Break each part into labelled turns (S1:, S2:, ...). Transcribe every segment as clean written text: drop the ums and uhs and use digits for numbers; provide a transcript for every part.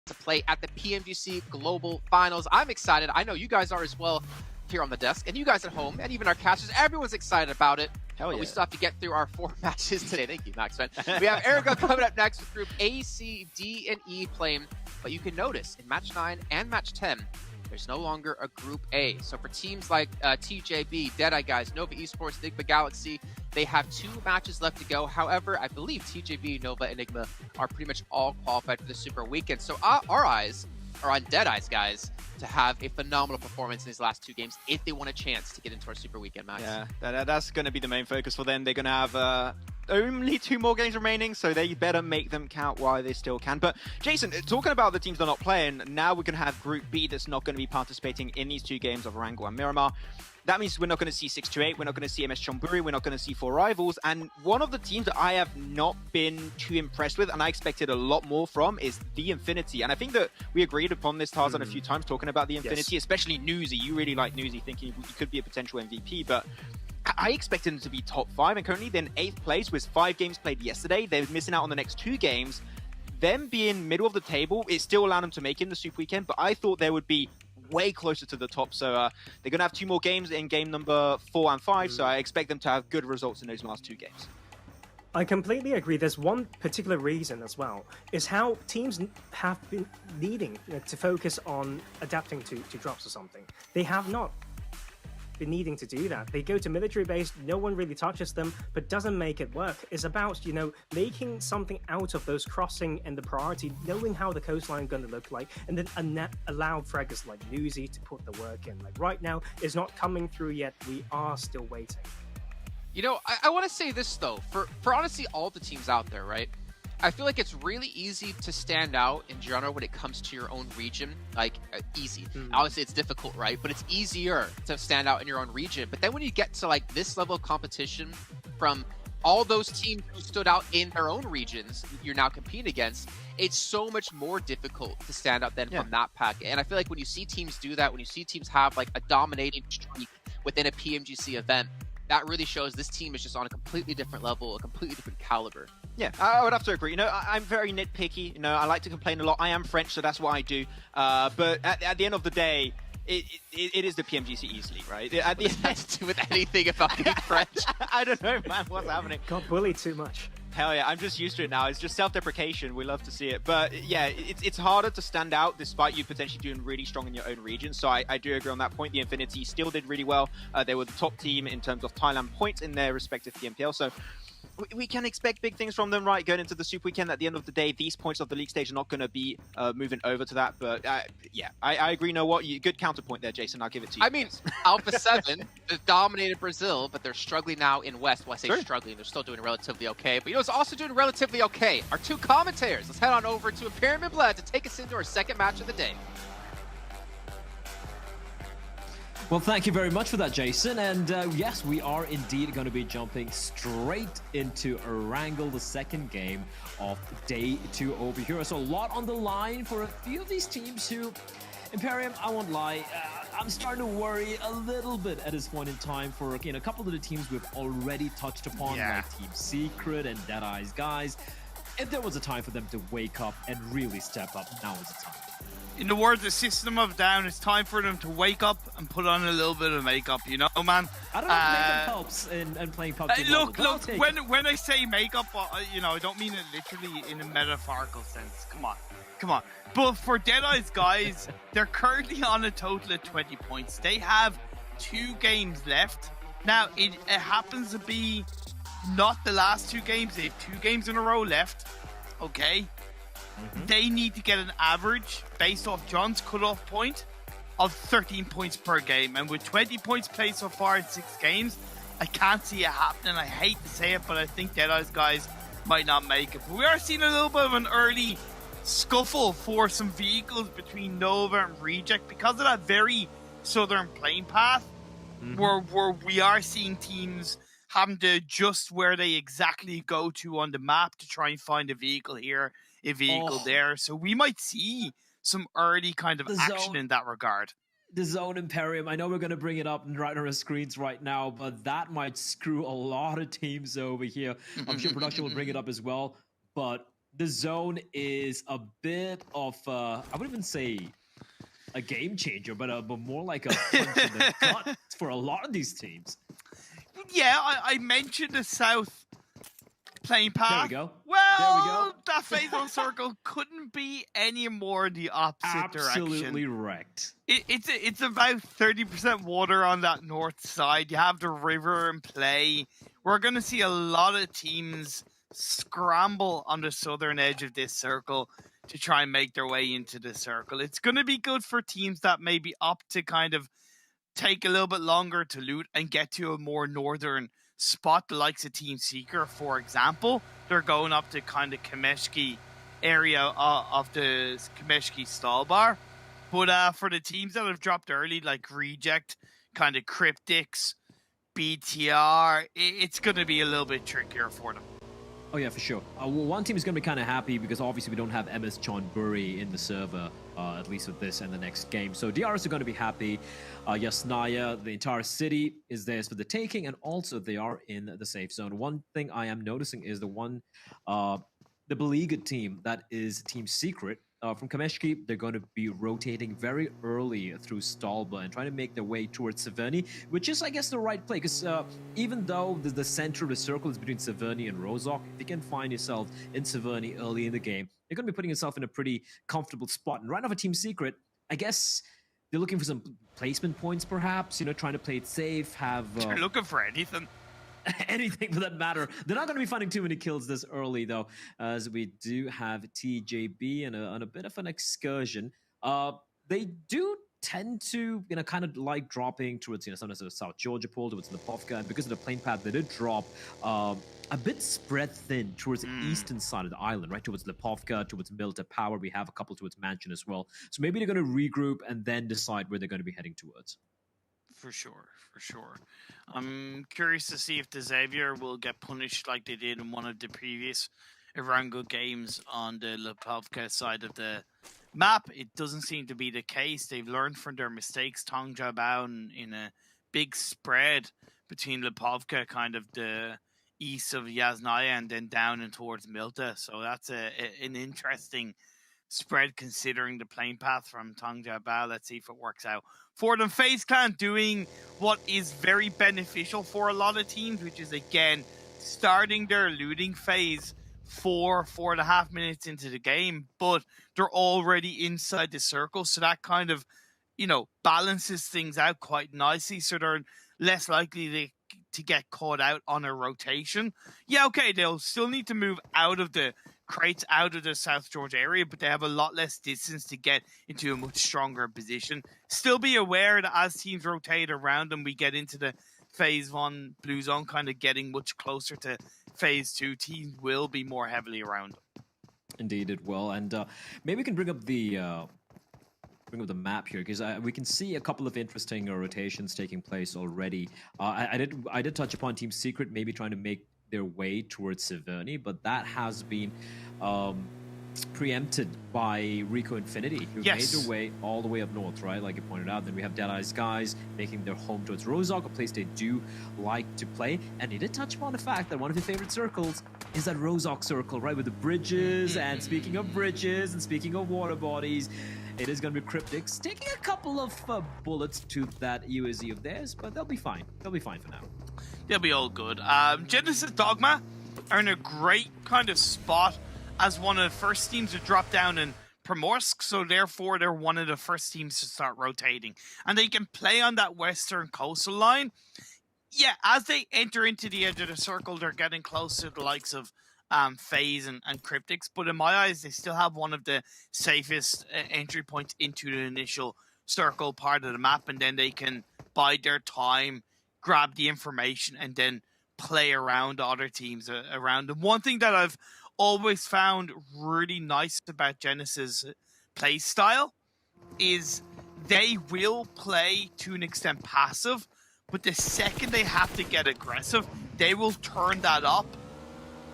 S1: to play at the PMGC Global Finals. I'm excited. I know you guys are as well here on the desk, and you guys at home, and even our casters. Everyone's excited about it.
S2: Hell yeah.
S1: But we still have to get through our 4 matches today. Thank you, Max. We have Erica coming up next with Group A, C, D, and E playing. But you can notice in Match 9 and Match 10, there's no longer a Group A. So for teams like TJB, Deadeye Guys, Nova Esports, Enigma Galaxy, they have 2 matches left to go. However, I believe TJB, Nova, Enigma are pretty much all qualified for the Super Weekend. So our eyes are on Deadeye's guys to have a phenomenal performance in these last 2 games if they want a chance to get into our Super Weekend match.
S2: Yeah, that's going to be the main focus for them. They're going to have only 2 more games remaining, so they better make them count while they still can. But Jason, talking about the teams that are not playing, now we're going to have Group B that's not going to be participating in these 2 games of Wrangle and Miramar. That means we're not going to see 628, we're not going to see MS Chonburi, we're not going to see 4 Rivals, and one of the teams that I have not been too impressed with, and I expected a lot more from, is the Infinity. And I think that we agreed upon this, Tarzan, a few times, talking about the Infinity, especially Newsy. You really like Newsy, thinking he could be a potential MVP, but I expected him to be top 5, and currently they're in 8th place with 5 games played yesterday. They're missing out on the next 2 games. Them being middle of the table, it still allowed them to make in the Super Weekend, but I thought they would be way closer to the top. So they're going to have 2 more games in game number 4 and 5, so I expect them to have good results in those last 2 games.
S3: I completely agree. There's one particular reason as well, is how teams have been needing to focus on adapting to drops or something. They have not been needing to do that. They go to military base, no one really touches them, but doesn't make it work. It's about, making something out of those crossing and the priority, knowing how the coastline is going to look like, and then allow fraggers like Newsy to put the work in. Like right now, it's not coming through yet. We are still waiting.
S1: I want to say this though, for honestly all the teams out there, right? I feel like it's really easy to stand out in general when it comes to your own region. Like, easy. Obviously, it's difficult, right? But it's easier to stand out in your own region. But then when you get to, like, this level of competition from all those teams who stood out in their own regions you're now competing against, it's so much more difficult to stand out than from that pack. And I feel like when you see teams do that, when you see teams have, like, a dominating streak within a PMGC event, that really shows this team is just on a completely different level, a completely different caliber.
S2: Yeah, I would have to agree. I'm very nitpicky. I like to complain a lot. I am French, so that's what I do. But at the end of the day, it is the PMGC easily, right? At the
S1: What does that have to do with anything about being French?
S2: I don't know, man. What's happening?
S3: Can't bully too much.
S2: Hell yeah, I'm just used to it now. It's just self-deprecation. We love to see it. But yeah, it's harder to stand out despite you potentially doing really strong in your own region. So I do agree on that point. The Infinity still did really well. They were the top team in terms of Thailand points in their respective PMPL. So we can expect big things from them, right? Going into the Super Weekend, at the end of the day, these points of the league stage are not going to be moving over to that. But yeah, I agree. Good counterpoint there, Jason. I'll give it to you.
S1: I mean, Alpha 7 has dominated Brazil, but they're struggling now in West. Well, I say struggling, they're still doing relatively okay. But it's also doing relatively okay. Our 2 commentators. Let's head on over to Imperium and Bled to take us into our 2nd match of the day.
S4: Well, thank you very much for that, Jason. And yes, we are indeed going to be jumping straight into Wrangle, the 2nd game of day 2 over here. So a lot on the line for a few of these teams who, Imperium, I won't lie, I'm starting to worry a little bit at this point in time for a couple of the teams we've already touched upon, like Team Secret and Deadeye's guys. If there was a time for them to wake up and really step up, now is the time.
S5: In the words of System of Down, it's time for them to wake up and put on a little bit of makeup, man.
S4: I don't know if makeup helps in playing PUBG.
S5: Look, when I say makeup, I don't mean it literally in a metaphorical sense. Come on. But for Deadeye's guys, they're currently on a total of 20 points. They have 2 games left. Now, it happens to be not the last 2 games. They have 2 games in a row left. Okay? They need to get an average based off John's cutoff point of 13 points per game. And with 20 points played so far in 6 games, I can't see it happening. I hate to say it, but I think Deadeye's guys might not make it. But we are seeing a little bit of an early scuffle for some vehicles between Nova and Reject because of that very southern playing path where we are seeing teams having to adjust where they exactly go to on the map to try and find a vehicle here, a vehicle there. So we might see some early kind of action in that regard.
S4: The zone, Imperium, I know we're going to bring it up right on our screens right now, but that might screw a lot of teams over here. I'm sure production will bring it up as well. But the zone is a bit of, I wouldn't even say a game changer, but more like a punch in the gut for a lot of these teams.
S5: Yeah, I mentioned the South playing path.
S4: There we go.
S5: Well,
S4: There we go.
S5: that phase one circle couldn't be any more the opposite direction.
S4: Absolutely wrecked.
S5: It's about 30% water on that north side. You have the river in play. We're going to see a lot of teams scramble on the southern edge of this circle to try and make their way into the circle. It's going to be good for teams that maybe opt to kind of take a little bit longer to loot and get to a more northern spot, the likes of Team Seeker, for example. They're going up to kind of Kameshki area of the Kameshki stall bar. But for the teams that have dropped early, like Reject, kind of Cryptics, BTR, it's going to be a little bit trickier for them.
S4: Oh yeah, for sure. Well, one team is going to be kind of happy because obviously we don't have MS Chonburi in the server, at least with this and the next game. So DRS are going to be happy. Yasnaya, the entire city is theirs for the taking, and also they are in the safe zone. One thing I am noticing is the beleaguered team that is Team Secret. From Kameshki, they're going to be rotating very early through Stalba and trying to make their way towards Severny, which is, I guess, the right play. Because even though the center of the circle is between Severny and Rozok, if you can find yourself in Severny early in the game, you're going to be putting yourself in a pretty comfortable spot. And right now for Team Secret, I guess they're looking for some placement points, perhaps, trying to play it safe, have...
S5: They're looking for anything.
S4: Anything for that matter. They're not going to be finding too many kills this early, though, as we do have TJB on a bit of an excursion. They do tend to, kind of like dropping towards, sometimes the South Georgia pool, towards Lipovka, and because of the plane path, they did drop a bit spread thin towards the eastern side of the island, right, towards Lipovka, towards Milta Power. We have a couple towards Mansion as well. So maybe they're going to regroup and then decide where they're going to be heading towards.
S5: For sure. I'm curious to see if the Xavier will get punished like they did in one of the previous Erangel games on the Lipovka side of the map. It doesn't seem to be the case. They've learned from their mistakes. Tongjabao in a big spread between Lipovka, kind of the east of Yasnaya, and then down and towards Milta. So that's an interesting spread considering the plane path from Tongjabao. Let's see if it works out for them. FaZe Clan doing what is very beneficial for a lot of teams, which is, again, starting their looting phase 4.5 minutes into the game, but they're already inside the circle, so that kind of, balances things out quite nicely, so they're less likely to get caught out on a rotation. Yeah, okay, they'll still need to move out of the crates, out of the South Georgia area, but they have a lot less distance to get into a much stronger position. Still be aware that as teams rotate around them, we get into the Phase 1 blue zone, kind of getting much closer to Phase 2. Teams will be more heavily around them.
S4: Indeed, it will. And maybe we can bring up the map here, because we can see a couple of interesting rotations taking place already. I did touch upon Team Secret maybe trying to make their way towards Severny, but that has been preempted by Rico Infinity, who made their way all the way up north, right? Like you pointed out. Then we have Deadeye's guys making their home towards Rozok, a place they do like to play. And he did touch upon the fact that one of your favorite circles is that Rozok circle, right? With the bridges. And speaking of bridges and speaking of water bodies, it is going to be Cryptics taking a couple of bullets to that UAZ of theirs, but they'll be fine. They'll be fine for now.
S5: They'll be all good. Genesis Dogma are in a great kind of spot as one of the first teams to drop down in Primorsk, so therefore they're one of the first teams to start rotating. And they can play on that western coastal line. Yeah, as they enter into the edge of the circle, they're getting close to the likes of FaZe and Cryptics, but in my eyes, they still have one of the safest entry points into the initial circle part of the map, and then they can bide their time, grab the information, and then play around other teams around them. One thing that I've always found really nice about Genesis' play style is they will play to an extent passive, but the second they have to get aggressive, they will turn that up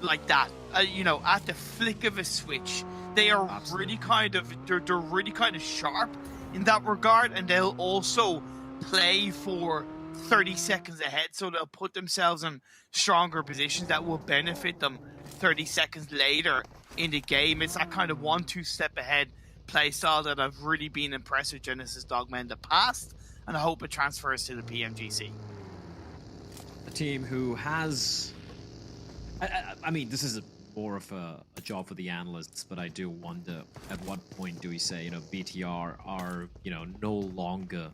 S5: like that, at the flick of a switch. They are really kind of, they're really kind of sharp in that regard, and they'll also play for 30 seconds ahead, so they'll put themselves in stronger positions that will benefit them 30 seconds later in the game. It's that kind of 1-2 step ahead playstyle that I've really been impressed with Genesis Dogma in the past, and I hope it transfers to the PMGC.
S4: A team who has, I mean, this is more of a job for the analysts, but I do wonder at what point do we say, you know, BTR are, you know, no longer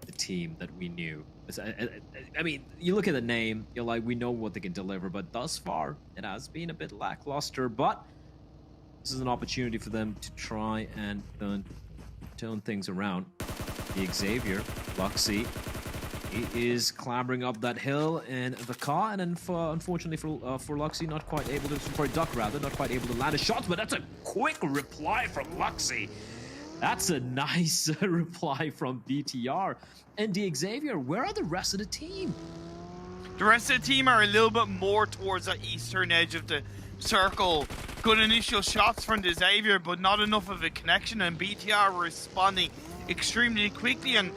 S4: the team that we knew. I mean, you look at the name, you're like, we know what they can deliver, but thus far, it has been a bit lackluster, but this is an opportunity for them to try and turn things around. The Xavier, Luxy, he is clambering up that hill in the car, and then unfortunately for Luxy, not quite able to, for Duck rather, not quite able to land a shot, but that's a quick reply from Luxy. That's a nice reply from BTR. And the Xavier, where are the rest of the team?
S5: The rest of the team are a little bit more towards the eastern edge of the circle. Good initial shots from the Xavier, but not enough of a connection, and BTR were responding extremely quickly. And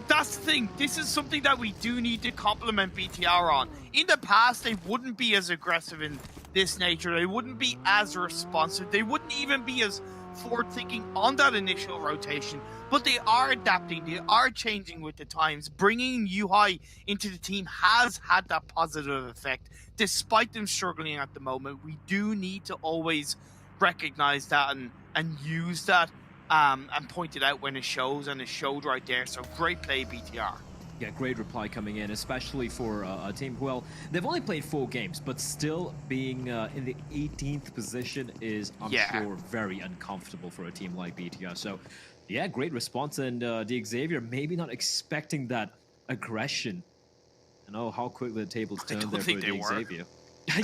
S5: that's the thing, this is something that we do need to compliment BTR on. In the past, they wouldn't be as aggressive in this nature, they wouldn't be as responsive, they wouldn't even be as forward-thinking on that initial rotation, but they are adapting, they are changing with the times. Bringing UI into the team has had that positive effect. Despite them struggling at the moment, we do need to always recognize that and use that and point it out when it shows, and it showed right there. So great play, BTR.
S4: Yeah, great reply coming in, especially for a team. Well, they've only played 4 games, but still being in the 18th position is, I'm sure, very uncomfortable for a team like BTR. So, yeah, great response. And the Xavier maybe not expecting that aggression. I know how quickly the tables turned there for the Xavier.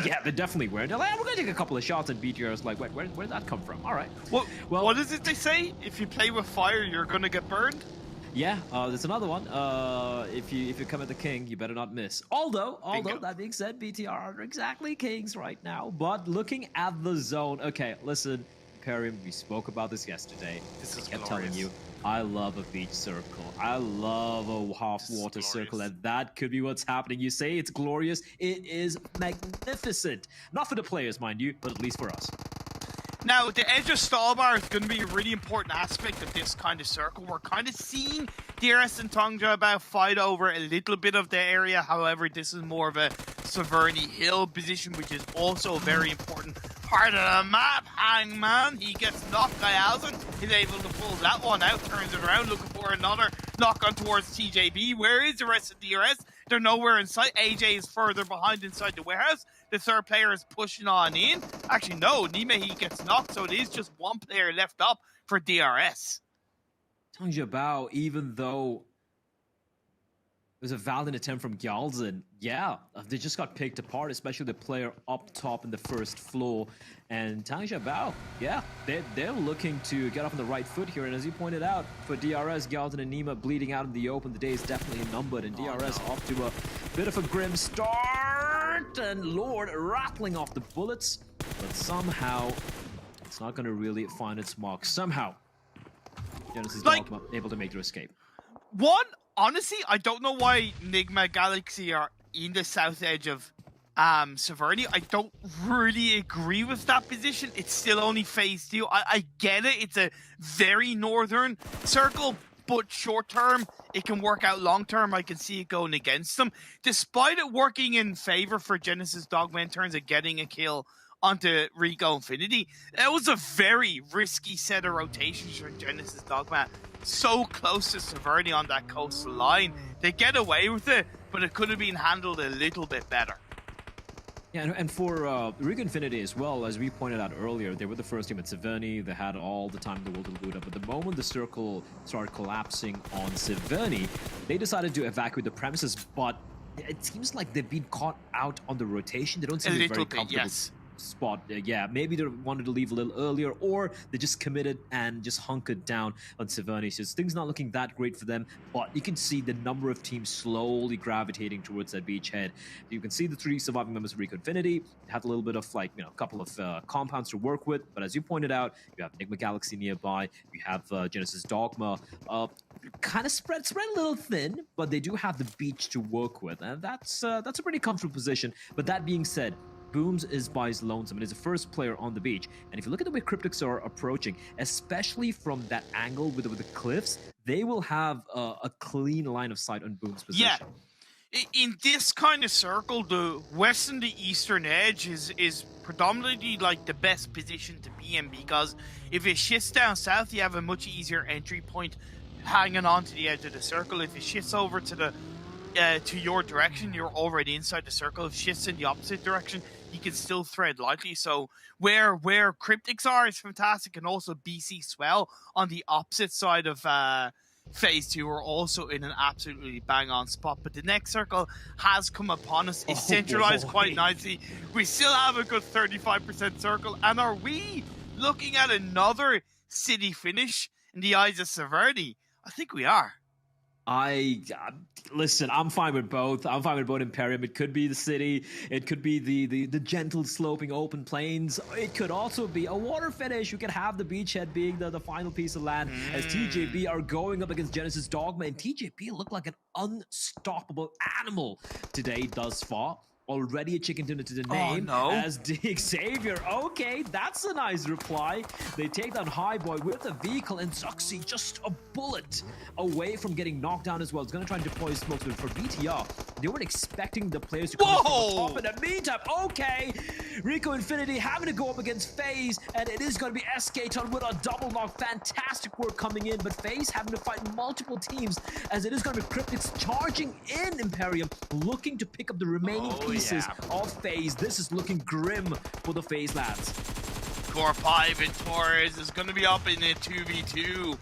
S4: Yeah, they definitely were. They're like, we're going to take a couple of shots, and BTR is like, wait, where did that come from? All right.
S5: Well, what is it they say? If you play with fire, you're going to get burned?
S4: Yeah, there's another one. If you come at the king, you better not miss. Although that being said, BTR aren't exactly kings right now. But looking at the zone, okay, listen, Imperium, we spoke about this yesterday.
S5: This is
S4: I kept
S5: glorious.
S4: telling you, I love a beach circle. I love a half-water circle, and that could be what's happening. You say it's glorious. It is magnificent. Not for the players, mind you, but at least for us.
S5: Now, the edge of stall bar is going to be a really important aspect of this kind of circle. We're kind of seeing DRS and Tongja about fight over a little bit of the area. However, this is more of a Severny Hill position, which is also a very important part of the map. Hangman, he gets knocked by Alvin. He's able to pull that one out, turns it around, looking for another knock on towards TJB. Where is the rest of DRS? They're nowhere in sight. AJ is further behind inside the warehouse. The third player is pushing on in. Actually, no, Nimehi gets knocked, so it is just one player left up for DRS.
S4: Tongja Bao, even though it was a valiant attempt from Gyalzin, yeah, they just got picked apart, especially the player up top in the first floor. And Tongja Bao, yeah, they're looking to get off on the right foot here. And as you pointed out, for DRS, Gyalzin and Nima bleeding out in the open, the day is definitely numbered. And DRS off to a bit of a grim start. And Lord rattling off the bullets. But somehow, it's not going to really find its mark. Somehow, Genesis Dogma able to make their escape.
S5: Honestly, I don't know why Nigma Galaxy are in the south edge of Severny. I don't really agree with that position. It's still only phase 2. I get it. It's a very northern circle, but short term, it can work out long term. I can see it going against them. Despite it working in favor for Genesis Dogma in terms of getting a kill onto Rico Infinity, that was a very risky set of rotations for Genesis Dogma. So close to Severny on that coastal line. They get away with it, but it could have been handled a little bit better.
S4: Yeah, and for Rico Infinity as well, as we pointed out earlier, they were the first team at Severny. They had all the time in the world to loot up. But the moment the circle started collapsing on Severny, they decided to evacuate the premises. But it seems like they've been caught out on the rotation. They don't seem to be very comfortable. Spot. Yeah, maybe they wanted to leave a little earlier, or they just committed and just hunkered down on Severny. So things not looking that great for them, but you can see the number of teams slowly gravitating towards that beachhead. You can see the 3 surviving members of Rico Infinity had a little bit of, like, you know, a couple of compounds to work with, but as you pointed out, you have Enigma Galaxy nearby, you have Genesis Dogma, kind of spread a little thin, but they do have the beach to work with, and that's a pretty comfortable position. But that being said, Booms is by his lonesome and is the first player on the beach. And if you look at the way Cryptics are approaching, especially from that angle with the cliffs, they will have a clean line of sight on Boom's position.
S5: Yeah. In this kind of circle, the west and the eastern edge is predominantly like the best position to be in, because if it shifts down south, you have a much easier entry point hanging on to the edge of the circle. If it shifts over to the to your direction, you're already inside the circle. If it shifts in the opposite direction, you can still thread lightly. So where Cryptics are is fantastic, and also BC Swell on the opposite side of Phase 2 are also in an absolutely bang-on spot. But the next circle has come upon us. It's centralized quite nicely. We still have a good 35% circle. And are we looking at another city finish in the eyes of Severity? I think we are.
S4: Listen, I'm fine with both. I'm fine with both Imperium. It could be the city. It could be the gentle sloping open plains. It could also be a water finish. You could have the beachhead being the final piece of land as TJB are going up against Genesis Dogma, and TJB look like an unstoppable animal today thus far. Already a chicken dinner to the name as Dick Xavier. Okay, that's a nice reply. They take down Highboy with a vehicle, and Zuxi just a bullet away from getting knocked down as well. It's going to try and deploy smokes, but for BTR, they weren't expecting the players to come from the top. In the meantime, okay, Rico Infinity having to go up against FaZe, and it is going to be Escaton with a double knock. Fantastic work coming in, but FaZe having to fight multiple teams, as it is going to be Cryptics charging in Imperium, looking to pick up the remaining pieces of FaZe. This is looking grim for the FaZe lads.
S5: Core 5 and Torres is going to be up in a 2v2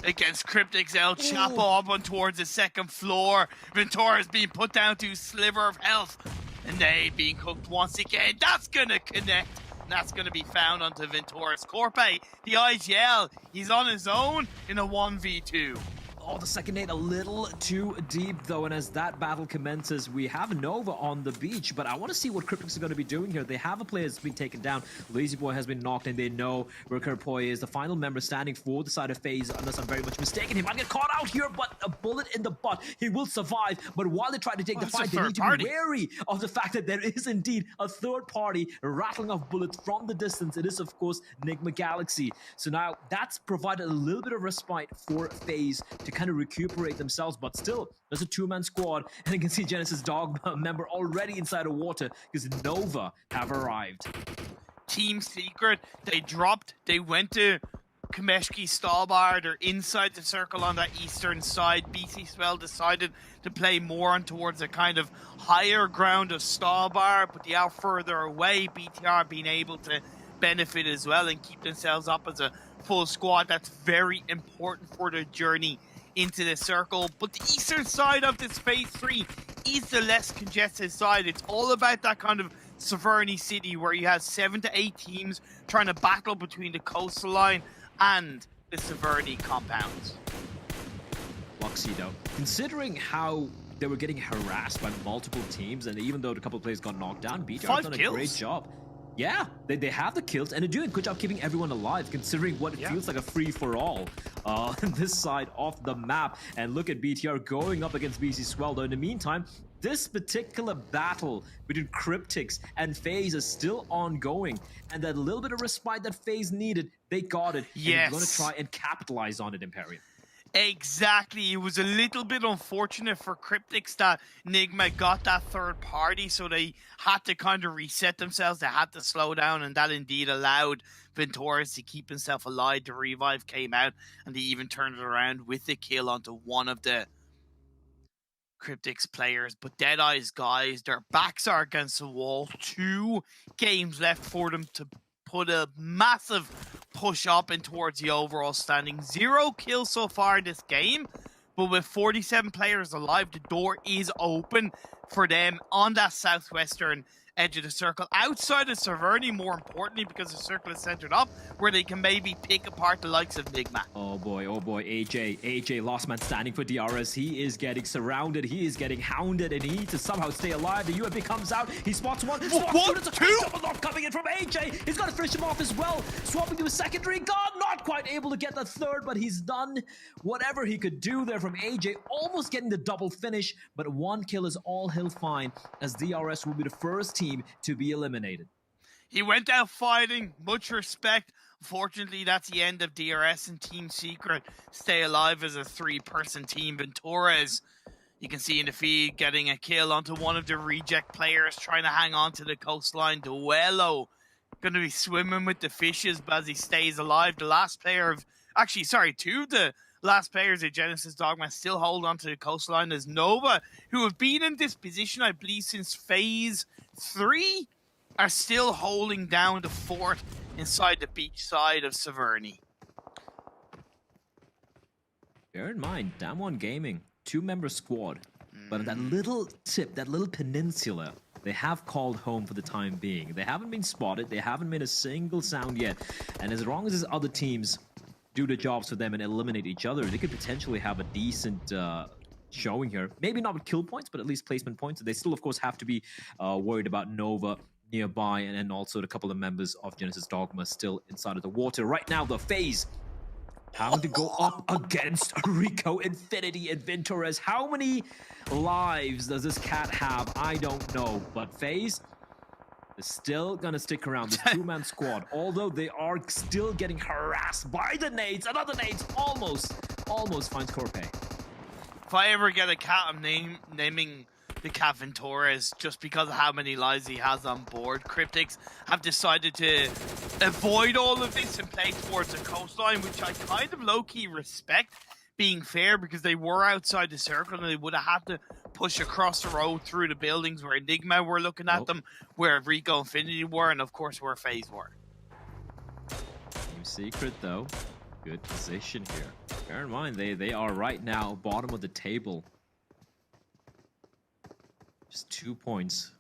S5: against Cryptics. El Chapo up on towards the second floor. Ventura being put down to sliver of health, and they being cooked once again. That's going to connect. That's going to be found onto Ventura's Corpe. The IGL, he's on his own in a 1v2.
S4: Oh, the second nade a little too deep, though, and as that battle commences, we have Nova on the beach, but I want to see what Cryptics are going to be doing here. They have a player that's been taken down. Lazy Boy has been knocked, and they know where Kerpoy is, the final member standing for the side of FaZe, unless I'm very much mistaken. He might get caught out here, but a bullet in the butt. He will survive, but while they try to take the fight, they need to be wary of the fact that there is indeed a third party rattling off bullets from the distance. It is, of course, Nigma Galaxy. So now that's provided a little bit of respite for FaZe to kind of recuperate themselves, but still, there's a two-man squad, and you can see Genesis Dogma member already inside of water because Nova have arrived.
S5: Team Secret, they dropped, they went to Kameshki Stalbar, they're inside the circle on that eastern side. BC Swell decided to play more on towards a kind of higher ground of Stalbar, but they are further away. BTR being able to benefit as well and keep themselves up as a full squad. That's very important for their journey into the circle. But the eastern side of this Phase 3 is the less congested side. It's all about that kind of Severny City where you have 7 to 8 teams trying to battle between the coastal line and the Severny compounds.
S4: Luxy, though, considering how they were getting harassed by multiple teams, and even though a couple of players got knocked down, BTR has done a great job. Yeah, they have the kills, and they're doing a good job keeping everyone alive, considering what it feels like a free-for-all on this side of the map. And look at BTR going up against BC Swell, though in the meantime, this particular battle between Cryptics and FaZe is still ongoing, and that little bit of respite that FaZe needed, they got it. Yes. And they're going to try and capitalize on it, Imperium.
S5: Exactly. It was a little bit unfortunate for Cryptics that Nigma got that third party, so they had to kind of reset themselves. They had to slow down, and that indeed allowed Venturas to keep himself alive. The revive came out, and they even turned it around with the kill onto one of the Cryptics players. But Deadeye's guys, their backs are against the wall. 2 games left for them to put a massive push up and towards the overall standing. 0 kills so far in this game, but with 47 players alive, the door is open for them on that southwestern edge of the circle. Outside of Severny, more importantly, because the circle is centered up, where they can maybe pick apart the likes of Nigma.
S4: Oh boy, AJ, last man standing for DRS. He is getting surrounded, he is getting hounded, and he needs to somehow stay alive. The UMP comes out, he spots one, spots two, double knock coming in from AJ. He's got to finish him off as well. Swapping to a secondary gun, not quite able to get the third, but he's done whatever he could do there from AJ, almost getting the double finish, but 1 kill is all he'll find, as DRS will be the first team team to be eliminated.
S5: He went out fighting, much respect. Unfortunately, that's the end of DRS and Team Secret. Stay alive as a 3-person team. Ventures, you can see in the feed, getting a kill onto one of the reject players, trying to hang on to the coastline. Duello going to be swimming with the fishes as he stays alive. The last player of, actually, sorry, 2 of the last players of Genesis Dogma still hold on to the coastline as Nova, who have been in this position, I believe, since Phase 3, are still holding down the fort inside the beach side of Severny.
S4: Bear in mind, Damwon Gaming, 2-member squad, but that little tip, that little peninsula, they have called home for the time being. They haven't been spotted, they haven't made a single sound yet, and as long as these other teams do the jobs for them and eliminate each other, they could potentially have a decent showing here. Maybe not with kill points, but at least placement points. They still, of course, have to be worried about Nova nearby, and also a couple of members of Genesis Dogma still inside of the water. Right now, the phase having to go up against Rico Infinity and Ventures. How many lives does this cat have? I don't know, but FaZe is still gonna stick around. This 2-man squad, although they are still getting harassed by the nades. Another nades almost finds Corpay.
S5: If I ever get a cat, I'm naming the cat Ventures just because of how many lives he has on board. Cryptics have decided to avoid all of this and play towards the coastline, which I kind of low-key respect, being fair, because they were outside the circle and they would have had to push across the road through the buildings where Enigma were looking at them, where Rico Infinity were, and of course where FaZe were.
S4: Team Secret, though, good position here. Bear in mind, they are right now bottom of the table. Just 2 points.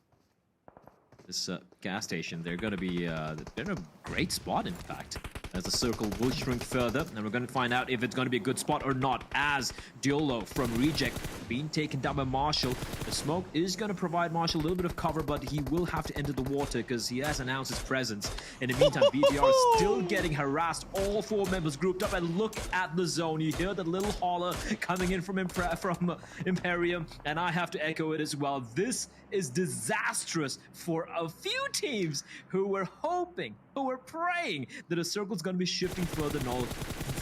S4: This gas station, they're going to be they're in a great spot, in fact, as the circle will shrink further, and we're going to find out if it's going to be a good spot or not, as Diolo from Reject being taken down by Marshall. The smoke is going to provide Marshall a little bit of cover, but he will have to enter the water because he has announced his presence. In the meantime, BBR is still getting harassed. All 4 members grouped up, and look at the zone. You hear the little holler coming in from Imperium, and I have to echo it as well. This is disastrous for a few teams who were hoping, who were praying that a circle's going to be shifting further north.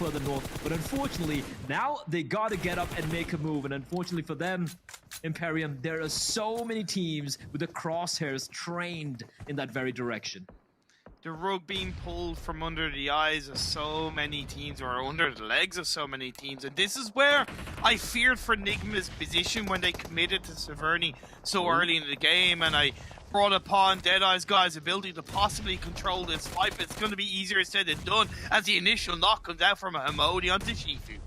S4: But unfortunately, now they got to get up and make a move. And unfortunately for them, Imperium, there are so many teams with the crosshairs trained in that very direction.
S5: The rug being pulled from under the eyes of so many teams, or under the legs of so many teams. And this is where I feared for Nigma's position when they committed to Severny so early in the game, and I brought upon Deadeye's guys' ability to possibly control this fight, but it's going to be easier said than done as the initial knock comes out from a Hamodi onto Shifu.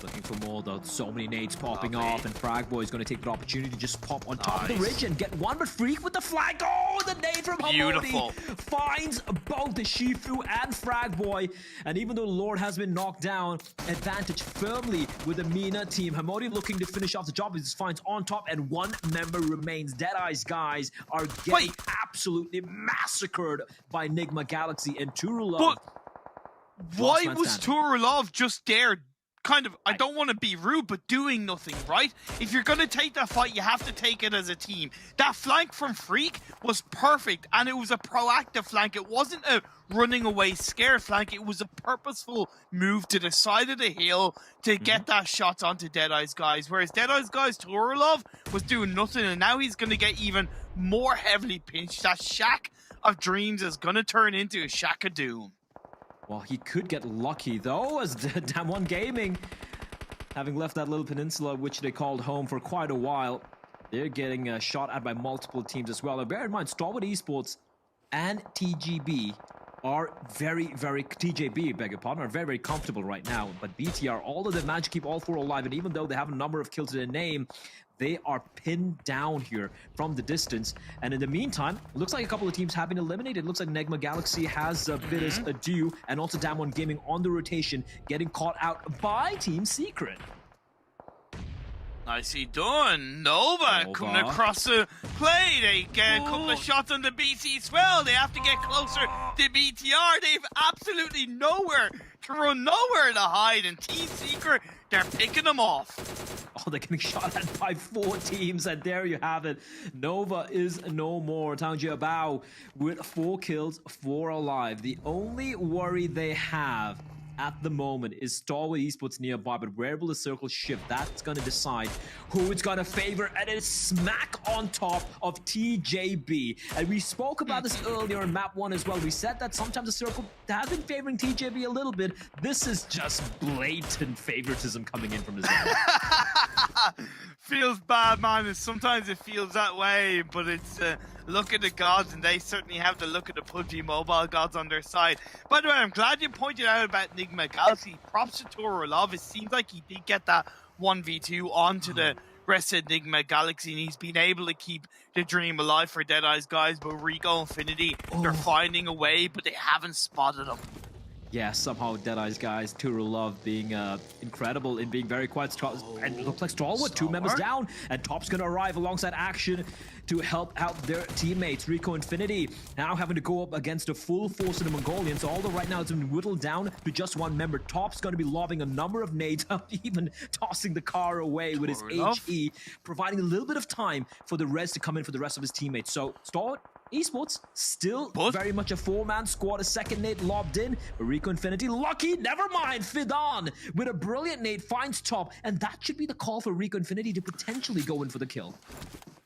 S4: Looking for more, though. So many nades popping off, and Fragboy is going to take the opportunity to just pop on top of the ridge and get one, but Freak with the flag. Oh, the nade from Hamodi finds both the Shifu and Fragboy. And even though Lord has been knocked down, advantage firmly with the Mina team. Hamodi looking to finish off the job. He just finds on top, and 1 member remains. Deadeye's guys are getting absolutely massacred by Nigma Galaxy and Turulov.
S5: But why was Turulov just there? Kind of, I don't want to be rude, but doing nothing, right? If you're going to take that fight, you have to take it as a team. That flank from Freak was perfect, and it was a proactive flank. It wasn't a running away scare flank. It was a purposeful move to the side of the hill to get that shot onto Deadeye's guys. Whereas Deadeye's guys, Turulov, was doing nothing, and now he's going to get even more heavily pinched. That Shack of Dreams is going to turn into a Shack of Doom.
S4: Well, he could get lucky, though, as Damwon Gaming, having left that little peninsula, which they called home for quite a while, they're getting shot at by multiple teams as well. Now, bear in mind, Stalwart Esports and TGB are TJB, beg your pardon, are very, very comfortable right now. But BTR, although they managed to keep all 4 alive, and even though they have a number of kills to their name, they are pinned down here from the distance. And in the meantime, it looks like a couple of teams have been eliminated. It looks like Nigma Galaxy has bid us adieu, and also Damwon Gaming on the rotation, getting caught out by Team Secret.
S5: Nicely done. Nova coming across the play. They get a couple of shots on the BC swell. They have to get closer to BTR. They've absolutely nowhere to run nowhere to hide, and Team Secret, they're picking them off.
S4: Oh, they're getting shot at by 4 teams, and there you have it. Nova is no more. Tang Jiabao with 4 kills, 4 alive. The only worry they have at the moment is Stalwart Esports nearby, but where will the circle shift? That's going to decide who it's going to favor, and it's smack on top of TJB. And we spoke about this earlier in map 1 as well. We said that sometimes the circle has been favoring TJB a little bit. This is just blatant favoritism coming in from this game.
S5: Feels bad, man, and sometimes it feels that way, but it's look at the gods, and they certainly have the look at the PUBG Mobile gods on their side. By the way, I'm glad you pointed out about Enigma Galaxy. Props to Torolov. It seems like he did get that 1v2 onto the rest of Enigma Galaxy, and he's been able to keep the dream alive for Deadeye's guys. But Rico Infinity, they're finding a way, but they haven't spotted him.
S4: Yeah, somehow Deadeye's guys, Torolov being incredible in being very quiet. And it looks like Stalwart, 2 members down, and Top's gonna arrive alongside Action to help out their teammates. Rico Infinity now having to go up against a full force of the Mongolians, although right now it's been whittled down to just 1 member. Top's gonna be lobbing a number of nades up, even tossing the car away with his HE, providing a little bit of time for the rest to come in for the rest of his teammates. So Stalwart Esports still very much a 4-man squad. A second nade lobbed in, but Rico Infinity lucky, never mind. Fidan with a brilliant nade finds Top, and that should be the call for Rico Infinity to potentially go in for the kill.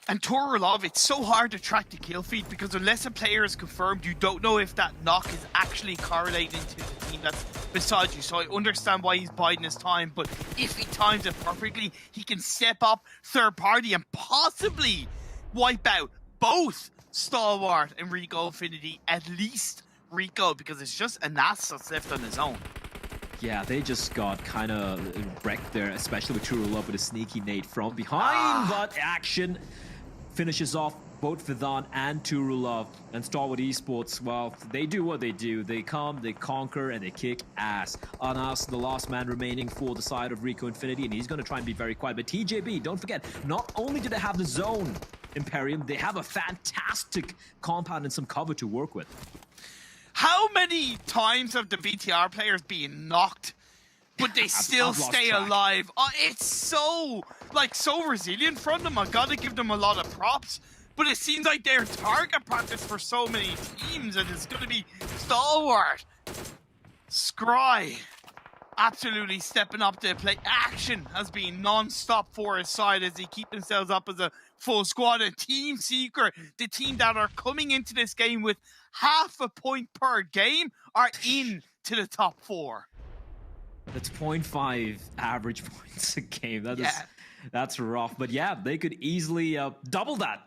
S5: And Torolov, it's so hard to track the kill feed because unless a player is confirmed, you don't know if that knock is actually correlating to the team that's beside you. So I understand why he's biding his time, but if he times it perfectly, he can step up third party and possibly wipe out both Stalwart and Rico Infinity, at least Rico, because it's just Anas that's left on his own.
S4: Yeah, they just got kind of wrecked there, especially with Torolov with a sneaky nade from behind, but Action finishes off both Fidan and Torolov. And Stalwart Esports, well, they do what they do. They come, they conquer, and they kick ass. Anas, the last man remaining for the side of Rico Infinity, and he's going to try and be very quiet. But TJB, don't forget, not only do they have the zone, Imperium, they have a fantastic compound and some cover to work with. How
S5: many times have the BTR players been knocked, but they still stay alive? It's so resilient from them. I gotta give them a lot of props. But it seems like they're target practice for so many teams, and it's gonna be Stalwart, Scry, absolutely stepping up to play. Action has been non-stop for his side as they keep themselves up as a full squad. And Team Secret, the team that are coming into this game with half a point per game, are in to the top 4.
S4: That's 0.5 average points a game. That's rough. But yeah, they could easily double that.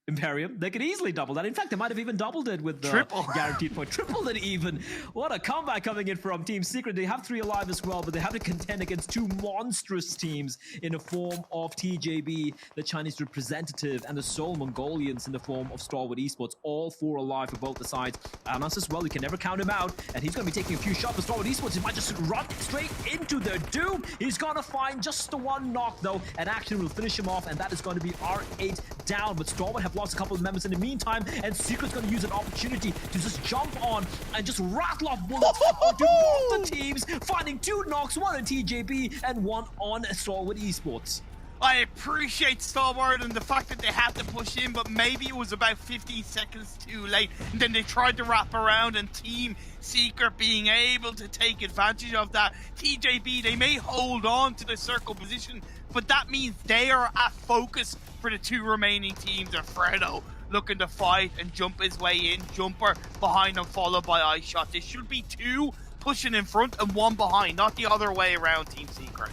S4: Imperium, they could easily double that. In fact, they might have even doubled it with the guaranteed point. Tripled it even. What a comeback coming in from Team Secret. They have 3 alive as well, but they have to contend against 2 monstrous teams in the form of TJB, the Chinese representative, and the Seoul Mongolians in the form of Stalwart Esports. All 4 alive for both the sides. Anas as well, you can never count him out, and he's going to be taking a few shots for Stalwart Esports. He might just run straight into their doom. He's going to find just the 1 knock, though, and Action will finish him off, and that is going to be R8 down. But Stalwart have lost a couple of members in the meantime, and Secret's going to use an opportunity to just jump on and just rattle off bullets onto both the teams, finding 2 knocks, 1 on TJB and 1 on Stalwart Esports.
S5: I appreciate Stalwart and the fact that they had to push in, but maybe it was about 15 seconds too late, and then they tried to wrap around, and Team Secret being able to take advantage of that. TJB, they may hold on to the circle position, but that means they are at focus for the 2 remaining teams. And Fredo looking to fight and jump his way in. Jumper behind him, followed by Eyeshot. There should be 2 pushing in front and 1 behind, not the other way around. Team Secret.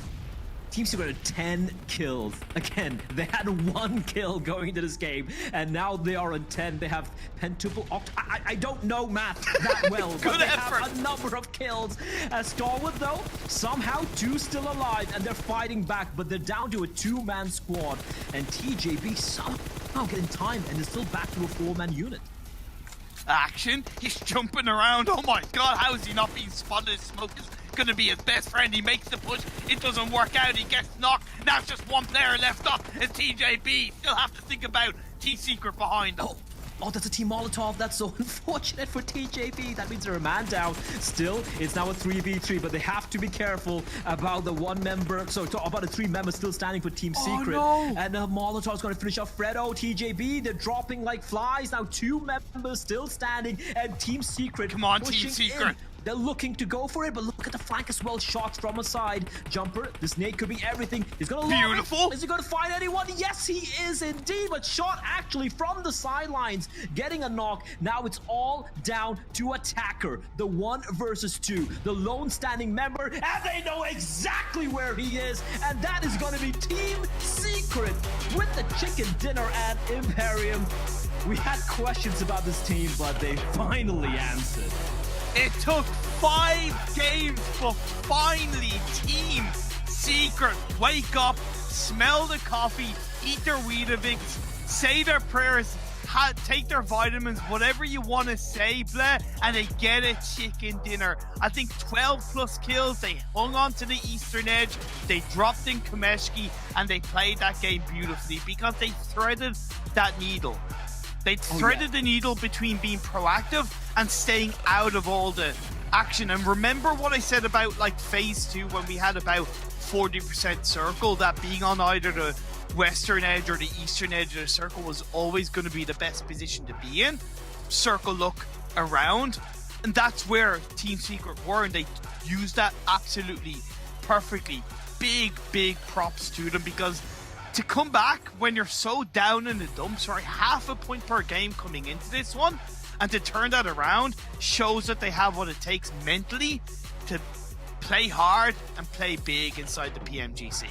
S4: Team Secret had 10 kills. Again, they had 1 kill going into this game, and now they are on 10. They have pentuple I don't know math that well, but they have a number of kills. Stalwart, though, somehow 2 still alive, and they're fighting back, but they're down to a 2-man squad, and TJB somehow getting time, and is still back to a 4-man unit.
S5: Action, he's jumping around. Oh my god, how is he not being spotted? Smoke is gonna be his best friend. He makes the push, it doesn't work out, he gets knocked. Now it's just 1 player left up as TJB still have to think about T-Secret behind them.
S4: Oh, that's a team Molotov. That's so unfortunate for TJB. That means they're a man down. Still, it's now a 3v3, but they have to be careful about the one member. So, about the 3 members still standing for Team Secret.
S5: No.
S4: And Molotov's going to finish off Fredo. TJB, they're dropping like flies. Now 2 members still standing. And Team Secret.
S5: Come on, Team Secret.
S4: In. They're looking to go for it, but look at the flank as well. Shots from a side. Jumper, this nade could be everything. He's gonna lob
S5: Beautiful.
S4: it. Is he gonna find anyone? Yes, he is indeed, but shot actually from the sidelines, getting a knock. Now it's all down to attacker. The 1 versus 2. The lone standing member, and they know exactly where he is, and that is gonna be Team Secret with the chicken dinner and Imperium. We had questions about this team, but they finally answered.
S5: It took 5 games, but finally Team Secret wake up, smell the coffee, eat their Weetabix, say their prayers, take their vitamins, whatever you want to say, blah, and they get a chicken dinner. I think 12 plus kills, they hung on to the eastern edge, they dropped in Kameshki, and they played that game beautifully because they threaded that needle. They threaded the needle between being proactive and staying out of all the action. And remember what I said about like phase 2 when we had about 40% circle, that being on either the western edge or the eastern edge of the circle was always going to be the best position to be in. Circle look around, and that's where Team Secret were, and they used that absolutely perfectly. Big props to them, because to come back when you're so down in the dumps, right, half a point per game coming into this one, and to turn that around shows that they have what it takes mentally to play hard and play big inside the PMGC.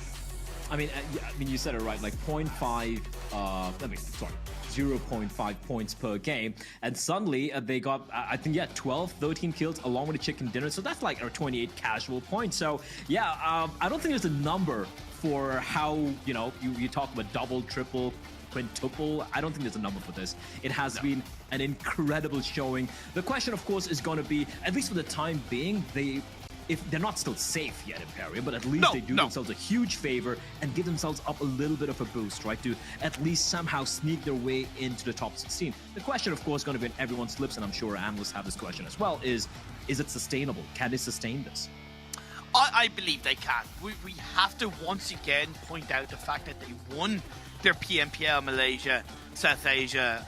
S4: I mean, you said it right. Like 0.5 points per game, and suddenly they got, I think, 12, 13 kills along with the chicken dinner. So that's like our 28 casual points. So yeah, I don't think there's a number for how, you talk about double, triple, quintuple. I don't think there's a number for this. It has been an incredible showing. The question, of course, is going to be, at least for the time being, if they're not still safe yet, Imperium, but at least they do themselves a huge favor and give themselves up a little bit of a boost, right? To at least somehow sneak their way into the top 16. The question, of course, going to be on everyone's lips, and I'm sure analysts have this question as well, is it sustainable? Can they sustain this?
S5: I believe they can. We have to once again point out the fact that they won their PMPL Malaysia South Asia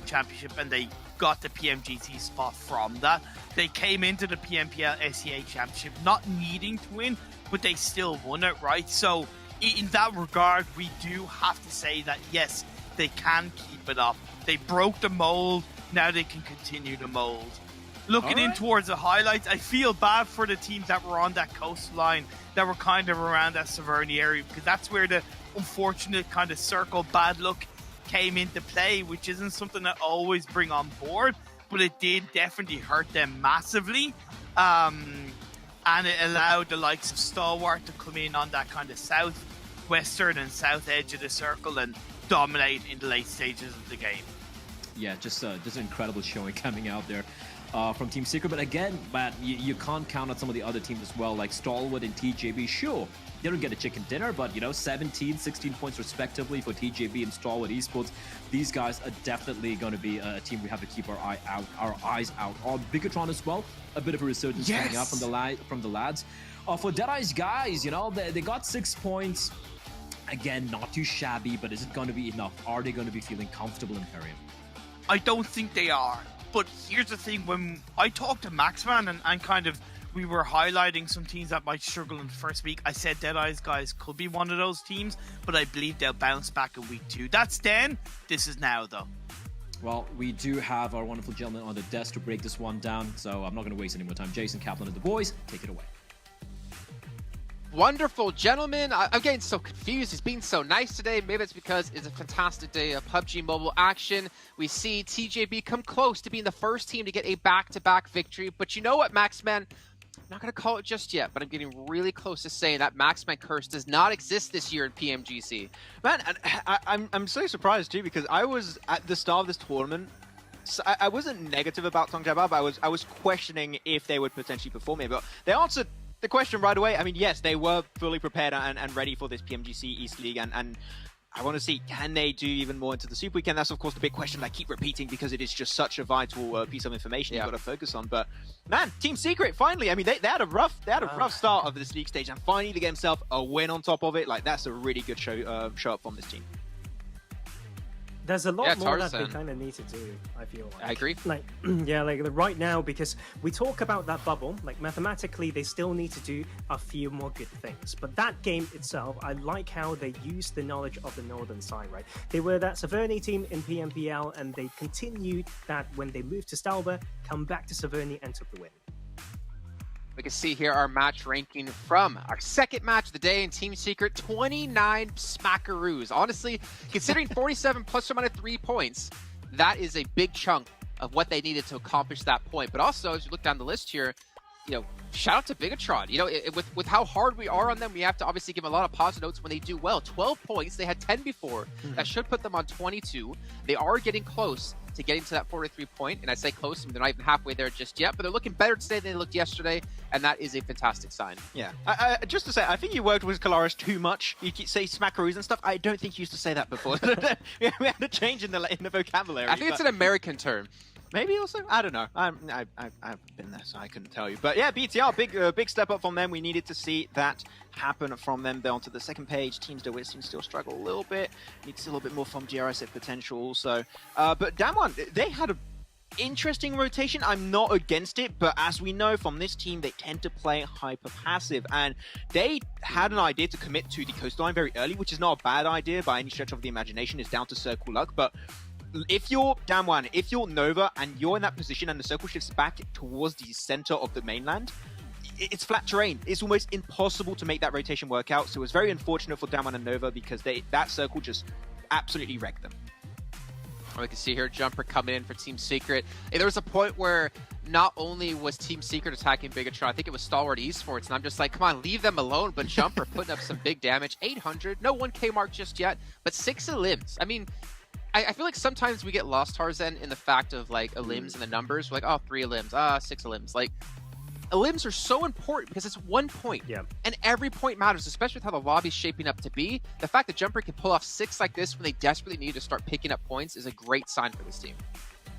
S5: Championship, and they got the PMGC spot from that. They came into the PMPL SEA Championship not needing to win, but they still won it, right? So in that regard, we do have to say that yes, they can keep it up. They broke the mold, now they can continue the mold. Looking in towards the highlights, I feel bad for the teams that were on that coastline, that were kind of around that Severny area, because that's where the unfortunate kind of circle bad luck came into play, which isn't something I always bring on board, but it did definitely hurt them massively. And it allowed the likes of Stalwart to come in on that kind of southwestern and south edge of the circle and dominate in the late stages of the game.
S4: Yeah, just an incredible showing coming out there from Team Secret. But again, Matt, you can't count on some of the other teams as well, like Stalwart and TJB. Sure, they don't get a chicken dinner, but 17, 16 points respectively for TJB and Stalwart Esports. These guys are definitely going to be a team we have to keep our eyes out on. Bigatron as well, a bit of a resurgence coming up from the lads. For Deadeye's guys, they got 6 points. Again, not too shabby, but is it going to be enough? Are they going to be feeling comfortable in Imperium?
S5: I don't think they are. But here's the thing, when I talked to Maxman and kind of we were highlighting some teams that might struggle in the first week, I said Deadeye's guys could be one of those teams, but I believe they'll bounce back in week 2. That's then. This is now, though.
S4: Well, we do have our wonderful gentleman on the desk to break this one down, so I'm not going to waste any more time. Jason Kaplan and the boys, take it away.
S1: Wonderful, gentlemen. I'm getting so confused. He's being so nice today. Maybe it's because it's a fantastic day of PUBG Mobile action. We see TJB come close to being the first team to get a back-to-back victory. But you know what, Maxman? I'm not going to call it just yet, but I'm getting really close to saying that Maxman curse does not exist this year in PMGC.
S2: Man, I'm so surprised too, because I was at the start of this tournament. So I wasn't negative about Tongjaba, but I was questioning if they would potentially perform here. But they answered the question right away. I mean, yes, they were fully prepared and ready for this PMGC East League, and I want to see, can they do even more into the Super Weekend? That's, of course, the big question I keep repeating because it is just such a vital piece of information you've got to focus on. But, man, Team Secret, finally, I mean, they had a rough start of this league stage, and finally they get themselves a win on top of it. Like, that's a really good show up from this team.
S3: There's a lot more that they kind of need to do, I feel like.
S1: I agree.
S3: Like, yeah, like right now, because we talk about that bubble, like mathematically, they still need to do a few more good things. But that game itself, I like how they used the knowledge of the northern side, right? They were that Severny team in PMPL, and they continued that when they moved to Stalba, come back to Severny and took the win.
S1: We can see here our match ranking from our second match of the day in Team Secret, 29 smackaroos. Honestly, considering 47 plus or minus 3 points, that is a big chunk of what they needed to accomplish that point. But also, as you look down the list here, you know, shout out to Bigatron. You know, with how hard we are on them, we have to obviously give them a lot of positive notes when they do well. 12 points, they had 10 before. That should put them on 22. They are getting close to getting to that 43 point, and I say close, I mean, they're not even halfway there just yet, but they're looking better today than they looked yesterday, and that is a fantastic sign. Yeah.
S2: Just to say, I think you worked with Kalaris too much. You say smackaroos and stuff. I don't think you used to say that before. We had a change in the vocabulary.
S1: I think it's an American term.
S2: Maybe also, I don't know. I've been there, so I couldn't tell you. But yeah, BTR, big step up from them. We needed to see that happen from them. They're onto the second page. Teams DeWitt seem still struggle a little bit. Need to see a little bit more from GRSF potential also. But Damwon, they had a interesting rotation. I'm not against it, but as we know from this team, they tend to play hyper passive, and they had an idea to commit to the coastline very early, which is not a bad idea by any stretch of the imagination. It's down to circle luck, but if you're Damwon, if you're Nova and you're in that position and the circle shifts back towards the center of the mainland, it's flat terrain. It's almost impossible to make that rotation work out. So it's very unfortunate for Damwon and Nova because that circle just absolutely wrecked them.
S1: We can see here Jumper coming in for Team Secret. There was a point where not only was Team Secret attacking Bigatron, I think it was Stalwart Esports, and I'm just like, come on, leave them alone. But Jumper putting up some big damage. 800, no 1K mark just yet, but 6 elims. I mean, I feel like sometimes we get lost, Tarzan, in the fact of like elims and the numbers. We're like, oh, 3 elims, 6 elims. Like, elims are so important because it's 1 point.
S3: Yeah.
S1: And every point matters, especially with how the lobby's shaping up to be. The fact that Jumper can pull off 6 like this when they desperately need to start picking up points is a great sign for this team.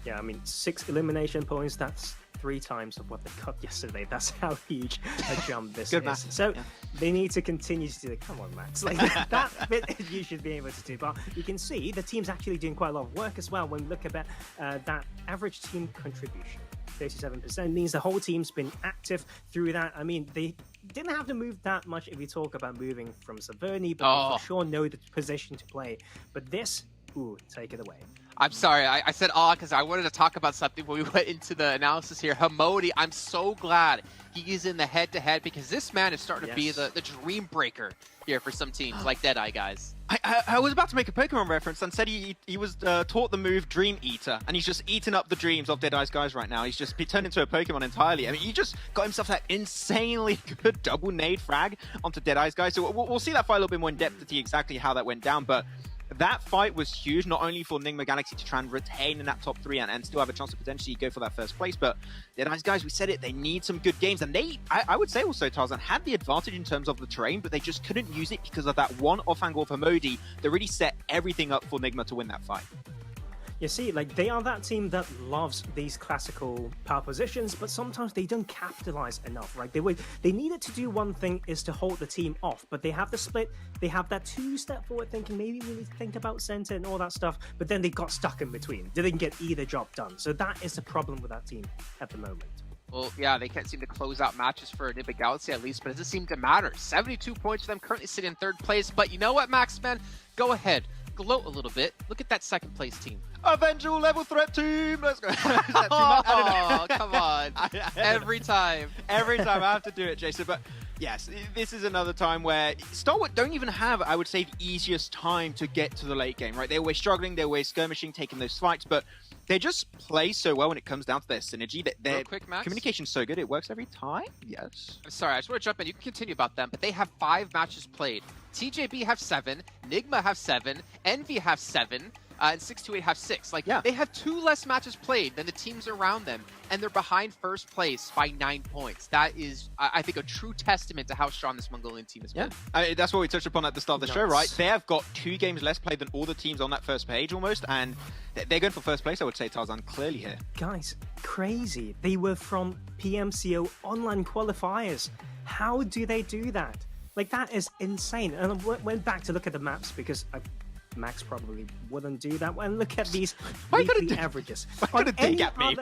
S3: Yeah, I mean, 6 elimination points, that's 3 times of what they got yesterday. That's how huge a jump this
S2: Good
S3: is.
S2: math.
S3: So
S2: Yeah.
S3: They need to continue to do it. Come on, Max. Like that bit you should be able to do. But you can see the team's actually doing quite a lot of work as well when we look at that average team contribution. 37% means the whole team's been active through that. I mean, they didn't have to move that much if you talk about moving from Severny, but they for sure know the position to play. But this, ooh, take it away.
S1: I'm sorry, I said because I wanted to talk about something when we went into the analysis here. Hamodi, I'm so glad he is in the head-to-head because this man is starting to be the dream breaker here for some teams like Deadeye, guys.
S2: I was about to make a Pokemon reference and said he was taught the move Dream Eater, and he's just eating up the dreams of Deadeye's guys right now. He's just turned into a Pokemon entirely. I mean, he just got himself that insanely good double nade frag onto Deadeye's guys. So we'll see that fight a little bit more in depth to see exactly how that went down, but that fight was huge, not only for Nigma Galaxy to try and retain in that top 3 and still have a chance to potentially go for that first place, but Deadeye's guys, we said it, they need some good games, and I would say also, Tarzan, had the advantage in terms of the terrain, but they just couldn't use it because of that one off angle for Modi that really set everything up for Nigma to win that fight.
S3: You see, like, they are that team that loves these classical power positions, but sometimes they don't capitalize enough, right? They needed to do one thing is to hold the team off, but they have the split, they have that 2-step forward thinking, maybe we need to think about center and all that stuff, but then they got stuck in between. They didn't get either job done. So that is the problem with that team at the moment.
S1: Well, yeah, they can't seem to close out matches for Nigma Galaxy at least, but it doesn't seem to matter. 72 points for them, currently sitting in 3rd place, but you know what, Max, man? Go ahead. Gloat a little bit. Look at that 2nd place team.
S2: Avenger level threat team! Let's go.
S1: Oh, come on. Every time.
S2: Every time I have to do it, Jason. But yes, this is another time where Stalwart don't even have, I would say, the easiest time to get to the late game, right? They're always struggling, they're always skirmishing, taking those fights, but they just play so well when it comes down to their synergy. Their
S1: quick, Max?
S2: communication's so good, it works every time. Yes.
S1: I'm sorry, I just want to jump in. You can continue about them, but they have 5 matches played TJB have 7, Nigma have 7, Envy have 7, and 628 have 6. Like, they have 2 less matches played than the teams around them, and they're behind first place by 9 points. That is, I think, a true testament to how strong this Mongolian team has been.
S2: I mean, that's what we touched upon at the start of the show, right? They have got 2 games less played than all the teams on that first page almost, and they're going for first place, I would say, Tarzan, clearly here.
S3: Guys, crazy. They were from PMCO online qualifiers. How do they do that? Like, that is insane. And I went back to look at the maps because Max probably wouldn't do that. And look at these weekly averages.
S2: Why couldn't they get me?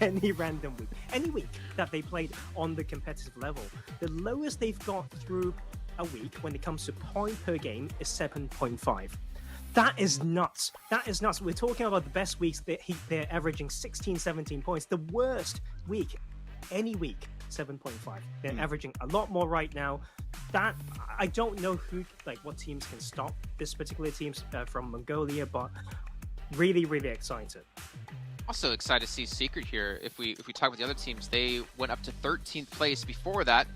S3: Any random week, any week that they played on the competitive level, the lowest they've got through a week when it comes to point per game is 7.5. That is nuts. That is nuts. We're talking about the best weeks that they're averaging 16, 17 points. The worst week, any week, 7.5. They're averaging a lot more right now. That I don't know what teams can stop this particular team from Mongolia, but really, really excited.
S1: Also excited to see Secret here. If we talk about the other teams, they went up to 13th place. Before that,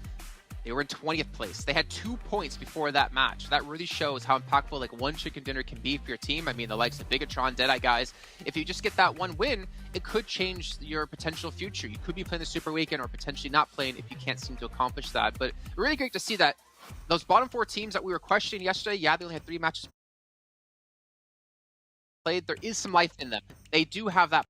S1: they were in 20th place. They had 2 points before that match. That really shows how impactful like one chicken dinner can be for your team. I mean, the likes of Bigatron, Deadeye guys. If you just get that one win, it could change your potential future. You could be playing the Super Weekend or potentially not playing if you can't seem to accomplish that. But really great to see that those bottom 4 teams that we were questioning yesterday, they only had 3 matches played. There is some life in them. They do have that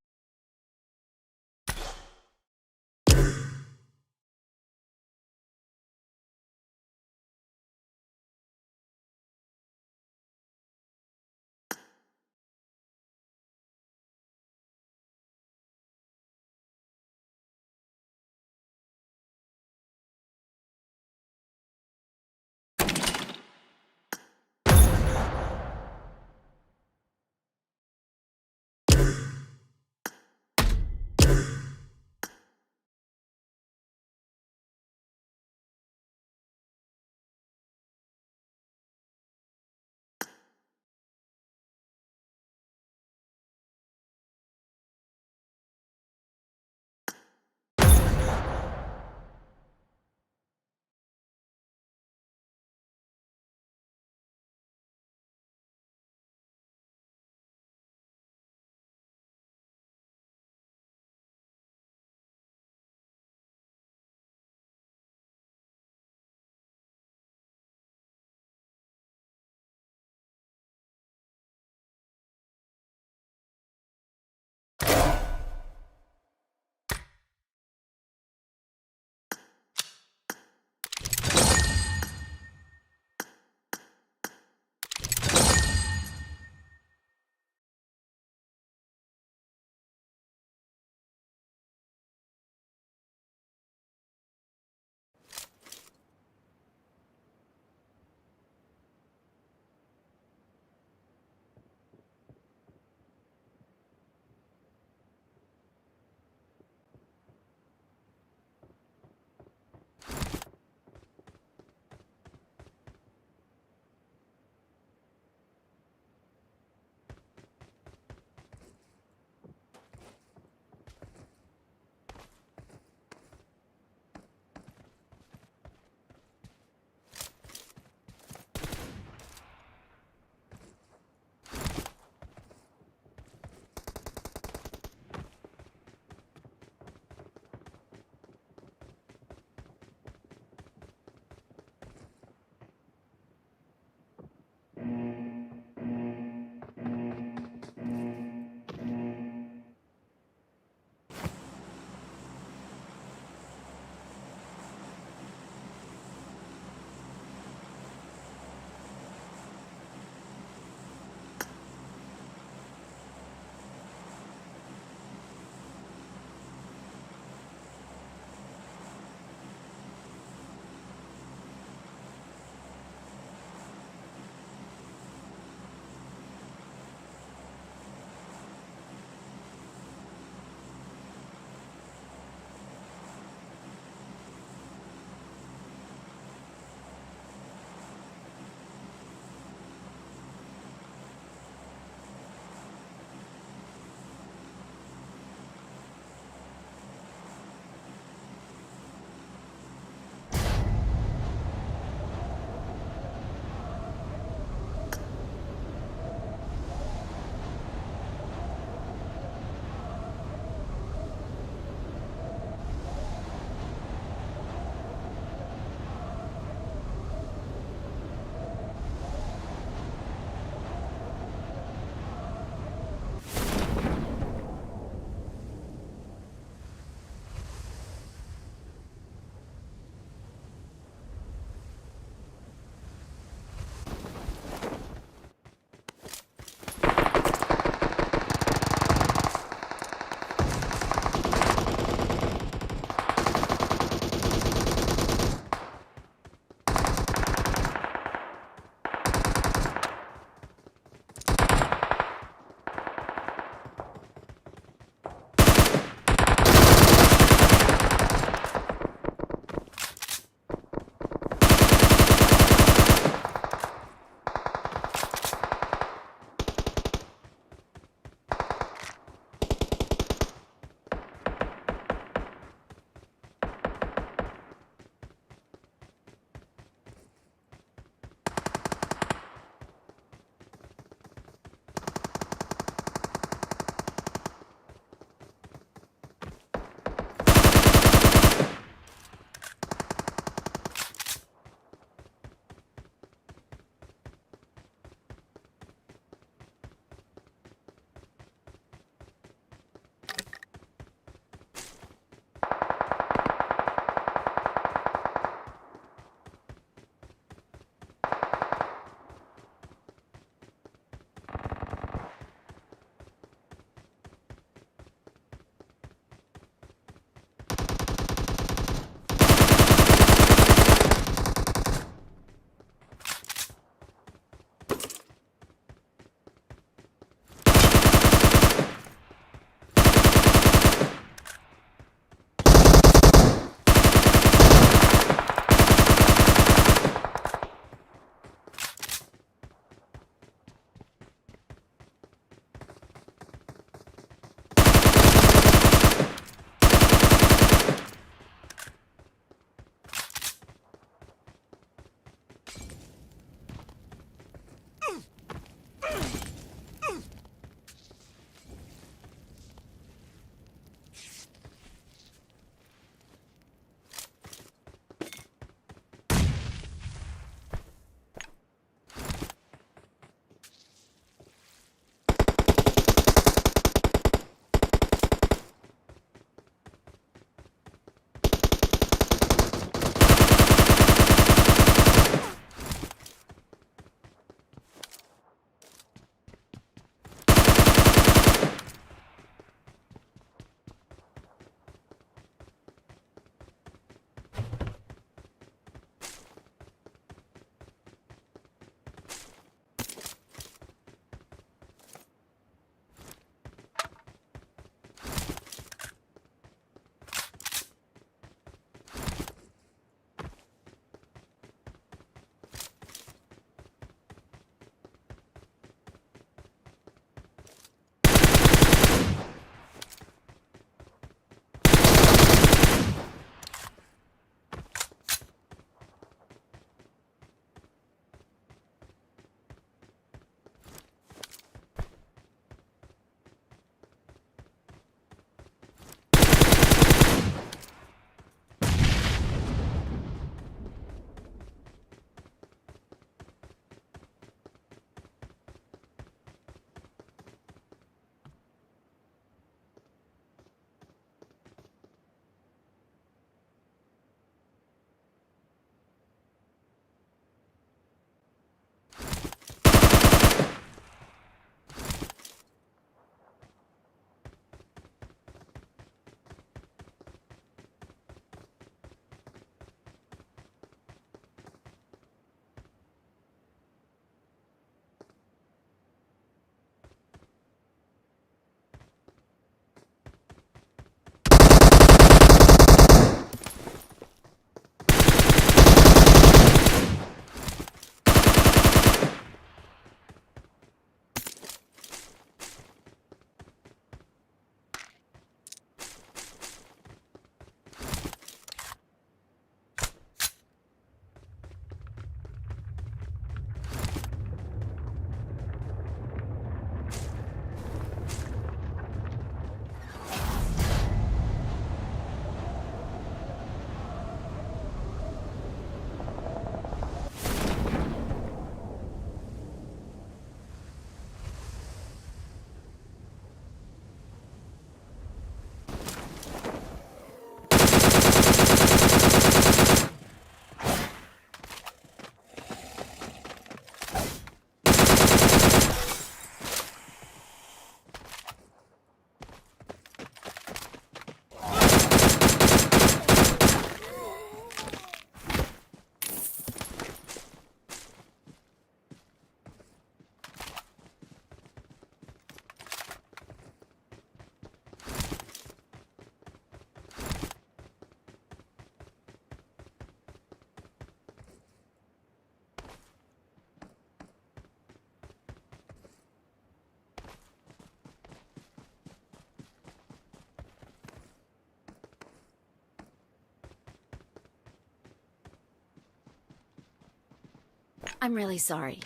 S6: I'm really sorry.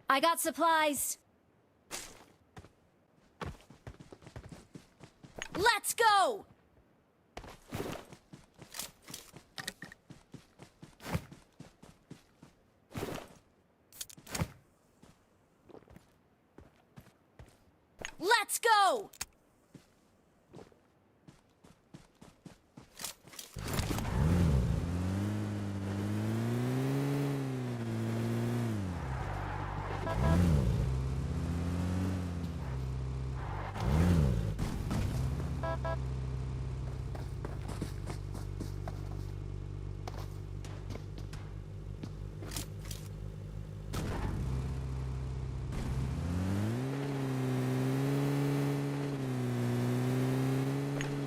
S6: I got supplies. Let's go! Let's go!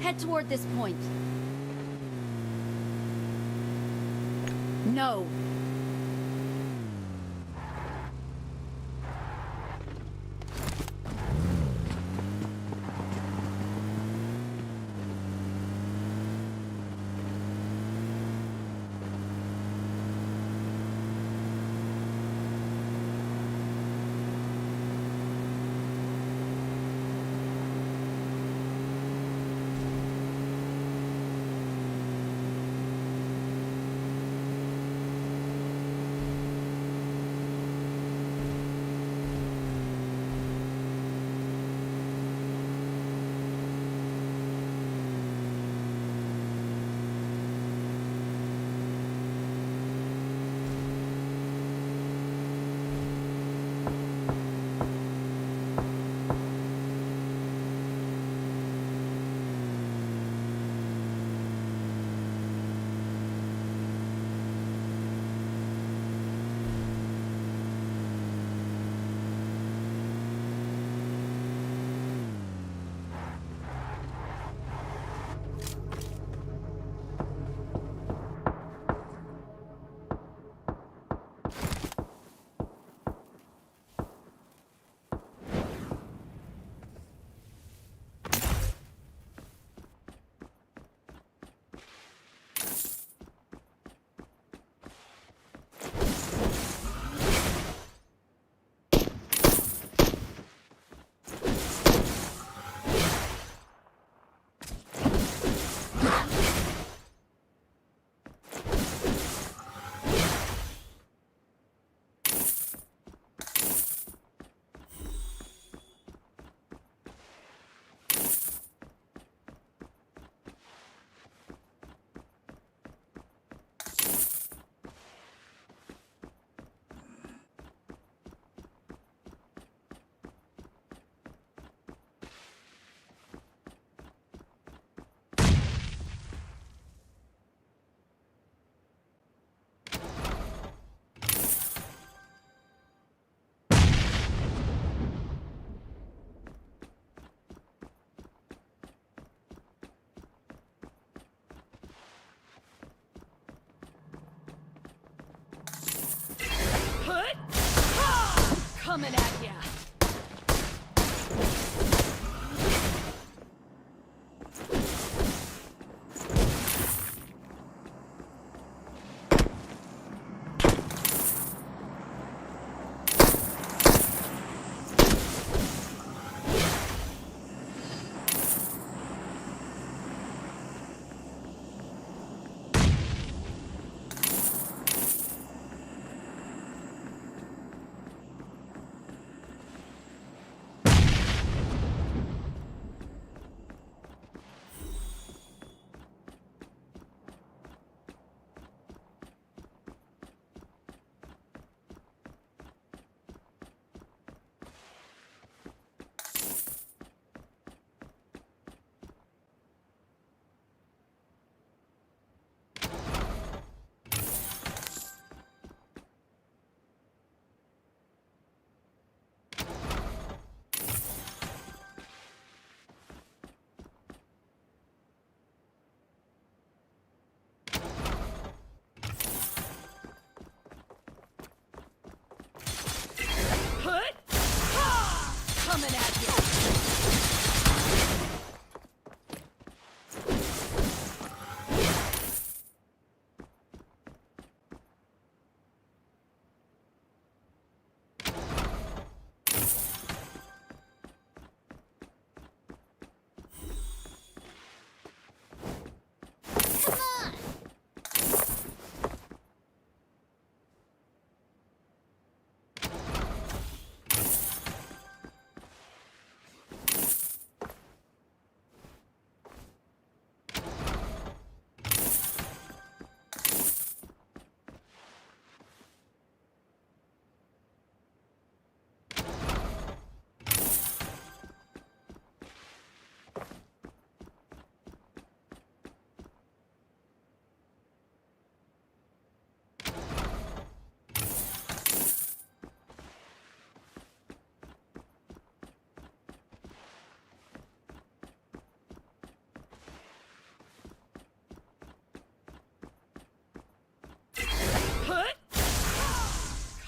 S6: Head toward this point. No. Coming at ya.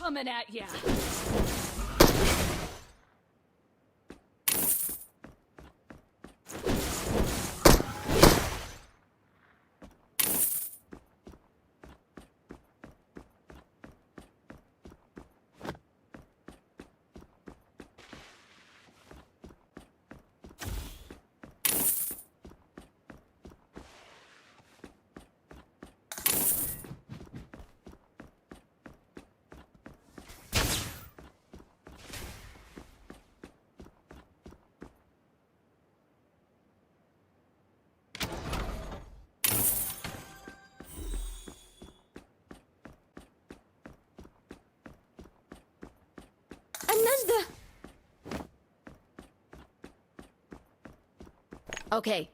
S6: Coming at ya. النجدة. Okay.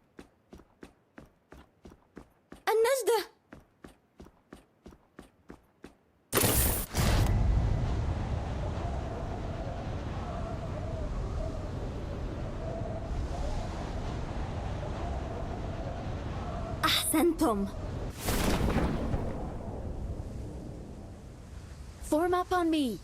S6: النجدة. أحسنتم. Form up on me.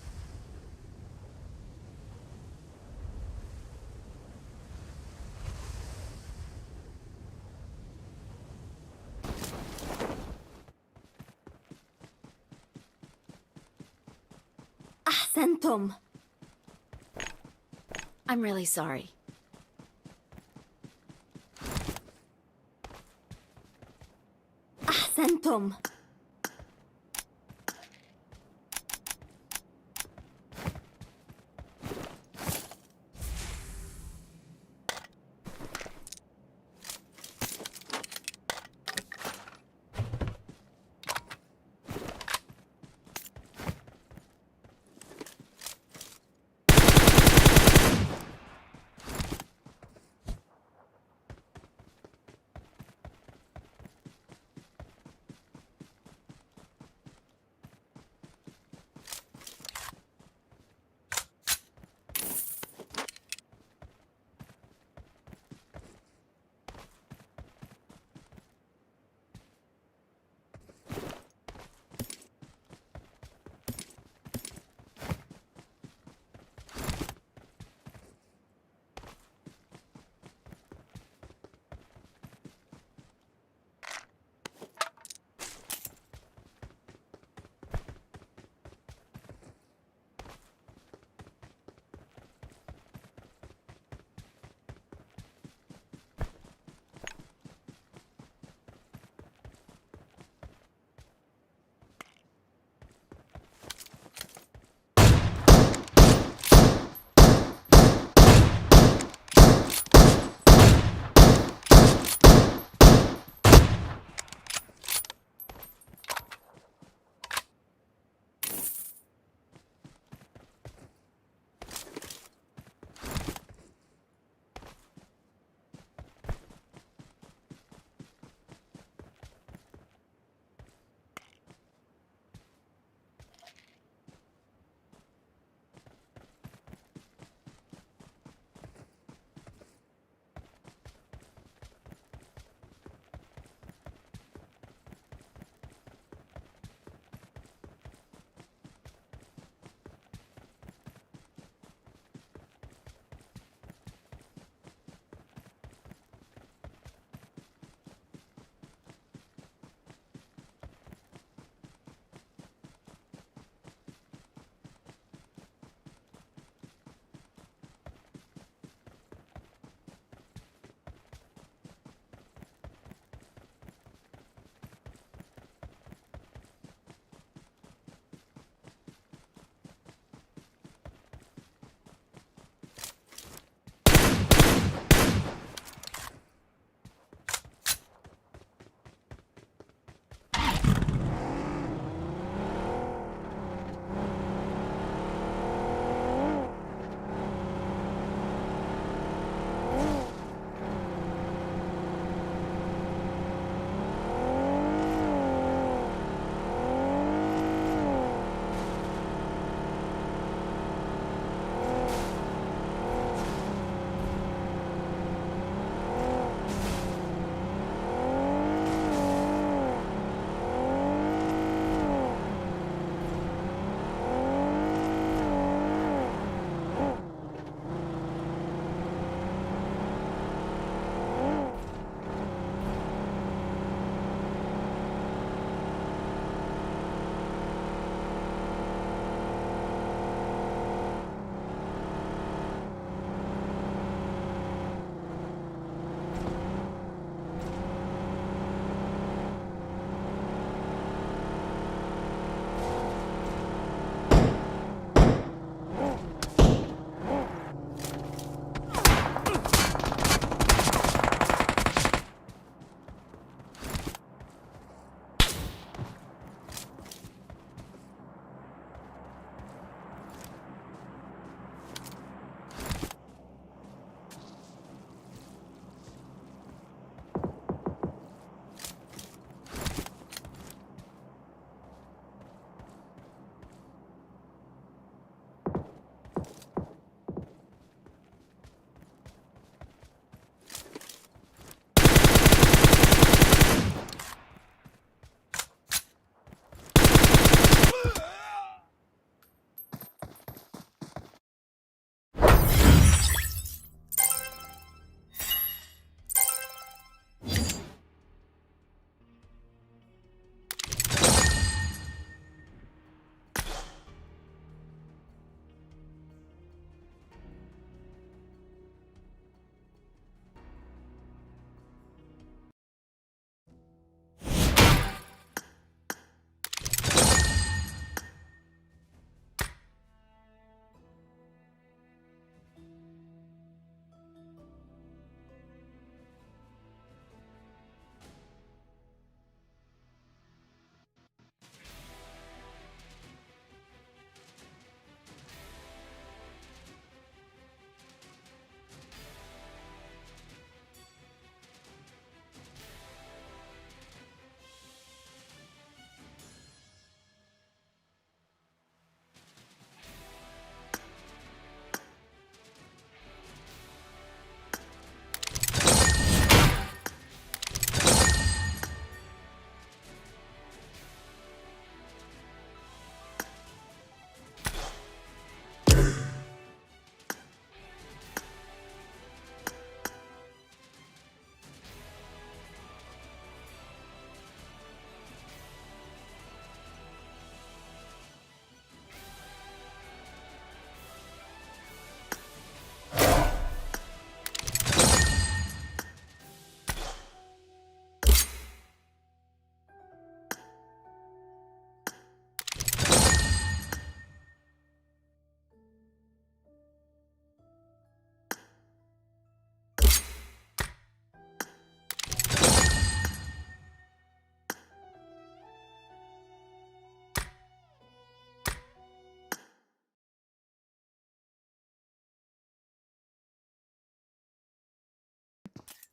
S6: أحسنتم. I'm really sorry. أحسنتم.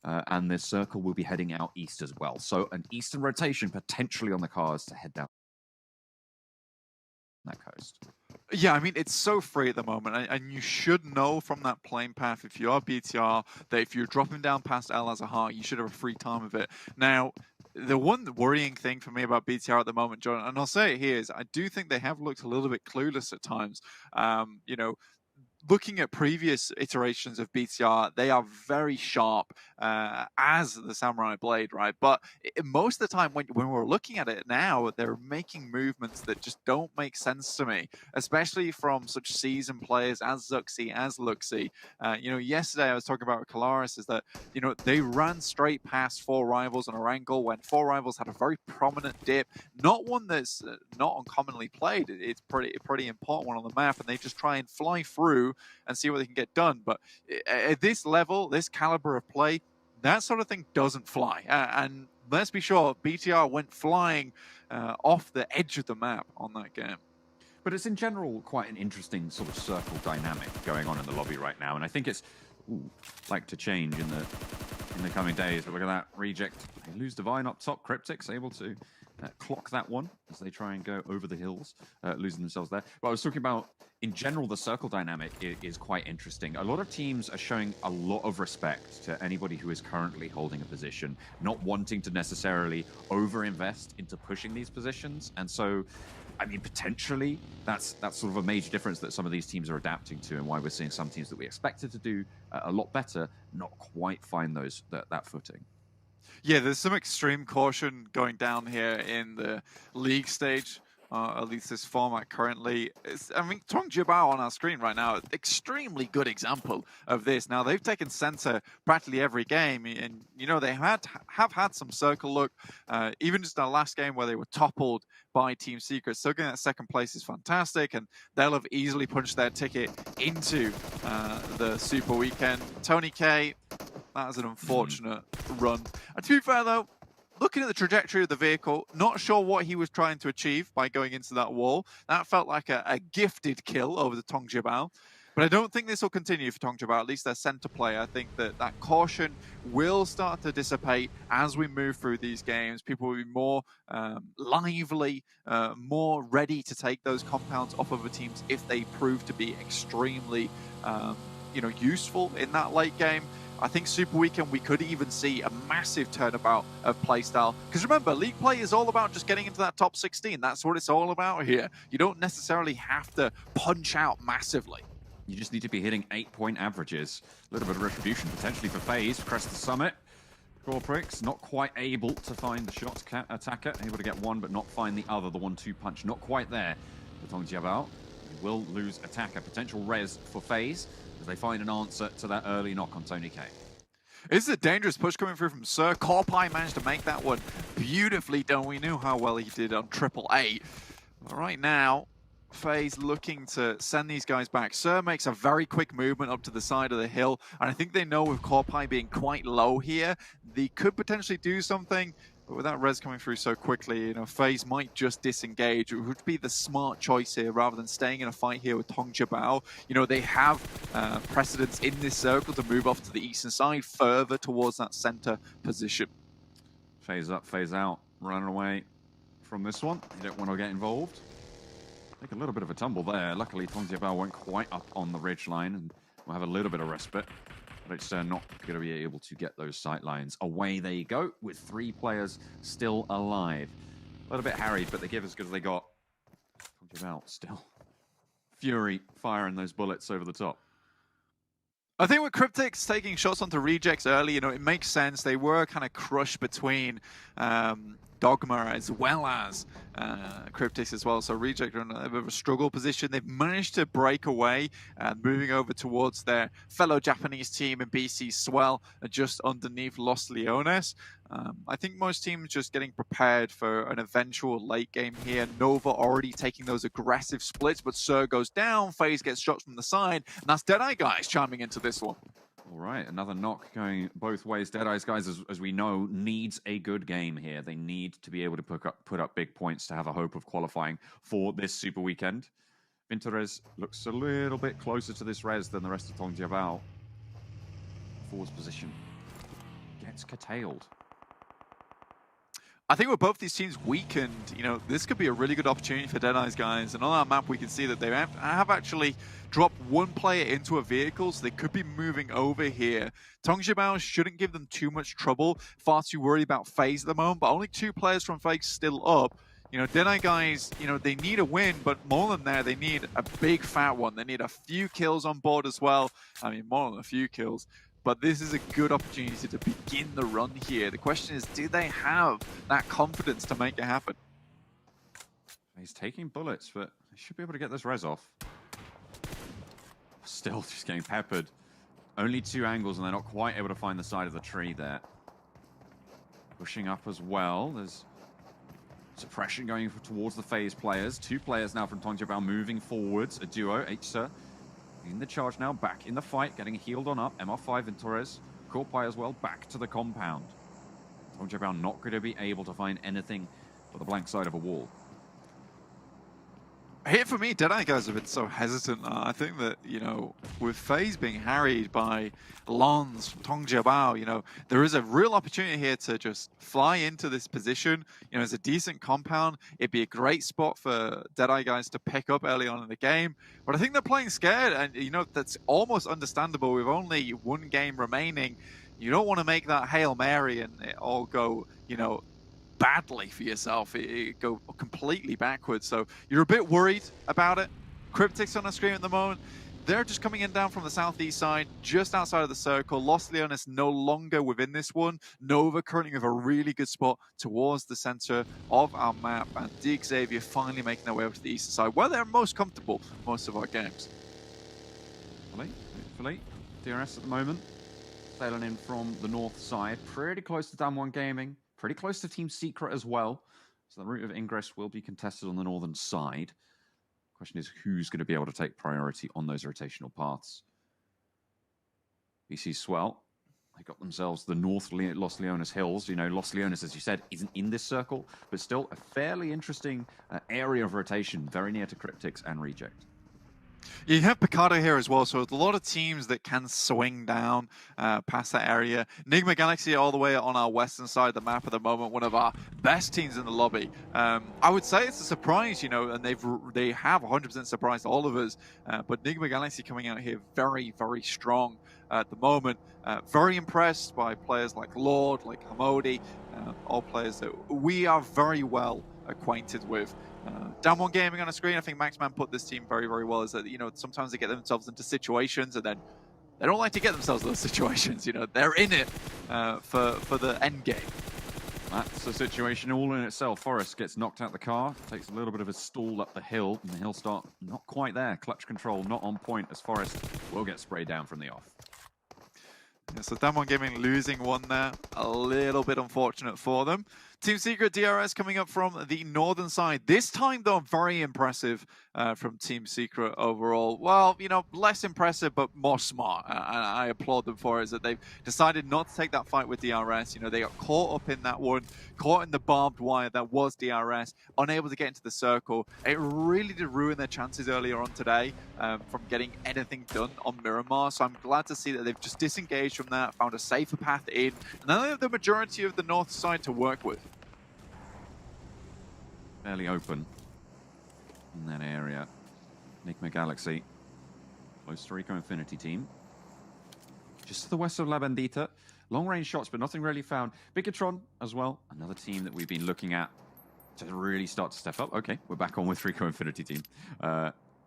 S7: and this circle will be heading out east as well. So an eastern rotation potentially on the cards to head down that coast.
S8: Yeah, I mean, it's so free at the moment, and you should know from that playing path, if you are BTR, that if you're dropping down past Al Azahar, you should have a free time of it. Now, the one worrying thing for me about BTR at the moment, John, and I'll say it here, is I do think they have looked a little bit clueless at times. You know, looking at previous iterations of BTR, they are very sharp as the Samurai Blade, right? But most of the time, when we're looking at it now, they're making movements that just don't make sense to me, especially from such seasoned players as Zuxi, as Luxi. You know, yesterday I was talking about with Kalaris, is that, you know, they ran straight past 4 rivals on a angle when 4 rivals had a very prominent dip, not one that's not uncommonly played. It's pretty important one on the map, and they just try and fly through and see what they can get done. But at this level, this caliber of play, that sort of thing doesn't fly. And let's be sure, BTR went flying off the edge of the map on that game.
S7: But it's in general quite an interesting sort of circle dynamic going on in the lobby right now, and I think it's like to change in the coming days. But look at that reject. They lose Divine up top. Cryptic's able to clock that one as they try and go over the hills, losing themselves there. But I was talking about, in general, the circle dynamic is quite interesting. A lot of teams are showing a lot of respect to anybody who is currently holding a position, not wanting to necessarily over-invest into pushing these positions. And so, I mean, potentially, that's sort of a major difference that some of these teams are adapting to, and why we're seeing some teams that we expected to do a lot better not quite find that footing.
S8: Yeah, there's some extreme caution going down here in the league stage, at least this format currently. I mean, Tong Jibao on our screen right now, extremely good example of this. Now, they've taken center practically every game, and, you know, they have had some circle luck, even just our last game where they were toppled by Team Secret. So getting that second place is fantastic, and they'll have easily punched their ticket into the Super Weekend. Tony K, that was an unfortunate run. And to be fair, though, looking at the trajectory of the vehicle, not sure what he was trying to achieve by going into that wall. That felt like a gifted kill over the Tong Jibao. But I don't think this will continue for Tong Jibao, at least their center play. I think that caution will start to dissipate as we move through these games. People will be more lively, more ready to take those compounds off other teams if they prove to be extremely useful in that late game. I think Super Weekend, we could even see a massive turnabout of playstyle. Because remember, League play is all about just getting into that top 16. That's what it's all about here. You don't necessarily have to punch out massively.
S7: You just need to be hitting 8-point averages. A little bit of retribution potentially for FaZe. Crest the summit. Corprix not quite able to find the shot attacker. Able to get one, but not find the other. The 1-2 punch not quite there for Tong Jibao. He will lose attacker. Potential res for FaZe as they find an answer to that early knock on Tony K.
S8: This is a dangerous push coming through from Sir. Corpai managed to make that one beautifully done. We knew how well he did on 888. But right now, FaZe looking to send these guys back. Sir makes a very quick movement up to the side of the hill, and I think they know with Corpai being quite low here, they could potentially do something. But with that res coming through so quickly, FaZe might just disengage. It would be the smart choice here rather than staying in a fight here with Tong Jibao. They have precedence in this circle to move off to the eastern side, further towards that center position.
S7: FaZe up, FaZe out, running away from this one. You don't want to get involved. Take a little bit of a tumble there. Luckily, Tong Jibao went quite up on the ridge line and will have a little bit of respite. But it's not going to be able to get those sight lines. Away they go with 3 players still alive. A little bit harried, but they give as good as they got. Tong Jibao still. Fury firing those bullets over the top.
S8: I think with Cryptics taking shots onto rejects early, it makes sense. They were kind of crushed between Dogma as well as Cryptics as well. So Reject are in a bit of a struggle position. They've managed to break away and moving over towards their fellow Japanese team in BC Swell, just underneath Los Leones. I think most teams just getting prepared for an eventual late game here. Nova already taking those aggressive splits, but Sir goes down. FaZe gets shots from the side, and that's Deadeye guys chiming into this one.
S7: All right, another knock going both ways. Deadeye's guys, as we know, needs a good game here. They need to be able to put up big points to have a hope of qualifying for this Super Weekend. Vinterez looks a little bit closer to this res than the rest of Tong Jibao. Forwards position gets curtailed.
S8: I think with both these teams weakened, this could be a really good opportunity for Deadeye's guys. And on our map, we can see that they have actually dropped one player into a vehicle, so they could be moving over here. Tongjibao shouldn't give them too much trouble. Far too worried about FaZe at the moment, but only 2 players from FaZe still up. Deadeye guys, they need a win, but more than that, they need a big fat one. They need a few kills on board as well. I mean, more than a few kills. But this is a good opportunity to begin the run here. The question is, do they have that confidence to make it happen?
S7: He's taking bullets, but he should be able to get this res off. Still just getting peppered. Only 2 angles, and they're not quite able to find the side of the tree there. Pushing up as well. There's suppression going towards the FaZe players. 2 players now from Tongjibao moving forwards. A duo, Hsa. In the charge now, back in the fight, getting healed on up. MR5 and Torres, caught by as well, back to the compound. Tongjibao not going to be able to find anything but the blank side of a wall.
S8: Here for me, Deadeye guys have been so hesitant. I think that, with FaZe being harried by Lons, Tongjibao, there is a real opportunity here to just fly into this position. It's a decent compound. It'd be a great spot for Deadeye guys to pick up early on in the game. But I think they're playing scared, and, that's almost understandable. With only 1 game remaining, you don't want to make that Hail Mary and it all go, badly for yourself. It go completely backwards. So you're a bit worried about it. Cryptic's on the screen at the moment. They're just coming in down from the southeast side, just outside of the circle. Los Leones no longer within this one. Nova currently with a really good spot towards the center of our map. And Dig Xavier finally making their way over to the eastern side, where they're most comfortable most of our games.
S7: Hopefully. DRS at the moment. Sailing in from the north side. Pretty close to Damwon Gaming. Pretty close to Team Secret as well. So the route of ingress will be contested on the northern side. Question is, who's going to be able to take priority on those rotational paths? BC Swell, they got themselves the Los Leones Hills. Los Leones, as you said, isn't in this circle, but still a fairly interesting area of rotation, very near to Cryptics and Reject.
S8: You have Picardo here as well, so there's a lot of teams that can swing down past that area. Enigma Galaxy all the way on our western side of the map at the moment, one of our best teams in the lobby. I would say it's a surprise, and they have 100% surprised all of us. But Enigma Galaxy coming out here very, very strong at the moment. Very impressed by players like Lord, like Hamodi, all players that we are very well acquainted with. Damwon Gaming on a screen. I think Maxman put this team very, very well. Is that sometimes they get themselves into situations and then they don't like to get themselves in those situations. They're in it for the end game.
S7: That's a situation all in itself. Forrest gets knocked out the car, takes a little bit of a stall up the hill, and the hill start not quite there. Clutch control not on point as Forrest will get sprayed down from the off.
S8: Yeah, so Damwon Gaming losing one there. A little bit unfortunate for them. Team Secret DRS coming up from the northern side. This time, though, very impressive from Team Secret overall. Well, less impressive, but more smart. And I applaud them for it, is that they've decided not to take that fight with DRS. They got caught up in that one, caught in the barbed wire that was DRS, unable to get into the circle. It really did ruin their chances earlier on today from getting anything done on Miramar. So I'm glad to see that they've just disengaged from that, found a safer path in, and now they have the majority of the north side to work with.
S7: Fairly open in that area. Enigma Galaxy, close to Rico Infinity team. Just to the west of La Bandita. Long range shots, but nothing really found. Bigatron as well, another team that we've been looking at to really start to step up. Okay, we're back on with Rico Infinity team.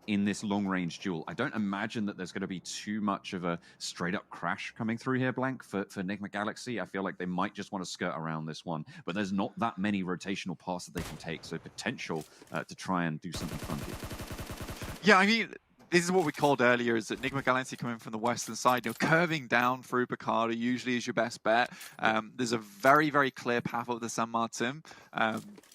S7: In this long-range duel. I don't imagine that there's going to be too much of a straight-up crash coming through here, Blank, for Enigma Galaxy. I feel like they might just want to skirt around this one, but there's not that many rotational paths that they can take, so potential to try and do something funky.
S8: Yeah, I mean, this is what we called earlier, is that Enigma Galaxy coming from the western side, curving down through Picardo usually is your best bet. There's a very, very clear path up the San Martin,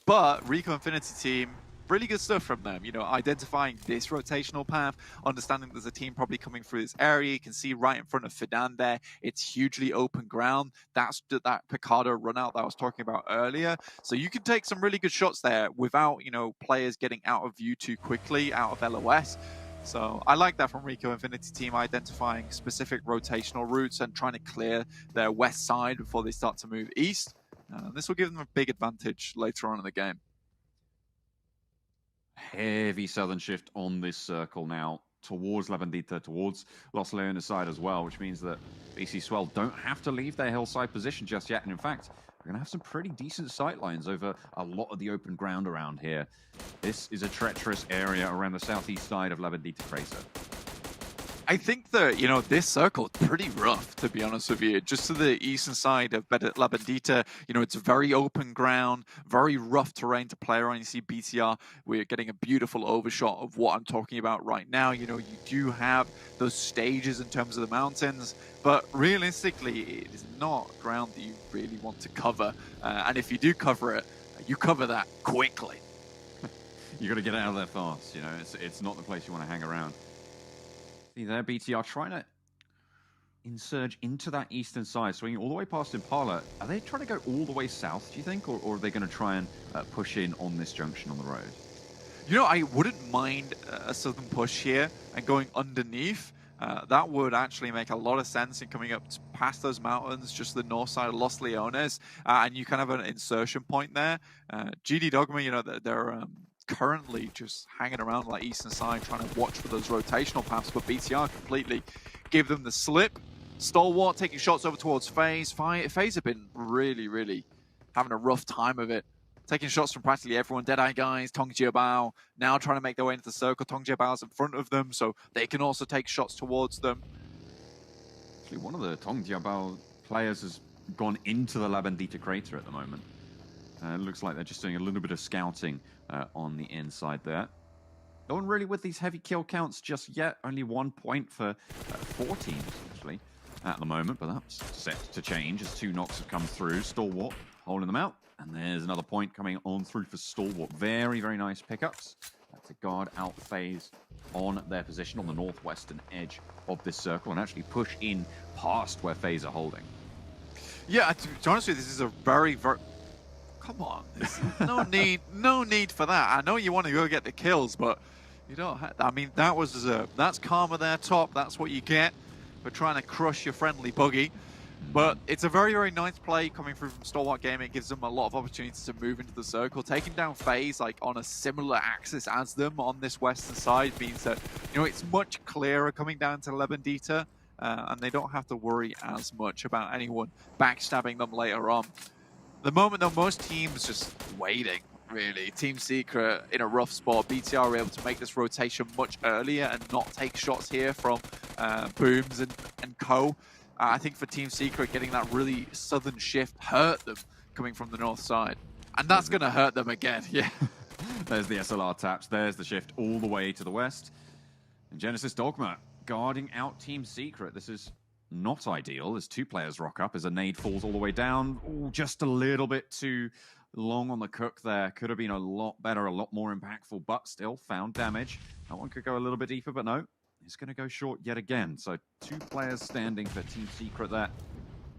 S8: but Rico Infinity team, really good stuff from them, identifying this rotational path, understanding there's a team probably coming through this area. You can see right in front of Fidan there, it's hugely open ground. That's that Picardo run out that I was talking about earlier. So you can take some really good shots there without, players getting out of view too quickly, out of LOS. So I like that from Rico Infinity team, identifying specific rotational routes and trying to clear their west side before they start to move east. This will give them a big advantage later on in the game.
S7: Heavy southern shift on this circle now towards La Bandita, towards Los Leones side as well, which means that BC Swell don't have to leave their hillside position just yet. And in fact, we're going to have some pretty decent sight lines over a lot of the open ground around here. This is a treacherous area around the southeast side of La Bandita Crater.
S8: I think that, you know, this circle is pretty rough, to be honest with you. Just to the eastern side of La Bandita, you know, it's very open ground, very rough terrain to play around. You see BTR, we're getting a beautiful overshot of what I'm talking about right now. You know, you do have those stages in terms of the mountains, but realistically, it is not ground that you really want to cover. And if you do cover it, you cover that quickly.
S7: You got to get out of there fast, you know, it's not the place you want to hang around. See there, BTR trying to insurge into that eastern side, swinging all the way past Impala. Are they trying to go all the way south, do you think, or are they going to try and push in on this junction on the road?
S8: You know, I wouldn't mind a southern push here and going underneath. That would actually make a lot of sense in coming up past those mountains, just the north side of Los Leones, and you kind of have an insertion point there. GD Dogma, you know, they're currently just hanging around like eastern side, trying to watch for those rotational paths, but BTR completely give them the slip. Stalwart taking shots over towards FaZe. FaZe have been really having a rough time of it. Taking shots from practically everyone. Deadeye guys, Tong Jiabao, now trying to make their way into the circle. Tong Jiabao's in front of them, so they can also take shots towards them.
S7: Actually, one of the Tong Jiabao players has gone into the La Bandita crater at the moment. It looks like they're just doing a little bit of scouting on the inside there. No one really with these heavy kill counts just yet. Only 1 point for 4 teams, actually, at the moment. But that's set to change as 2 knocks have come through. Stalwart holding them out. And there's another point coming on through for Stalwart. Very nice pickups to guard out FaZe on their position on the northwestern edge of this circle and actually push in past where FaZe are holding.
S8: Yeah, to be honest with you, this is a very... Come on, no need for that. I know you want to go get the kills, but you don't have, I mean, that was deserved. That's karma there, top. That's what you get for trying to crush your friendly buggy. But it's a very nice play coming through from Stalwart Gaming. It gives them a lot of opportunities to move into the circle. Taking down FaZe like on a similar axis as them on this western side means that, you know, it's much clearer coming down to La Bandita, and they don't have to worry as much about anyone backstabbing them later on. The moment though, most teams just waiting, really. Team Secret in a rough spot. BTR are able to make this rotation much earlier and not take shots here from Booms and co. I think for Team Secret, getting that really southern shift hurt them coming from the north side. And that's going to hurt them again, yeah.
S7: There's the SLR taps. There's the shift all the way to the west. And Genesis Dogma guarding out Team Secret. This is not ideal as 2 players rock up as a nade falls all the way down. Ooh, just a little bit too long on the cook there. Could have been a lot better, a lot more impactful, but still found damage. That one could go a little bit deeper, but no. It's going to go short yet again. So 2 players standing for Team Secret there.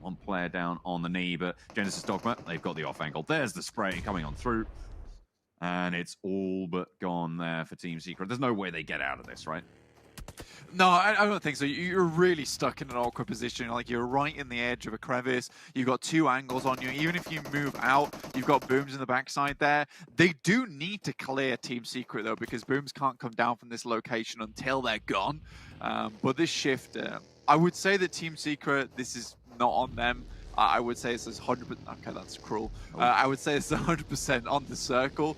S7: 1 player down on the knee, but Genesis Dogma, they've got the off angle. There's the spray coming on through. And it's all but gone there for Team Secret. There's no way they get out of this, right?
S8: No, I don't think so. You're really stuck in an awkward position. Like, you're right in the edge of a crevice. You've got 2 angles on you. Even if you move out, you've got Booms in the backside there. They do need to clear Team Secret, though, because Booms can't come down from this location until they're gone. But this shift, I would say that Team Secret, this is not on them. I would say it's 100%. Okay, that's cruel. I would say it's 100% on the circle.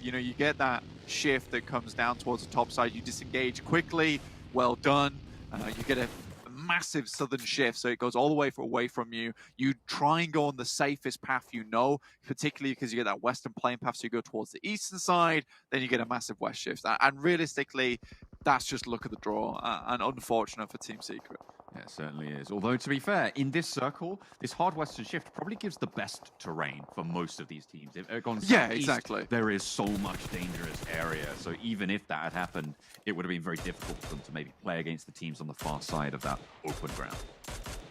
S8: You know, you get that shift that comes down towards the top side. You disengage quickly. Well done. You get a massive southern shift, so it goes all the way away from you. You try and go on the safest path you know, particularly because you get that western plane path, so you go towards the eastern side, then you get a massive west shift. And realistically, that's just luck of the draw, and unfortunate for Team Secret.
S7: Yeah, it certainly is. Although, to be fair, in this circle, this hard western shift probably gives the best terrain for most of these teams. If it gone southeast,
S8: yeah, exactly.
S7: There is so much dangerous area. So even if that had happened, it would have been very difficult for them to maybe play against the teams on the far side of that open ground.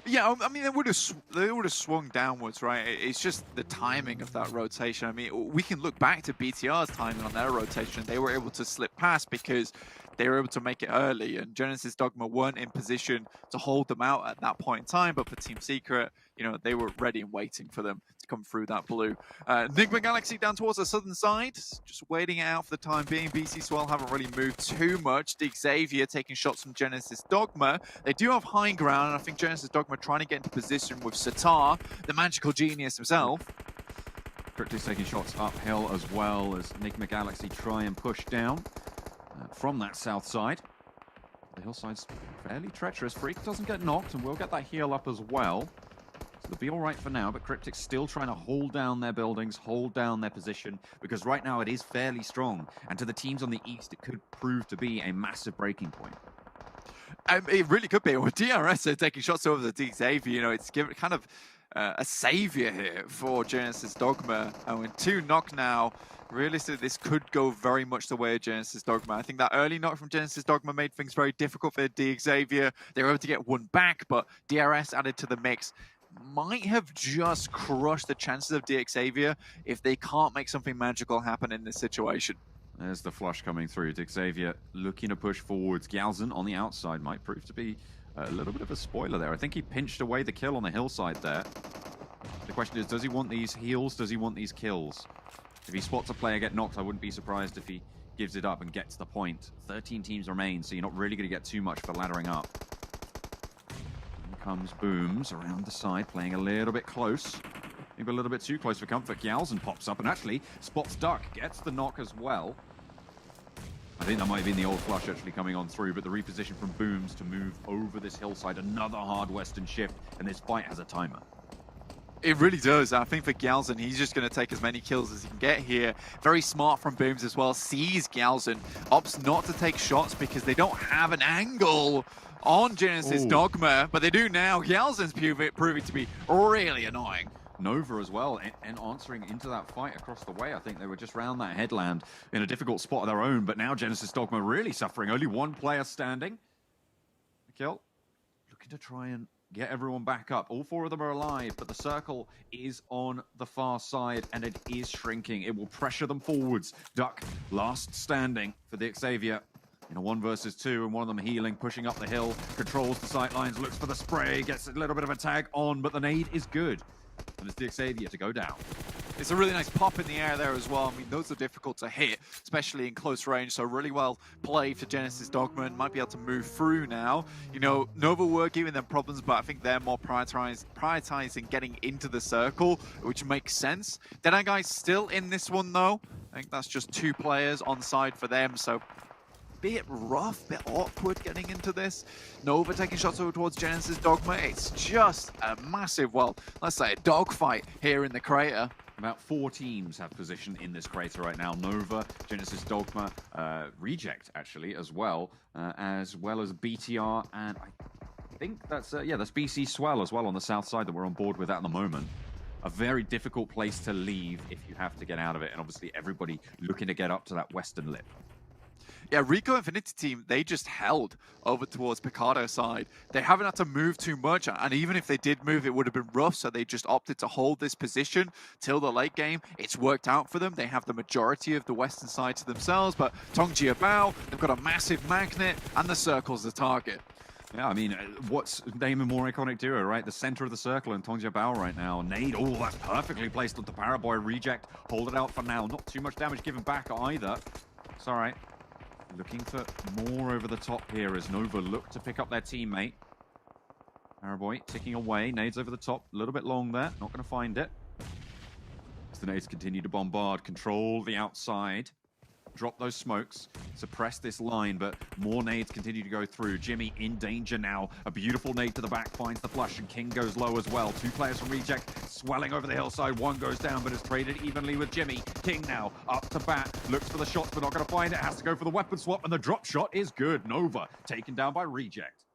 S8: Yeah, I mean, they would have swung downwards, right? It's just the timing of that rotation. I mean, we can look back to BTR's timing on their rotation. They were able to slip past because they were able to make it early, and Genesis Dogma weren't in position to hold them out at that point in time, but for Team Secret, you know, they were ready and waiting for them to come through that blue. Enigma Galaxy down towards the southern side, just waiting it out for the time being. BC Swell haven't really moved too much. Xavier taking shots from Genesis Dogma. They do have high ground, and I think Genesis Dogma trying to get into position with Satar, the magical genius himself.
S7: Cryptic's taking shots uphill as well as Enigma Galaxy try and push down from that south side. The hillside's fairly treacherous. Freak doesn't get knocked, and we'll get that heal up as well. So they'll be all right for now, but Cryptic's still trying to hold down their buildings, hold down their position, because right now it is fairly strong. And to the teams on the east, it could prove to be a massive breaking point.
S8: It really could be. With DRS taking shots over the Xavier, you know, it's given kind of a savior here for Genesis Dogma. And with 2 knock now, realistically, this could go very much the way of Genesis Dogma. I think that early knock from Genesis Dogma made things very difficult for Xavier. They were able to get 1 back, but DRS added to the mix might have just crushed the chances of Xavier if they can't make something magical happen in this situation.
S7: There's the flush coming through. Xavier looking to push forwards. Galzen on the outside might prove to be a little bit of a spoiler there. I think he pinched away the kill on the hillside there. The question is, does he want these heals? Does he want these kills? If he spots a player get knocked, I wouldn't be surprised if he gives it up and gets the point. 13 teams remain, so you're not really going to get too much for laddering up. Here comes Booms around the side, playing a little bit close. Maybe a little bit too close for comfort. Galzen pops up and actually spots Duck, gets the knock as well. I think that might have been the old flush actually coming on through, but the reposition from Booms to move over this hillside, another hard western shift, and this fight has a timer.
S8: It really does. I think for Galzen, he's just going to take as many kills as he can get here. Very smart from Booms as well. Sees Galzen, opts not to take shots because they don't have an angle on Genesis Dogma, but they do now. Galzen's proving to be really annoying.
S7: Nova as well, and answering into that fight across the way. I think they were just round that headland in a difficult spot of their own, but now Genesis Dogma really suffering. Only 1 player standing. Kill. Looking to try and get everyone back up. All 4 of them are alive, but the circle is on the far side, and it is shrinking. It will pressure them forwards. Duck, last standing for the Xavier. In a 1 versus 2, and one of them healing, pushing up the hill, controls the sight lines, looks for the spray, gets a little bit of a tag on, but the nade is good. And it's the Xavier to go down.
S8: It's a really nice pop in the air there as well. I mean, those are difficult to hit, especially in close range. So really well played for Genesis Dogma, and might be able to move through now. You know, Nova were giving them problems, but I think they're more prioritizing getting into the circle, which makes sense. Deadeye Guy's still in this one, though. I think that's just 2 players on side for them, so bit rough, bit awkward getting into this. Nova taking shots over towards Genesis Dogma. It's just a massive, well, let's say a dogfight here in the crater.
S7: About 4 teams have position in this crater right now. Nova, Genesis Dogma, Reject actually as well as BTR, and I think that's that's BC Swell as well on the south side that we're on board with at the moment. A very difficult place to leave if you have to get out of it, and obviously everybody looking to get up to that western lip.
S8: Yeah, Rico Infinity team, they just held over towards Picardo's side. They haven't had to move too much, and even if they did move, it would have been rough, so they just opted to hold this position till the late game. It's worked out for them. They have the majority of the western side to themselves, but Tongjia Bao, they've got a massive magnet, and the circle's the target.
S7: Yeah, I mean, what's name a more iconic duo, right? The center of the circle and Tongjia Bao right now. Nade, oh, that's perfectly placed onto Paraboy. Reject, hold it out for now. Not too much damage given back either. It's all right. Looking for more over the top here as Nova look to pick up their teammate. Paraboy ticking away. Nades over the top. A little bit long there. Not going to find it. As the nades continue to bombard. Control the outside. Drop those smokes. Suppress this line, but more nades continue to go through. Jimmy in danger now. A beautiful nade to the back. Finds the flush, and King goes low as well. 2 players from Reject swelling over the hillside. 1 goes down, but is traded evenly with Jimmy. King now up to bat. Looks for the shots, but not going to find it. Has to go for the weapon swap, and the drop shot is good. Nova taken down by Reject.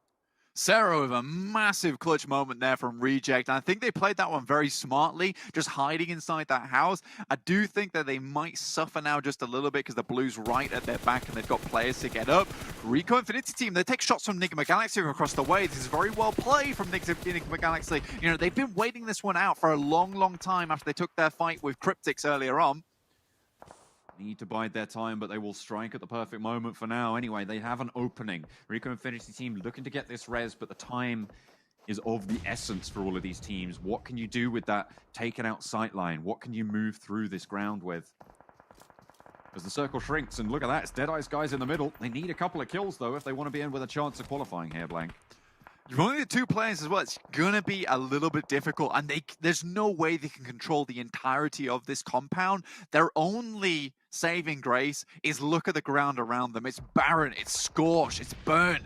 S8: Sarah with a massive clutch moment there from Reject. And I think they played that one very smartly, just hiding inside that house. I do think that they might suffer now just a little bit because the Blues right at their back and they've got players to get up. Rico Infinity team, they take shots from Enigma Galaxy across the way. This is very well played from Enigma Galaxy. You know, they've been waiting this one out for a long, long time after they took their fight with Cryptics earlier on.
S7: need to bide their time, but they will strike at the perfect moment for now. Anyway, they have an opening. Rico Infinity team looking to get this res, but the time is of the essence for all of these teams. What can you do with that taken out sightline? What can you move through this ground with? As the circle shrinks, and look at that, it's Deadeye's guys in the middle. They need a couple of kills, though, if they want to be in with a chance of qualifying here, Blank.
S8: You've only got 2 players as well. It's going to be a little bit difficult, and there's no way they can control the entirety of this compound. Their only saving grace is look at the ground around them. It's barren, it's scorched, it's burnt.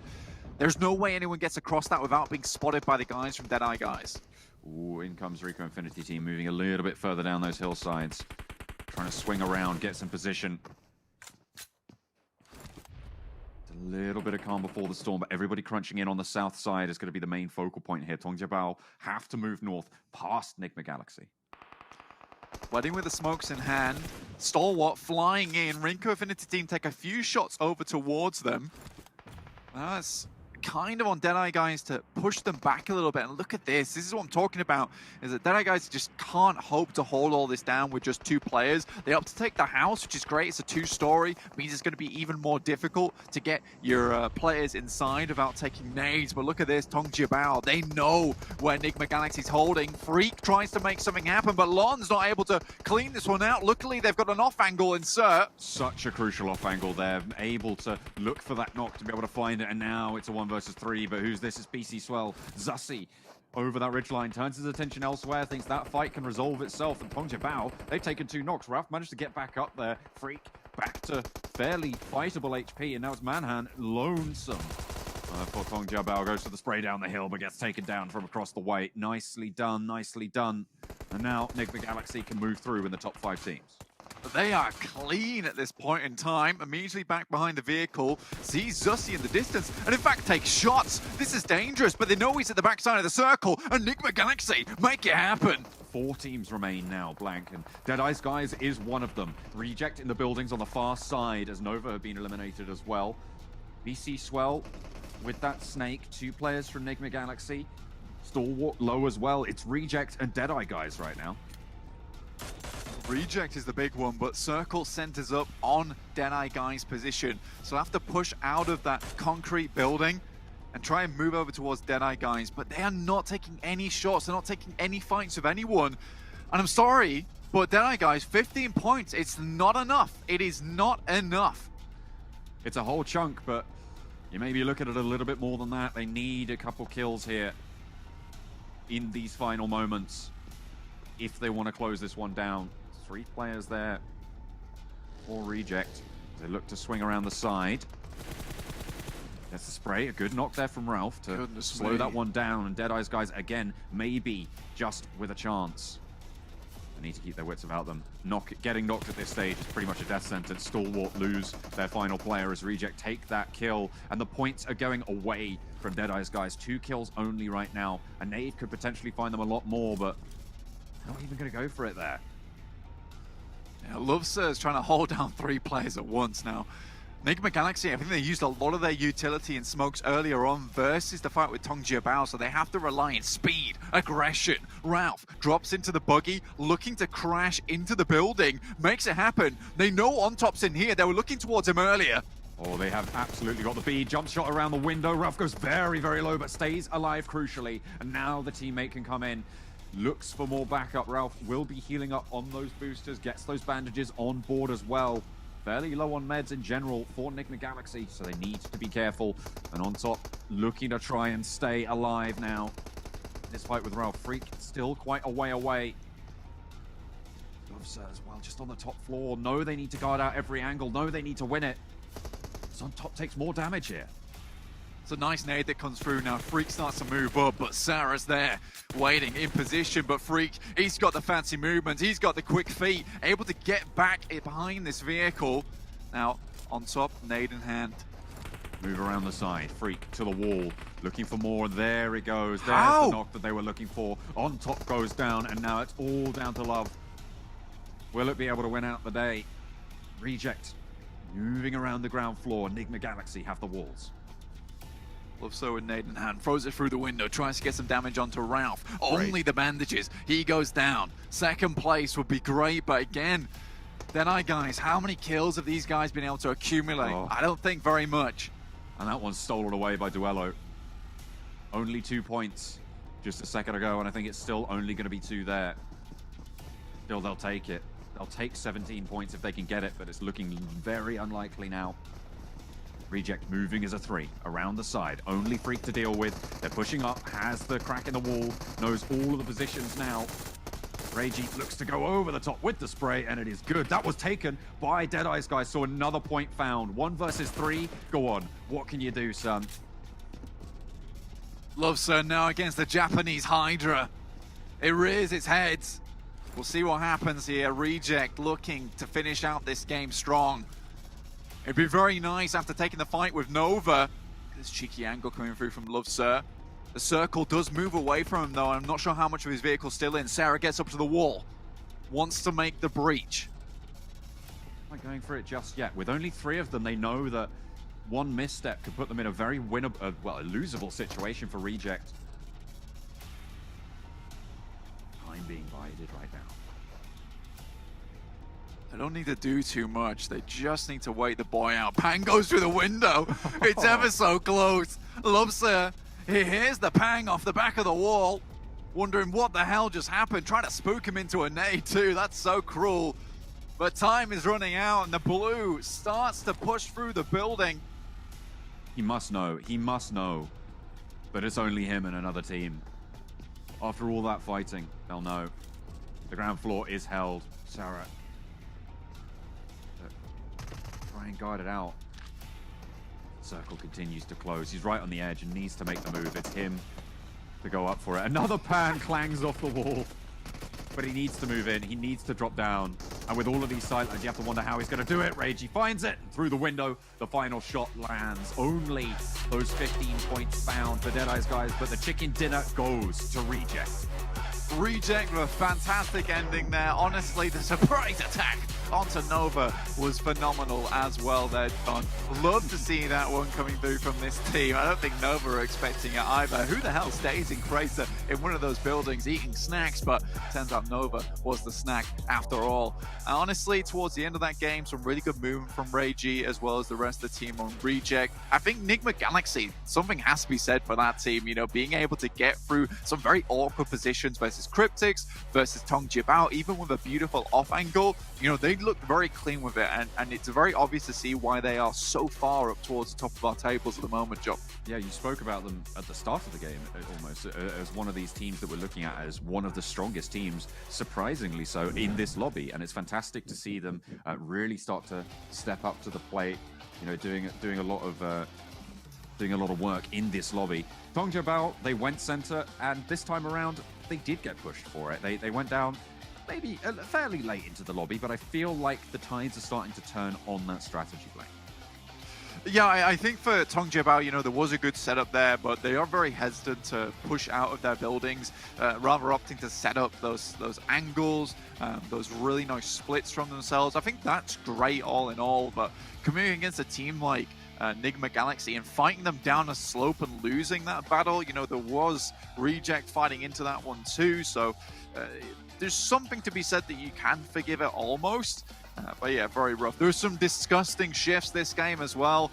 S8: There's no way anyone gets across that without being spotted by the guys from Deadeye guys.
S7: Ooh, in comes Rico Infinity team, moving a little bit further down those hillsides. Trying to swing around, get some position. A little bit of calm before the storm, but everybody crunching in on the south side is going to be the main focal point here. Tongjabao have to move north past Nigma Galaxy.
S8: Wedding with the smokes in hand. Stalwart flying in. Rico Infinity team take a few shots over towards them. That's kind of on Deadeye guys to push them back a little bit. And look at this. This is what I'm talking about, is that Deadeye guys just can't hope to hold all this down with just 2 players. They opt to take the house, which is great. It's a 2-story. Means it's going to be even more difficult to get your players inside without taking nades. But look at this. Tongjabao, they know where Nigma Galaxy's holding. Freak tries to make something happen, but Lon's not able to clean this one out. Luckily, they've got an off-angle insert.
S7: Such a crucial off-angle there. Able to look for that knock to be able to find it. And now it's a 1 versus 3, but who's this? It's BC Swell. Zassi over that ridgeline, turns his attention elsewhere, thinks that fight can resolve itself, and Tongjabao, they've taken 2 knocks. Ralph managed to get back up there. Freak back to fairly fightable HP, and now it's Manhan lonesome. For Tongjabao, goes for the spray down the hill, but gets taken down from across the white. Nicely done, nicely done. And now Nigma Galaxy can move through in the top 5 teams.
S8: But they are clean at this point in time. Immediately back behind the vehicle, sees Zussi in the distance, and in fact takes shots. This is dangerous, but they know he's at the backside of the circle, and Nigma Galaxy make it happen.
S7: 4 teams remain now, Blank, and Deadeye's guys is one of them. Reject in the buildings on the far side, as Nova have been eliminated as well. BC Swell with that snake, 2 players from Nigma Galaxy. Stalwart low as well. It's Reject and Deadeye guys right now.
S8: Reject is the big one, but Circle centers up on Deadeye guy's position. So have to push out of that concrete building and try and move over towards Deadeye guys, but they are not taking any shots. They're not taking any fights with anyone. And I'm sorry, but Deadeye guys, 15 points. It's not enough. It is not enough.
S7: It's a whole chunk, but you maybe look at it a little bit more than that. They need a couple kills here in these final moments if they want to close this one down. 3 players there for Reject. They look to swing around the side. There's the spray. A good knock there from Ralph to slow that one down. And Deadeye's guys, again, maybe just with a chance. They need to keep their wits about them. Getting knocked at this stage is pretty much a death sentence. Stalwart lose their final player as Reject take that kill. And the points are going away from Deadeye's guys. 2 kills only right now. A nade could potentially find them a lot more, but not even going to go for it there.
S8: Yeah, Lovesir is trying to hold down 3 players at once now. Nigma Galaxy, I think they used a lot of their utility in smokes earlier on versus the fight with Tongjabao, so they have to rely on speed, aggression. Ralph drops into the buggy, looking to crash into the building, makes it happen. They know On Top's in here. They were looking towards him earlier.
S7: Oh, they have absolutely got the bead. Jump shot around the window. Ralph goes very, very low, but stays alive crucially. And now the teammate can come in. Looks for more backup. Ralph will be healing up on those boosters, gets those bandages on board as well. Fairly low on meds in general for Nigma Galaxy, so they need to be careful. And On Top looking to try and stay alive now. This fight with Ralph. Freak still quite a way away. Lovesir as well, just on the top floor. No, they need to guard out every angle. No, they need to win it. So On Top takes more damage here.
S8: It's a nice nade that comes through now. Freak starts to move up, but Sarah's there, waiting in position. But Freak, he's got the fancy movements, he's got the quick feet, able to get back behind this vehicle. Now, On Top, nade in hand.
S7: Move around the side. Freak to the wall, looking for more. There it goes. There's
S8: How?
S7: the knock that they were looking for. On Top goes down, and now it's all down to Love. Will it be able to win out the day? Reject. Moving around the ground floor. Nigma Galaxy have the walls.
S8: Lovesir with nade in hand, throws it through the window, tries to get some damage onto Ralph. Only the bandages. He goes down. Second place would be great, but again, Then guys, how many kills have these guys been able to accumulate?
S7: Oh.
S8: I don't think very much.
S7: And that one's stolen away by Duello. Only 2 points just a second ago, and I think it's still only going to be 2 there. Still, they'll take it. They'll take 17 points if they can get it, but it's looking very unlikely now. Reject moving as a 3 around the side. Only Freak to deal with. They're pushing up, has the crack in the wall, knows all of the positions now. Reiji looks to go over the top with the spray, and it is good. That was taken by Deadeye's guys, so another point found. 1 versus 3. Go on. What can you do, son?
S8: Noobstar now against the Japanese Hydra. It rears its head. We'll see what happens here. Reject looking to finish out this game strong. It'd be very nice after taking the fight with Nova. This cheeky angle coming through from Noobstar. The circle does move away from him, though. I'm not sure how much of his vehicle's still in. Sarah gets up to the wall. Wants to make the breach.
S7: Not going for it just yet. With only 3 of them, they know that one misstep could put them in a very winnable, a losable situation for Reject. Time being bided right now.
S8: They don't need to do too much. They just need to wait the boy out. Pang goes through the window. It's ever so close. Noobstar, he hears the pang off the back of the wall, wondering what the hell just happened, trying to spook him into a nade too. That's so cruel. But time is running out, and the blue starts to push through the building.
S7: He must know. He must know. But it's only him and another team. After all that fighting, they'll know. The ground floor is held. Sarah. Try and guide it out. Circle continues to close. He's right on the edge and needs to make the move. It's him to go up for it. Another pan clangs off the wall. But he needs to move in. He needs to drop down. And with all of these sidelines, you have to wonder how he's going to do it. Reiji finds it through the window. The final shot lands. Only those 15 points found for Deadeye's guys, but the chicken dinner goes to Reject.
S8: Reject with a fantastic ending there. Honestly, the surprise attack onto Nova was phenomenal as well there, John. Love to see that one coming through from this team. I don't think Nova are expecting it either. Who the hell stays in Crater in one of those buildings eating snacks? But turns out Nova was the snack after all. And honestly, towards the end of that game, some really good movement from Reiji as well as the rest of the team on Reject. I think Enigma Galaxy, something has to be said for that team, you know, being able to get through some very awkward positions versus Cryptics, versus Tong Jibao, even with a beautiful off angle. You know, they look very clean with it, and it's very obvious to see why they are so far up towards the top of our tables at the moment, John.
S7: Yeah, you spoke about them at the start of the game, almost, as one of these teams that we're looking at as one of the strongest teams, surprisingly so, in this lobby. And it's fantastic to see them really start to step up to the plate, you know, doing a lot of work in this lobby. Tong Jibao, they went center, and this time around, they did get pushed for it. They went down maybe fairly late into the lobby, but I feel like the tides are starting to turn on that strategy play.
S8: Yeah, I think for Tong Jibao, you know, there was a good setup there, but they are very hesitant to push out of their buildings, rather opting to set up those angles, those really nice splits from themselves. I think that's great all in all, but coming against a team like Enigma Galaxy and fighting them down a slope and losing that battle, you know, there was Reject fighting into that one too, so there's something to be said that you can forgive it almost. But yeah, very rough. There's some disgusting shifts this game as well.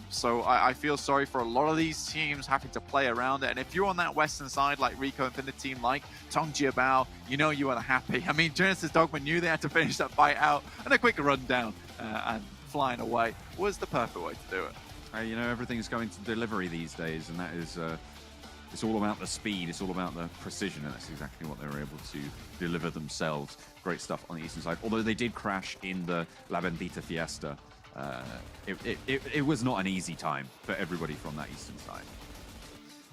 S8: So I feel sorry for a lot of these teams having to play around it. And if you're on that western side, like Rico Infinite team, like Tong Jibao, you know you are happy. I mean, Genesis Dogma knew they had to finish that fight out, and a quick rundown and flying away was the perfect way to do it.
S7: You know, everything's going to delivery these days, and that is... it's all about the speed, it's all about the precision, and that's exactly what they were able to deliver themselves. Great stuff on the eastern side. Although they did crash in the La Bendita Fiesta, it was not an easy time for everybody from that eastern side.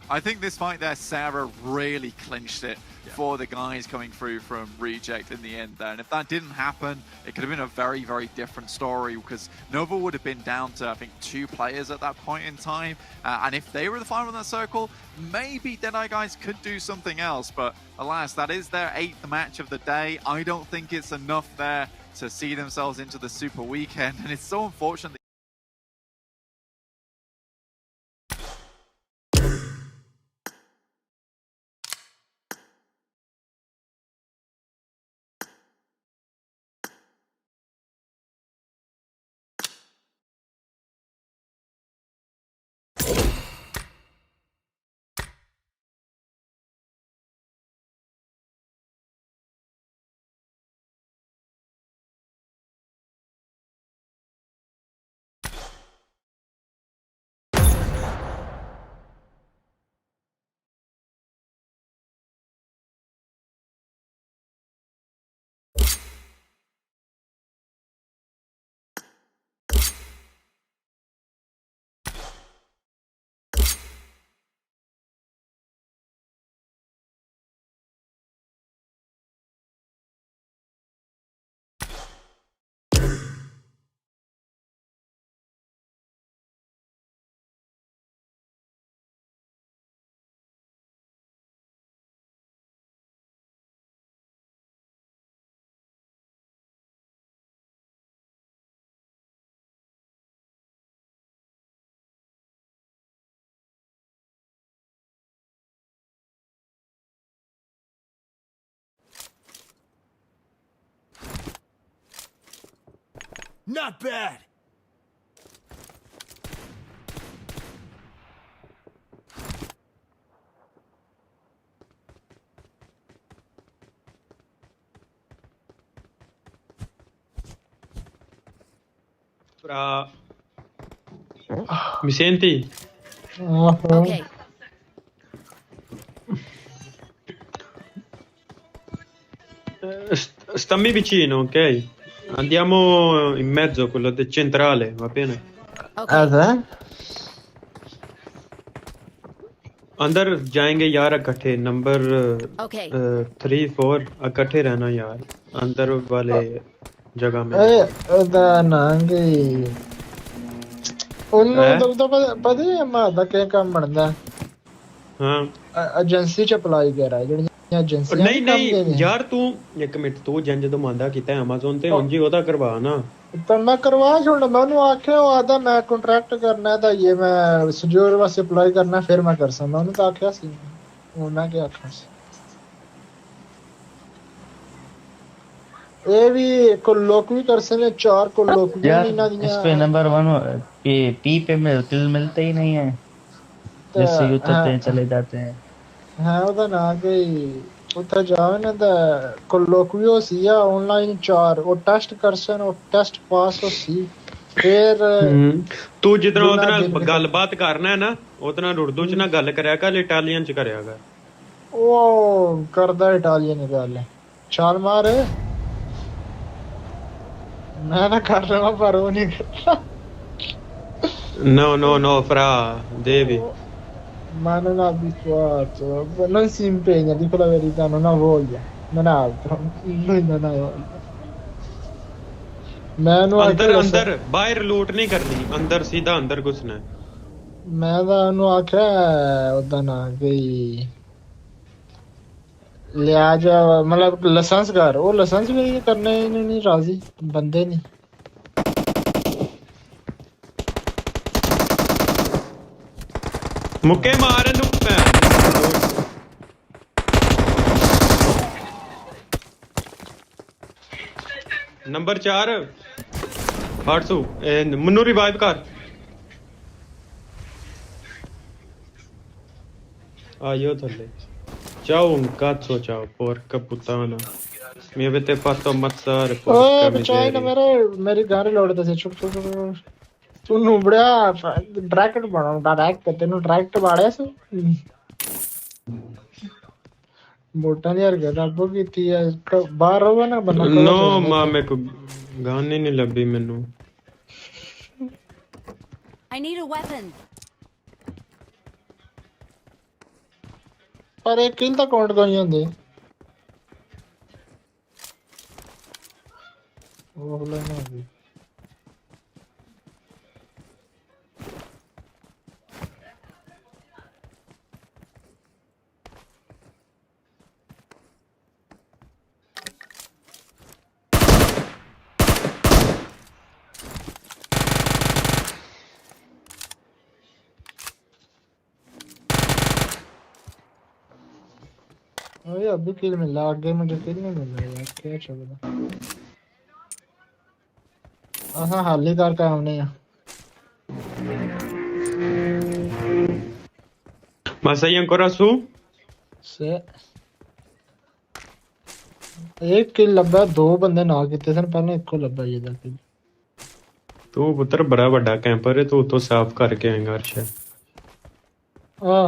S8: I think this fight there, Sarah really clinched it for the guys coming through from Reject in the end there. And if that didn't happen, it could have been a very, very different story, because Nova would have been down to, I think, 2 players at that point in time. And if they were the final in that circle, maybe Deadeye guys could do something else. But alas, that is their 8th match of the day. I don't think it's enough there to see themselves into the Super Weekend. And it's so unfortunate
S9: Not bad.
S10: Mi senti?
S6: Okay.
S10: Stammi vicino, ok? Andiamo in mezzo, quello del centrale, va bene?
S6: Okay.
S10: अंदर जाएंगे यार इकट्ठे number
S6: Okay.
S10: 3 4 इकट्ठे रहना यार अंदर वाले जगह में
S11: ਉਹਦਾ ਨਾਂ ਕੀ ਉਹਨੂੰ
S10: ਹੈਂ?
S11: ਤਾਂ ਪਤਾ ਹੀ ਮਾਂ ਦਾ ਕੀ ਕੰਮ ਬਣਦਾ
S10: ਹਾਂ
S11: ਏਜੰਸੀ ਚ ਅਪਲਾਈ ਕਰਾ ਜਿਹੜੀਆਂ ਏਜੰਸੀਆਂ
S10: ਨਹੀਂ ਨਹੀਂ ਯਾਰ ਤੂੰ ਇੱਕ ਮਿੰਟ ਤੂੰ ਜਦੋਂ ਮੰਨਦਾ ਕੀਤਾ Amazon ਤੇ ਉਂਝ ਹੀ ਉਹਦਾ ਕਰਵਾ ਨਾ
S11: ਤਾਂ ਮੈਂ ਕਰਵਾ ਛੋੜ ਮੈਂ ਉਹਨੂੰ ਆਖਿਆ ਉਹ ਆਦਾ ਮੈਂ ਕੰਟਰੈਕਟ ਕਰਨਾ ਤਾਂ ਇਹ ਮੈਂ ਸਜੋਰ ਵਾਸਤੇ ਅਪਲਾਈ ਕਰਨਾ ਫਿਰ ਮੈਂ ਕਰ ਸਕਦਾ ਉਹਨੂੰ ਤਾਂ ਆਖਿਆ ਸੀ ਉਹਨਾਂ ਕੀ ਆਖਿਆ ਸੀ ये भी लोग भी कर सकते 4 को लोग
S12: यार इस पे नंबर 1 पी पे किल मिलते ही नहीं है जैसे ही उतरते हैं चले जाते हैं
S11: हाँ ਉਹਦਾ ਨਾਂ ਕਿ ਉੱਥੇ ਜਾਵੇ ਨਾ ਤਾਂ ਕੋਲੋਕਵੀਓ ਸੀ ਆ ਆਨਲਾਈਨ 4 ਉਹ ਟੈਸਟ ਕਰ ਸਨ ਉਹ ਟੈਸਟ ਪਾਸ ਹੋ ਸੀ ਫਿਰ
S10: ਤੂੰ ਜਿੱਦਾਂ ਉਹਦੇ ਨਾਲ ਗੱਲਬਾਤ ਕਰਨਾ ਹੈ ਨਾ ਉਹਦੇ ਨਾਲ ਉਰਦੂ ਚ ਨਾ ਗੱਲ ਕਰਿਆ ਕਰ ਇਟਾਲੀਅਨ ਚ ਕਰਿਆ ਕਰ
S11: ਉਹ ਕਰਦਾ ਇਟਾਲੀਅਨ ਗੱਲ ਛਾਲ ਮਾਰ ਮੈਂ ਨਾ ਕਰ ਰਿਹਾ ਪਰ ਉਹ ਨਹੀਂ ਕਰਦਾ
S10: no fra devi
S11: ma non ho abituato non si impegna dico la verità non ha voglia non ha altro lui non ha voglia मैं
S10: अंदर अंदर बाहर लूट नहीं करनी अंदर सीधा अंदर घुसना है
S11: मैं ਤਾਂ ਉਹਨੂੰ ਆਖਿਆ ਉਹਦਾ ਨਾਂ ਕਿ ਲਿਆ ਜਾ ਮਤਲਬ ਲਾਇਸੈਂਸ ਕਰ ਉਹ ਲਾਇਸੈਂਸ ਵੀ ਕਰਨੇ ਨਹੀਂ ਰਾਜ਼ੀ ਬੰਦੇ ਨਹੀਂ
S10: ਮੁੱਕੇ ਮਾਰ ਇਹਨੂੰ ਨੰਬਰ 4 800 ਮੈਨੂੰ ਰਿਵਾਈਵ ਕਰ ਆਇਓ ਥੱਲੇ ciao un cazzo ciao porca puttana mi avete fatto ammazzare porca miseria
S11: ਮੇਰੀ ਗਾੜੀ ਲੋੜਦਾ ਸੀ ਚੁੱਪ ਤੂੰ ਨੂਬੜਿਆ ਡਾਇਰੈਕਟ ਬਣਾਉਂ ਡਾਇਰੈਕਟ ਤੈਨੂੰ ਡਾਇਰੈਕਟ ਬਾੜਿਆ ਸੀ ਮੋਟਾਂ ਦੀ ਹਰਕਤ ਆਪੋ ਕੀਤੀ ਹੈ ਬਾਹਰ ਹੋਵੇ ਨਾ ਬੰਦਾ
S10: no ਮਾਂ ਮੇਰੇ ਕੋ ਗਾਣ ਹੀ ਨਹੀਂ ਲੱਭੀ ਮੈਨੂੰ
S6: I need a weapon.
S11: ਪਰ ਇਹ ਕਿਲ ਤਾਂ ਕਾਊਂਟ ਕੋਈ ਹੁੰਦੇ ਉਹ ਲੈ ਨਾ ਵੀ अरे अभी किल मिला आगे मुझे किल नहीं मिला यार क्या चल रहा हाँ हाल ही कार का हमने
S10: ma sei ancora su
S11: से एक किल लब्बा दो बंदे ना किते सन पहले एक को लब्बा ये किल
S10: ਤੂੰ ਪੁੱਤਰ ਬੜਾ ਵੱਡਾ ਕੈਂਪਰ ਹੈ ਤੂੰ ਉਤੋਂ ਸਾਫ਼ ਕਰਕੇ ਆਏਗਾ ਅਰਸ਼
S11: हाँ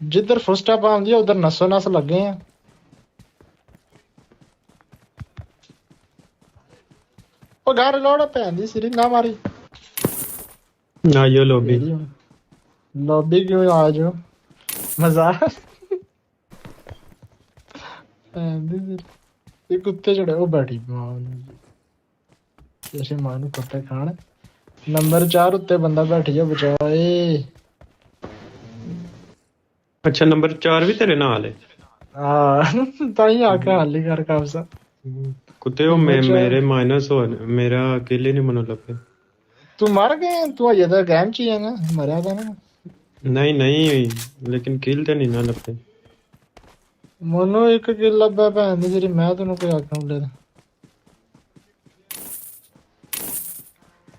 S11: जिधर फुल स्टॉप आਉਂਦੀ ਹੈ ਉਧਰ ਨਸੋ ਨਸ ਲੱਗੇ ਆ ਉਹ ਘਰ ਲੋੜ ਪੈਂਦੀ ਸਿਰੀ ਨਾ ਮਾਰੀ
S10: ਆਇਓ ਲੋਬੀ
S11: लॉबी क्यों आ जाओ मजाक ये कुत्ते चढ़े वो बैठी जैसे मां ਨੂੰ ਕੁੱਤੇ ਖਾਣ ਨੰਬਰ 4 ਉੱਤੇ ਬੰਦਾ ਬੈਠੀ ਆ ਬਚਾਏ
S10: ਅੱਛਾ ਨੰਬਰ 4 ਵੀ ਤੇਰੇ ਨਾਲ ਹੈ
S11: ਹਾਂ ਤਾਂ ਹੀ ਆ ਕੇ ਹਾਲੀ ਕਰ ਕਾਬਜ਼ਾ
S10: ਕੁੱਤੇ ਉਹ ਮੇਰੇ ਮਾਈਨਸ ਹੋ ਮੇਰਾ ਅਕੇਲੇ ਨਹੀਂ ਮਨ ਲੱਗੇ
S11: ਤੂੰ ਮਰ ਗਏ ਤੂੰ ਅਜੇ ਤਾਂ ਗੇਮ ਚ ਹੀ ਹੈ ਨਾ ਮਰਿਆ ਤਾਂ ਨਾ
S10: ਨਹੀਂ ਲੇਕਿਨ ਕਿਲ ਤੇ ਨਹੀਂ ਨਾ ਲੱਗੇ
S11: ਮਨੂੰ ਇੱਕ ਕਿਲ ਲੱਭਾ ਭੈਣ ਦੀ ਜਿਹੜੀ ਮੈਂ ਤੈਨੂੰ ਕੋਈ ਆਖਾਂ ਲੈ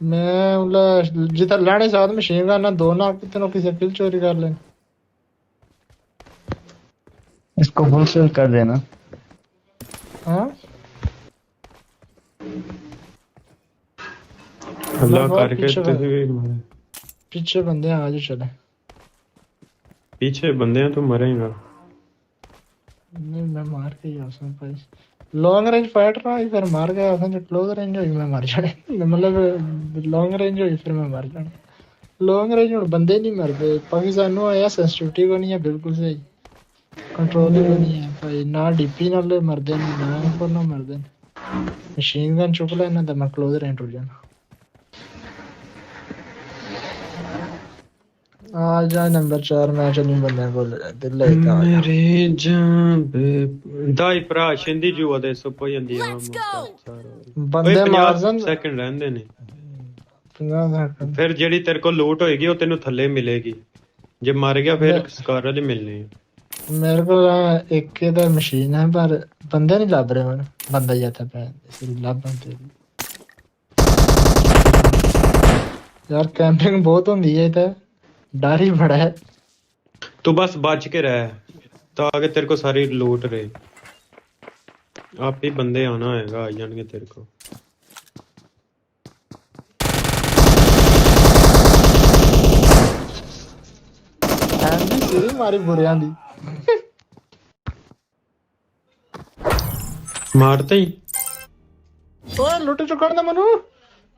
S11: मैं मतलब जितना लाने साथ में शेगा ना दो ना कितनों किसी किल चोरी कर लें
S12: इसको फुल सेल कर देना।
S11: हाँ
S10: अल्लाह
S11: बहुत
S10: करके
S11: पीछे बंदे हैं आज चले
S10: पीछे बंदे हैं तो मरेगा।
S11: नहीं मैं मार के ही आसान भाई लॉन्ग रेंज फाइटर ना फिर मार गया आसान जो क्लोज रेंज हुई मैं मर जाने मतलब लॉन्ग रेंज हुई फिर मैं मर जाने लॉन्ग रेंज में बंदे नहीं मरते पाकिस्तान में आया सेंसिटिविटी को नहीं है बिल्कुल सही कंट्रोल ही को नहीं है भाई ना डीपी नाल मरदे ना इनको ना मरदे मशीन गन चुक लेना तो मैं क्लोज रेंज उड़ जाना आ जा नंबर 4 मैच नहीं बंदे को दिल लेता
S10: मेरे जान दाई भरा छिंदी जुआ दे सो पई जंदी
S6: Let's go.
S11: बंदे मार
S10: 50
S11: जन
S10: सेकंड रहंदे ने
S11: 50 सेकंड
S10: फिर ਜਿਹੜੀ ਤੇਰੇ ਕੋਲ ਲੂਟ ਹੋਏਗੀ ਉਹ ਤੈਨੂੰ ਥੱਲੇ ਮਿਲੇਗੀ ਜੇ ਮਰ ਗਿਆ ਫਿਰ ਸਕਾਰ ਵਾਲੀ ਮਿਲਣੀ ਹੈ
S11: मेरे को एक के तो मशीन है पर बंदे नहीं लभ रहे मैंने बंदा जाता पे लभ बनते यार कैंपिंग बहुत होंदी है इधर डर ही बड़ा है
S10: तू बस बच के रह ताकि तेरे को सारी लूट रहे आप ही बंदे आना होएगा आ जाएंगे तेरे को
S11: ਐਂਡੀ ਸਿਰੀ ਮਾਰੀ ਬੁਰਿਆਂ ਦੀ
S10: ਮਾਰਤੇ ਹੀ
S11: ਓਏ ਲੁੱਟ ਚੁੱਕਣ ਦਾ ਮੈਨੂੰ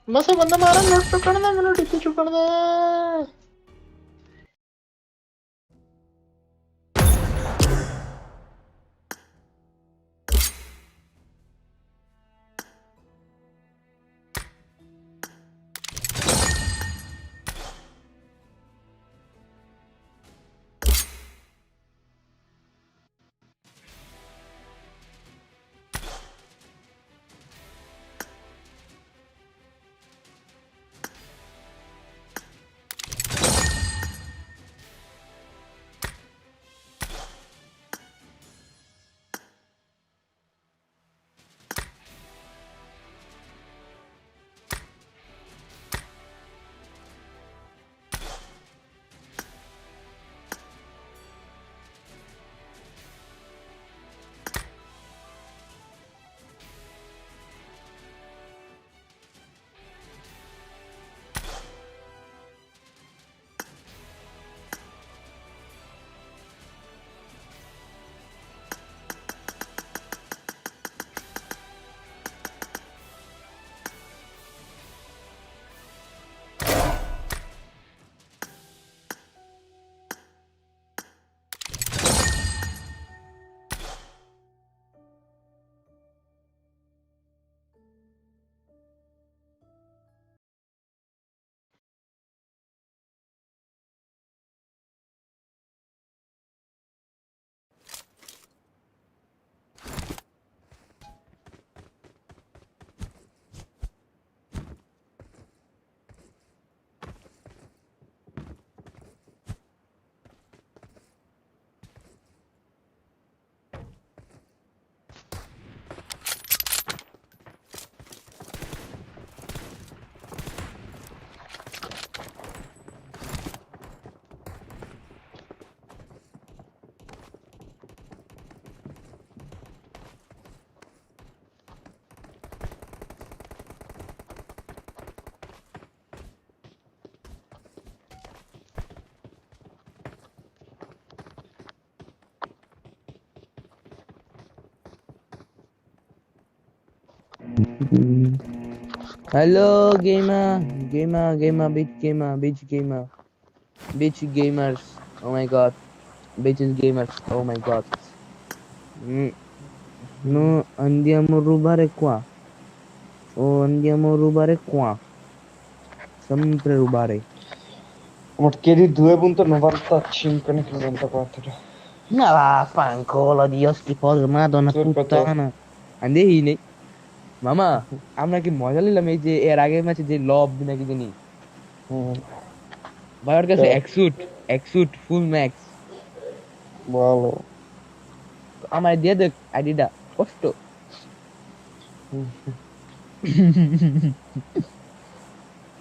S11: ਮਸੇ ਬੰਦਾ ਮਾਰਾ ਲੁੱਟ ਚੁੱਕਣ ਦਾ ਮੈਨੂੰ ਡਿੱਕੀ ਚੁੱਕਣ ਦਾ
S9: Hello, bitch gamers. Oh my god, bitches gamers. Oh my god. No, andiamo a rubare qua. Oh, andiamo a rubare qua. Sempre rubare.
S10: Mortieri 2.95 nel 94.
S9: Ma vaffanculo, Dio schifoso, madonna puttana. Andehine. মামা আমরা কি মজা নিলাম এই যে এর আগের ম্যাচে যে লব নাকি জানি ভাই ওর কাছে একশুট ফুল ম্যাক্স
S10: ভালো
S9: আমার দিয়ে দেখ আইডিটা কষ্ট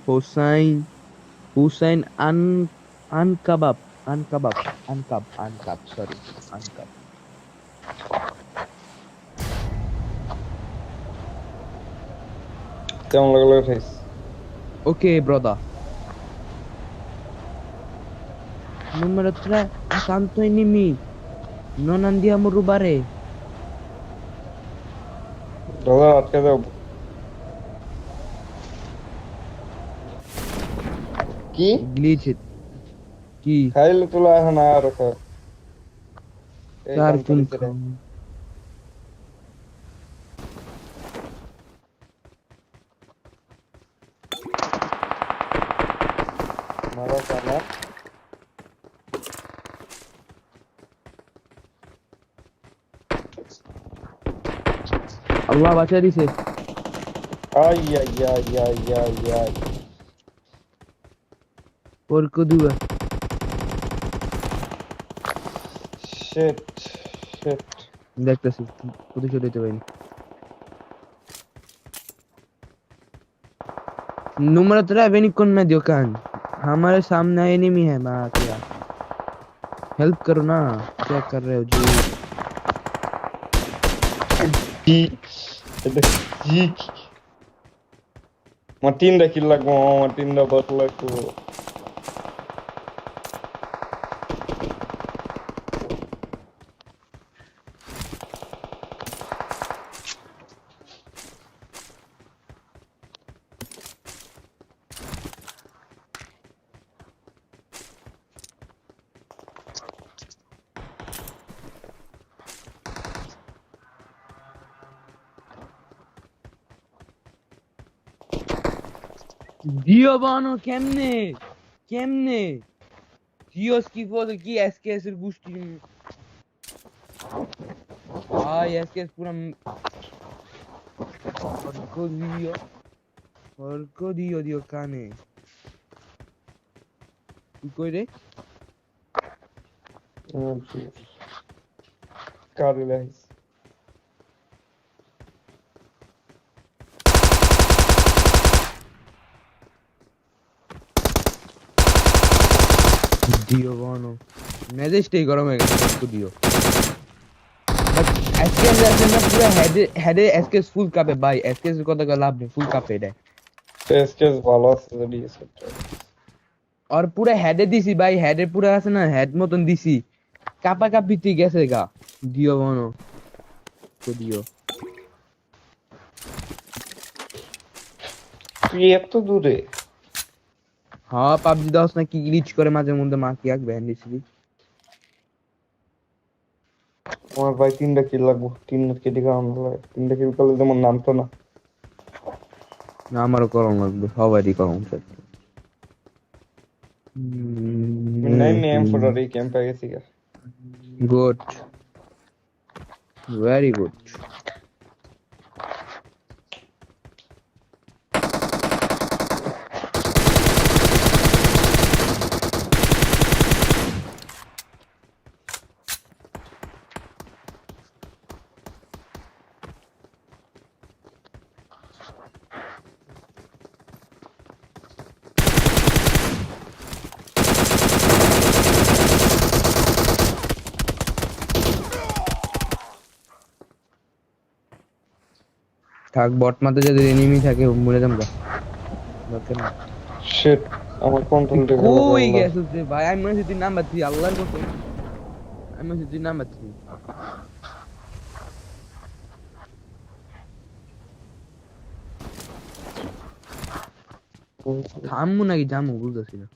S9: Hussein Unkab, sorry, Unkab.
S10: কেমন লাগলো face?
S9: Okay, brother. Numero 3, accanto ai nemici. Non andiamo a rubare.
S10: দাদা আটকে দাও। কি
S9: Glitch. কি?
S10: খাইলে তোলা এখন আর রাখো। এই কাম
S9: 4
S10: করিস রে। মারো কানা।
S9: আল্লাহ বাঁচা দিছে।
S10: I I I I I I.
S9: Porco due.
S10: Shit.
S9: দেখতেছি কোথায় চলে পাইনি। Numero 3, vieni con me, Dio can. हमारे सामने एनिमी है मां क्या? हेल्प करो ना, क्या कर रहे हो जी?
S10: जी Matinda kill ko, Matinda batla ko.
S9: Giovanni, কেমনে? Dios কি বলে কি এসকেএস এর গুষ্টি। ভাই এসকেএস পুরো Porco dio cane. কি কই রে?
S10: Carlos.
S9: Dio buono. মেজাজটাই গরম হয়ে গেছে Porco dio. বাট এসকেএস আছে না পুরো হেডে এসকেএস ফুল কাপে ভাই এসকেএস এর কথা লাভ নেই ফুল কাপে এটা।
S10: এসকেএস ভালো আছে যদি সেটা।
S9: আর পুরো হেডে দিছি ভাই হেডে পুরো আছে না হেড মতন দিছি। কাপা কাপিতে গেছে গা। Dio buono. Dio.
S10: তুই এত দূরে?
S9: হ্যাঁ পাবজি দাস না কি গ্লিচ করে মাঝে মধ্যে মা কি এক ব্যান্ড দিছিলি।
S10: আমার ভাই 3টা কিল লাগবে 3টা কিল কাউন্ট লাগে 3টা কিল করলে যেমন নামতো না
S9: না আমারও করণ লাগবে সবারই করণ লাগবে
S10: নাই নেম ফটোরি ক্যাম্প পেয়ে গেছি
S9: গুড ভেরি গুড থাক বট মাতে যদি এনিমি থাকে মরে যাম গা দরকার না
S10: শিট আমার কন্ট্রোল টেবিল
S9: কই গেছিস রে ভাই আমি মনে হচ্ছে নাম্বার 3 আল্লাহর কসম আমি মনে হচ্ছে নাম্বার 3 থামু নাকি জামু বুঝতেছি না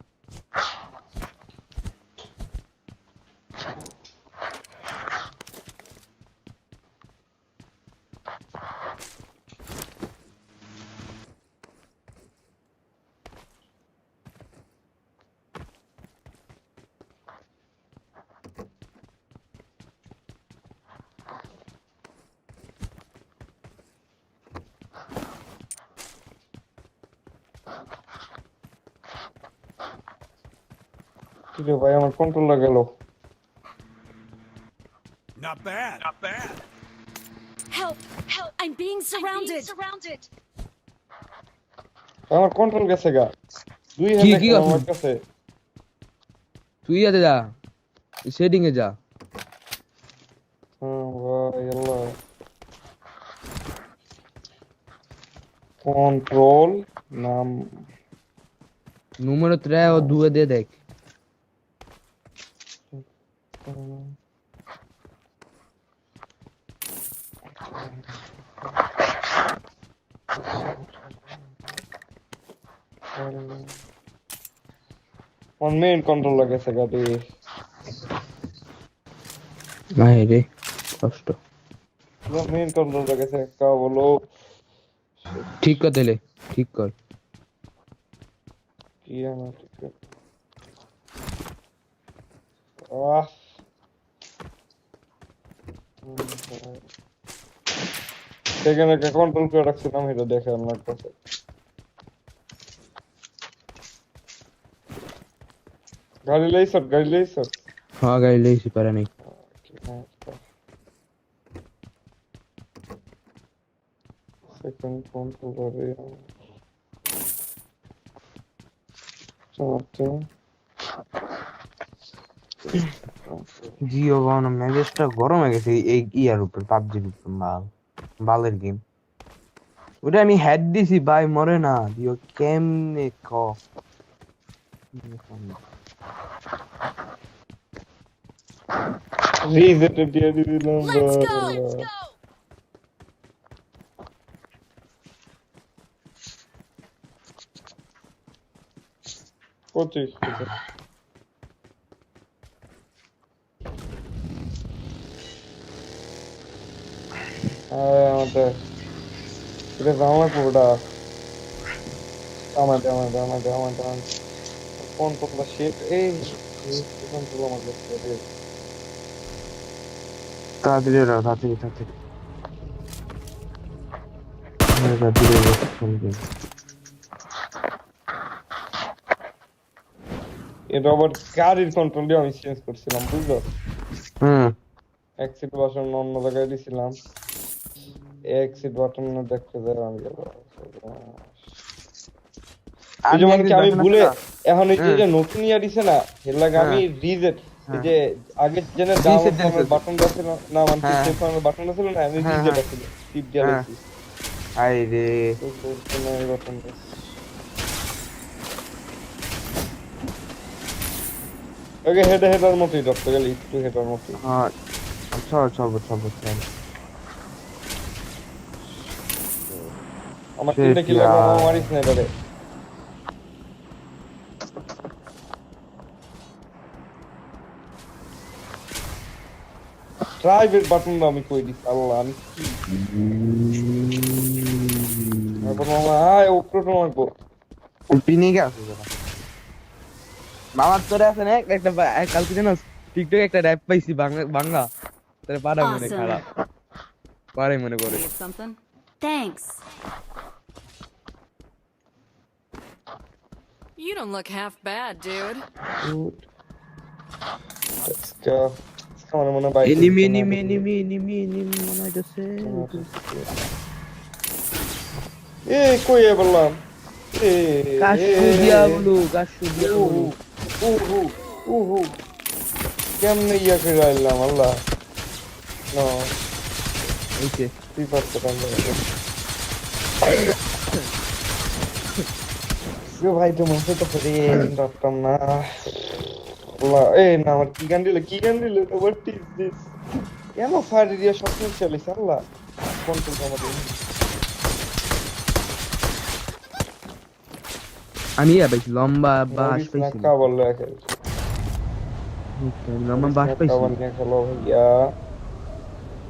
S10: কিরে ভাই আমার কন্ট্রোল গেল
S13: Not bad.
S6: Help! I'm being surrounded.
S10: আমার কন্ট্রোল গেছে গা 2
S9: কি
S10: হেড
S9: কি
S10: আমার কাছে
S9: তুই আতে যা সেটিং এ যা
S10: ভাই আল্লাহ কন্ট্রোল নাম
S9: número 3 और 2 दे देख
S10: on main control গেছে গাড়ি
S9: नहीं रे कष्ट
S10: मेन कंट्रोल गেছে কা বলো
S9: ठीक कर दे ले ठीक कर
S10: কি আমার ঠিক করে আহ সেখানে কে কন্ট্রোল করে রাখছিলাম এটা দেখে আমার কাছে গাড়ি লইছ
S9: हाँ गाड़ी ले इसी पर नहीं
S10: सेकंड कंट्रोल कर रही हूं चलते
S9: জিও গান মেজাজটা গরম হয়ে গেছে এই ইয়ার উপর পাবজির উপর বালের গেম ওটা আমি হেড দিছি ভাই মরে না জিও কেমনে ক
S10: রিজেট দিয়ে দিলাম কোথায় আমাদের এটা জামা পুরোটা আমাদের কোন কোনটা শেট এই কোন পুরো আমাদের
S9: তাড়াতাড়ি
S10: এটা আবার গাড়ির কন্ট্রোল দিয়ে আমি চেঞ্জ করছিলাম বুঝছো এক্সিট বাটন অন্য জায়গায় দিছিলাম এক্সিট বাটন না দেখতে যাই আমি যেমন কি আমি ভুলে এখন এই যে নতুন ইয়া দিছে না এর লাগে আমি রিজেট এই যে আগে যেন ডাউন বাটন ছিল না মানে সেফার বাটন ছিল না আমি রিজেট আছিল টিপ দিয়ে রাখছি
S9: আই রে
S10: এই বাটন ওকে হেডার মতই ধরতে গেলে একটু হেডার মতই
S9: হ্যাঁ আচ্ছা
S10: আমার তিনটা কিল লাগলো মারিস না এটারে প্রাইভেট বাটন আমি কই দিছি আল্লাহ আমি কি এখন মামা আয় উপরে মারবো
S9: পিনে গেছে জরা মামার তোরে আছে না একটা কালকে জানো টিকটকে একটা র‍্যাপ পাইছি বাংলা তোরে পাড়া মনে খারাপ পারে মনে করে
S6: Thanks.
S13: You don't look half bad, dude.
S10: Let's go. Come on, I'm gonna
S9: enemy mona jaise
S10: koi hai bollam
S9: kashu diablo
S10: kemne iya khirailam allah no
S9: okay
S10: people kotanda yo bhai tu mujhe to fere doctor na Allah na amar ki gan dile what is this কেন fire area সবসময় চলিস আল্লাহ control আমাদের
S9: আমি বেশ লম্বা বাস পাইছি
S10: না বললো এখন
S9: লম্বা বাস পাইছি
S10: খেলো ভাইয়া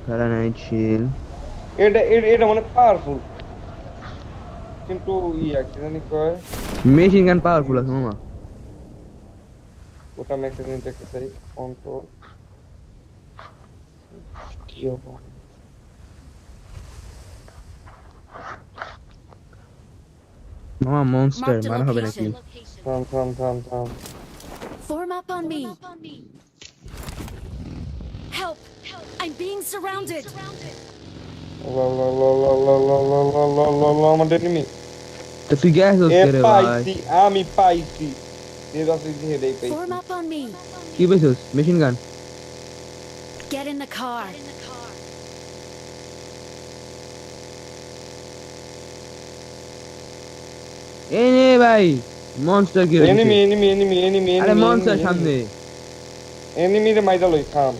S9: খেলা নাই চিল
S10: এটা মানে পাওয়ারফুল কিন্তু ইয়া কি জানি কয়
S9: মেশিন গান পাওয়ারফুল আছে মামা
S10: ওটা মেসেজ নিতে চাই কন্ট্রোল
S9: মামা মনস্টার মারা হবে নাকি
S10: থাম
S6: Form up on me. Help! I'm being surrounded.
S10: আমাদের এনিমি
S9: তো তুই গেছস
S10: এ
S9: কে রে ভাই
S10: পাইছি আমি পাইছি এর আছে যে হেডেই পাইছি
S6: Form up on me.
S9: কি পাইছস machine gun
S6: Get in the car.
S9: এই নে ভাই মনস্টার কি হইছে
S10: এনিমি এনিমি এনিমি এনিমি
S9: আরে
S10: এনিমি
S9: মনস্টার সামনে
S10: এনিমি রে মাইরা লই থাম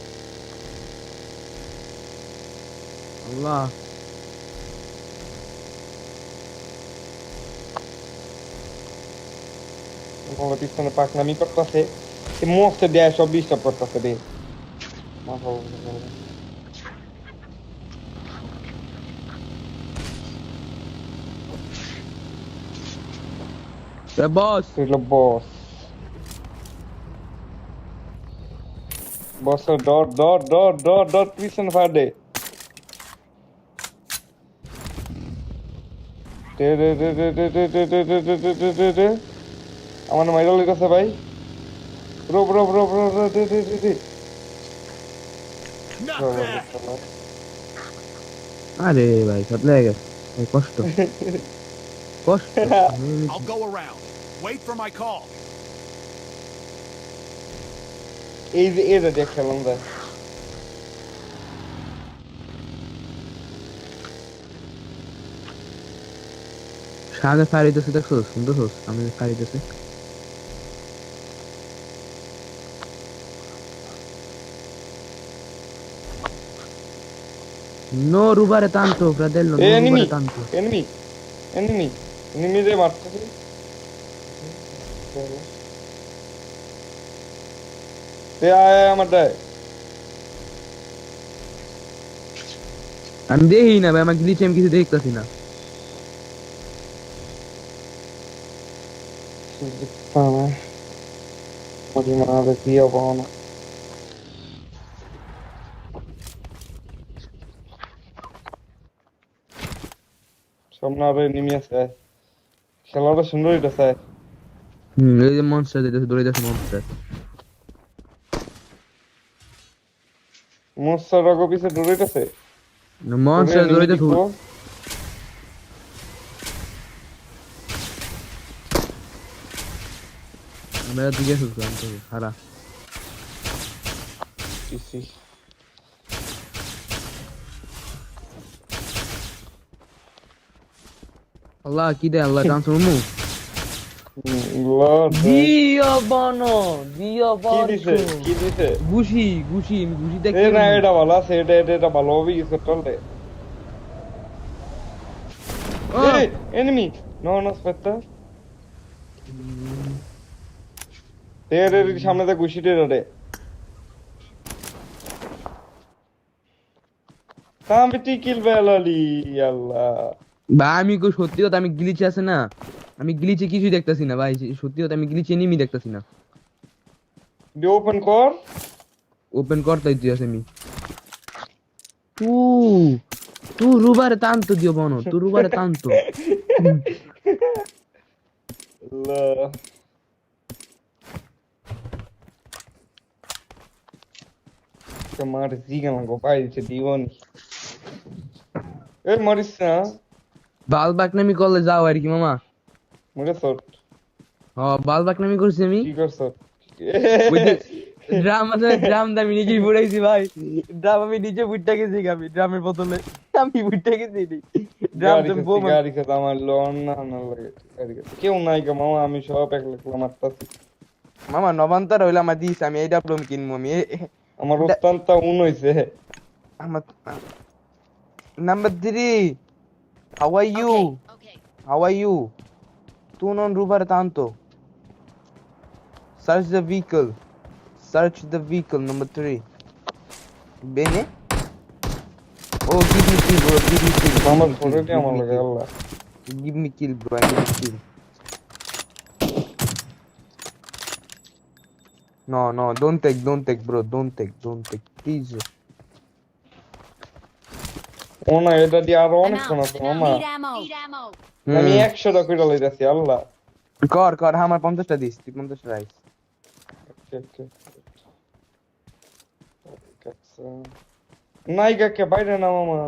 S9: আল্লাহ
S10: আমার পিছনে পাকনামি করতেছে এই মস্ত দেয় সব ডিস্টার্ব করতেছে রে মাথা
S9: রে বস
S10: বস বস ডট পিছনে ফাড়ে আমার মাইরা লইতাছে ভাই ব্রো দে
S9: আরে ভাই সব লেগে গেছে ভাই কষ্ট কষ্ট
S14: I'll go around. Wait for my call.
S10: এই যে দেখ খেলাম যায়
S9: সামনে ফাড়িতেছে দেখছস শুনতেছস আমি ফাড়িতেছে No rubare tanto, fratello, non
S10: enemy
S9: rubare tanto.
S10: enemy রে মারতেছে আয় আমার দেয়
S9: আমি দেখি না ভাই আমার গ্লিচে আমি কিছু দেখতাছি না
S10: কি অবস্থা সামনে আরো এনিমি আছে খেলাটা সুন্দর হইতাছে
S9: এই যে মনস্টার যেটা দৌড়াইতেছে
S10: মনস্টার রগো পিছে দৌড়াইতেছে
S9: মনস্টার দৌড়াইতেছে মেরা দিকে সুগান তো হারা
S10: ইসি
S9: Allah কি দে আল্লাহ ট্রান্সফার মু
S10: Dio
S9: bono
S10: কি দিছে
S9: গুশি দেখি
S10: না এটা ভালো আছে এটা ভালো হবে কি করতে এই enemy no aspetta তেরে সামনে তে গুশিতে রে কামটি কিল বেলালি আল্লাহ
S9: ভাই আমি কো সত্যি কথা আমি গ্লিচে আছে না আমি গ্লিচে কিছুই দেখতাছি না ভাই সত্যি কথা আমি গ্লিচে এনিমি দেখতাছি না ওপেন কর তাই তুই আছে আমি tu rubare tanto Dio buono tu rubare tanto
S10: Allah Kamar ziga mango pai dice divoni মরিস না
S9: বাল বাকনামি করলে যাও আর কি মামা
S10: মরে সট
S9: বাল বাকনামি করছি আমি
S10: কি করছ
S9: ড্রাম আমি নিজেই বুড়াইছি ভাই ড্রাম আমি নিজে বুঝতে গেছি আমি ড্রামের বদলে আমি বুঝতে গেছি ড্রাম
S10: গাড়ি খেতে আমার লোন না লাগে কেউ নাই গো মামা আমি সব একলা মারতাছি
S9: মামা নবান্তর হইলো আমার দিস আমি এই ডাবলুম কিনবো আমি
S10: আমার অত্যন্ত হইছে
S9: আমার Number 3, how are you?
S6: Okay.
S9: How are you? Tu non rubare tanto. Search the vehicle. Search the vehicle, number 3. Bene? Oh, give me kill, bro. Give me kill.
S10: Mama, already I'm like Allah.
S9: Give me kill, bro. I need kill. No, don't take, bro. Don't take. Please.
S10: ওনা এটা দিয়ে আরো অনেক কোন আছে মামা আমি 100 টাকা করে লইতাছি আল্লাহ
S9: কর আমার 50টা দিস তুই 50টা রাইস
S10: নাই কাকে বাইরে না মামা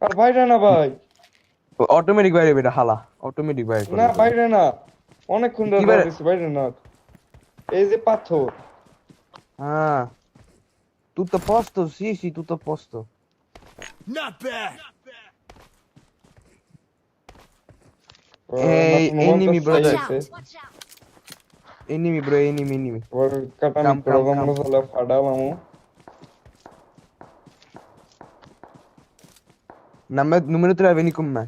S10: আর বাইরে না ভাই
S9: অটোমেটিক বাইরে বেটা হালা অটোমেটিক বাইরে
S10: না বাইরে না অনেকক্ষণ ধরে ধরতেছি বাইরে না এই যে পাথর
S9: হ্যাঁ tutto a posto sì sì tutto a posto
S14: Not bad.
S9: enemy brother enemy bro enemy
S10: কাটানি প্রোগ্রাম হলো ফাড়ালামু
S9: numero 3 vieni con me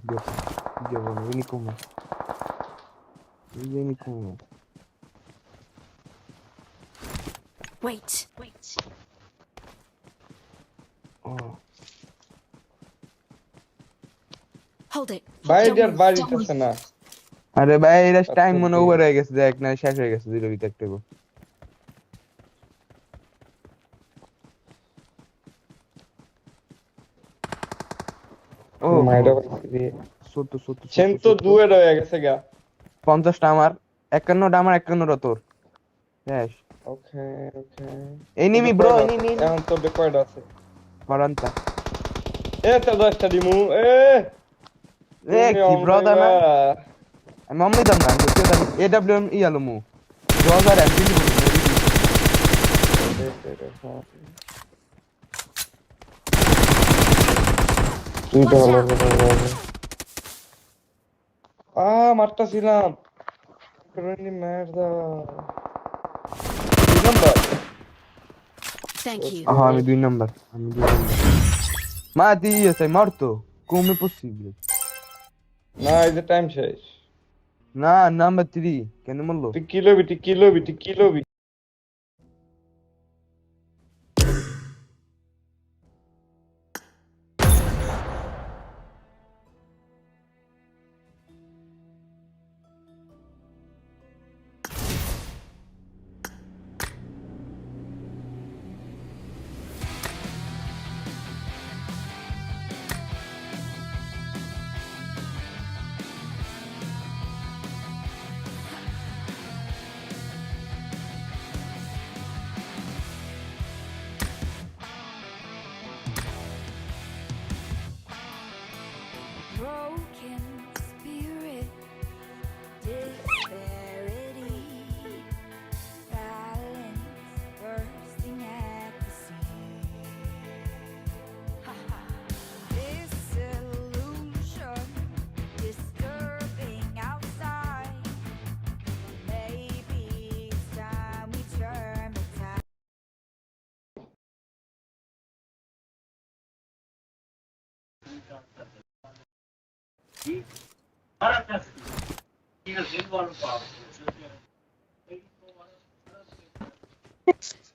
S9: vieni con me
S6: Wait.
S9: oh
S6: Hold it.
S10: বাইরের বাড়িতেছে না
S9: আরে ভাই এটা টাইম মনে ওভার হয়ে গেছে দেখ না শেষ হয়ে গেছে দুটো ভিতর থেকে ও
S10: মাইরা বসি
S9: সত্য
S10: 102 হয়ে গেছে গা
S9: 50টা আমার 51টা আমার 51টা তোর শেষ
S10: ওকে
S9: enemy bro enemy
S10: এখন তো বেকওয়ার্ড আছে
S9: 40
S10: এটা 10টা দিমু
S9: কি brother না আমি অমনি দাম না AWM ইয়ালমু 2000 এমপি
S10: মারতাছিলাম
S6: Thank you.
S9: আমি 2 number ma Dio sei morto come possibile
S10: না এই যে টাইম শেষ
S9: না নাম্বার 3 কেন মরলো
S10: তুই কি lobby
S6: Broken spirit, disparity, balance bursting at the seams. Disillusion, disturbing outside. Maybe it's time we turn the tide.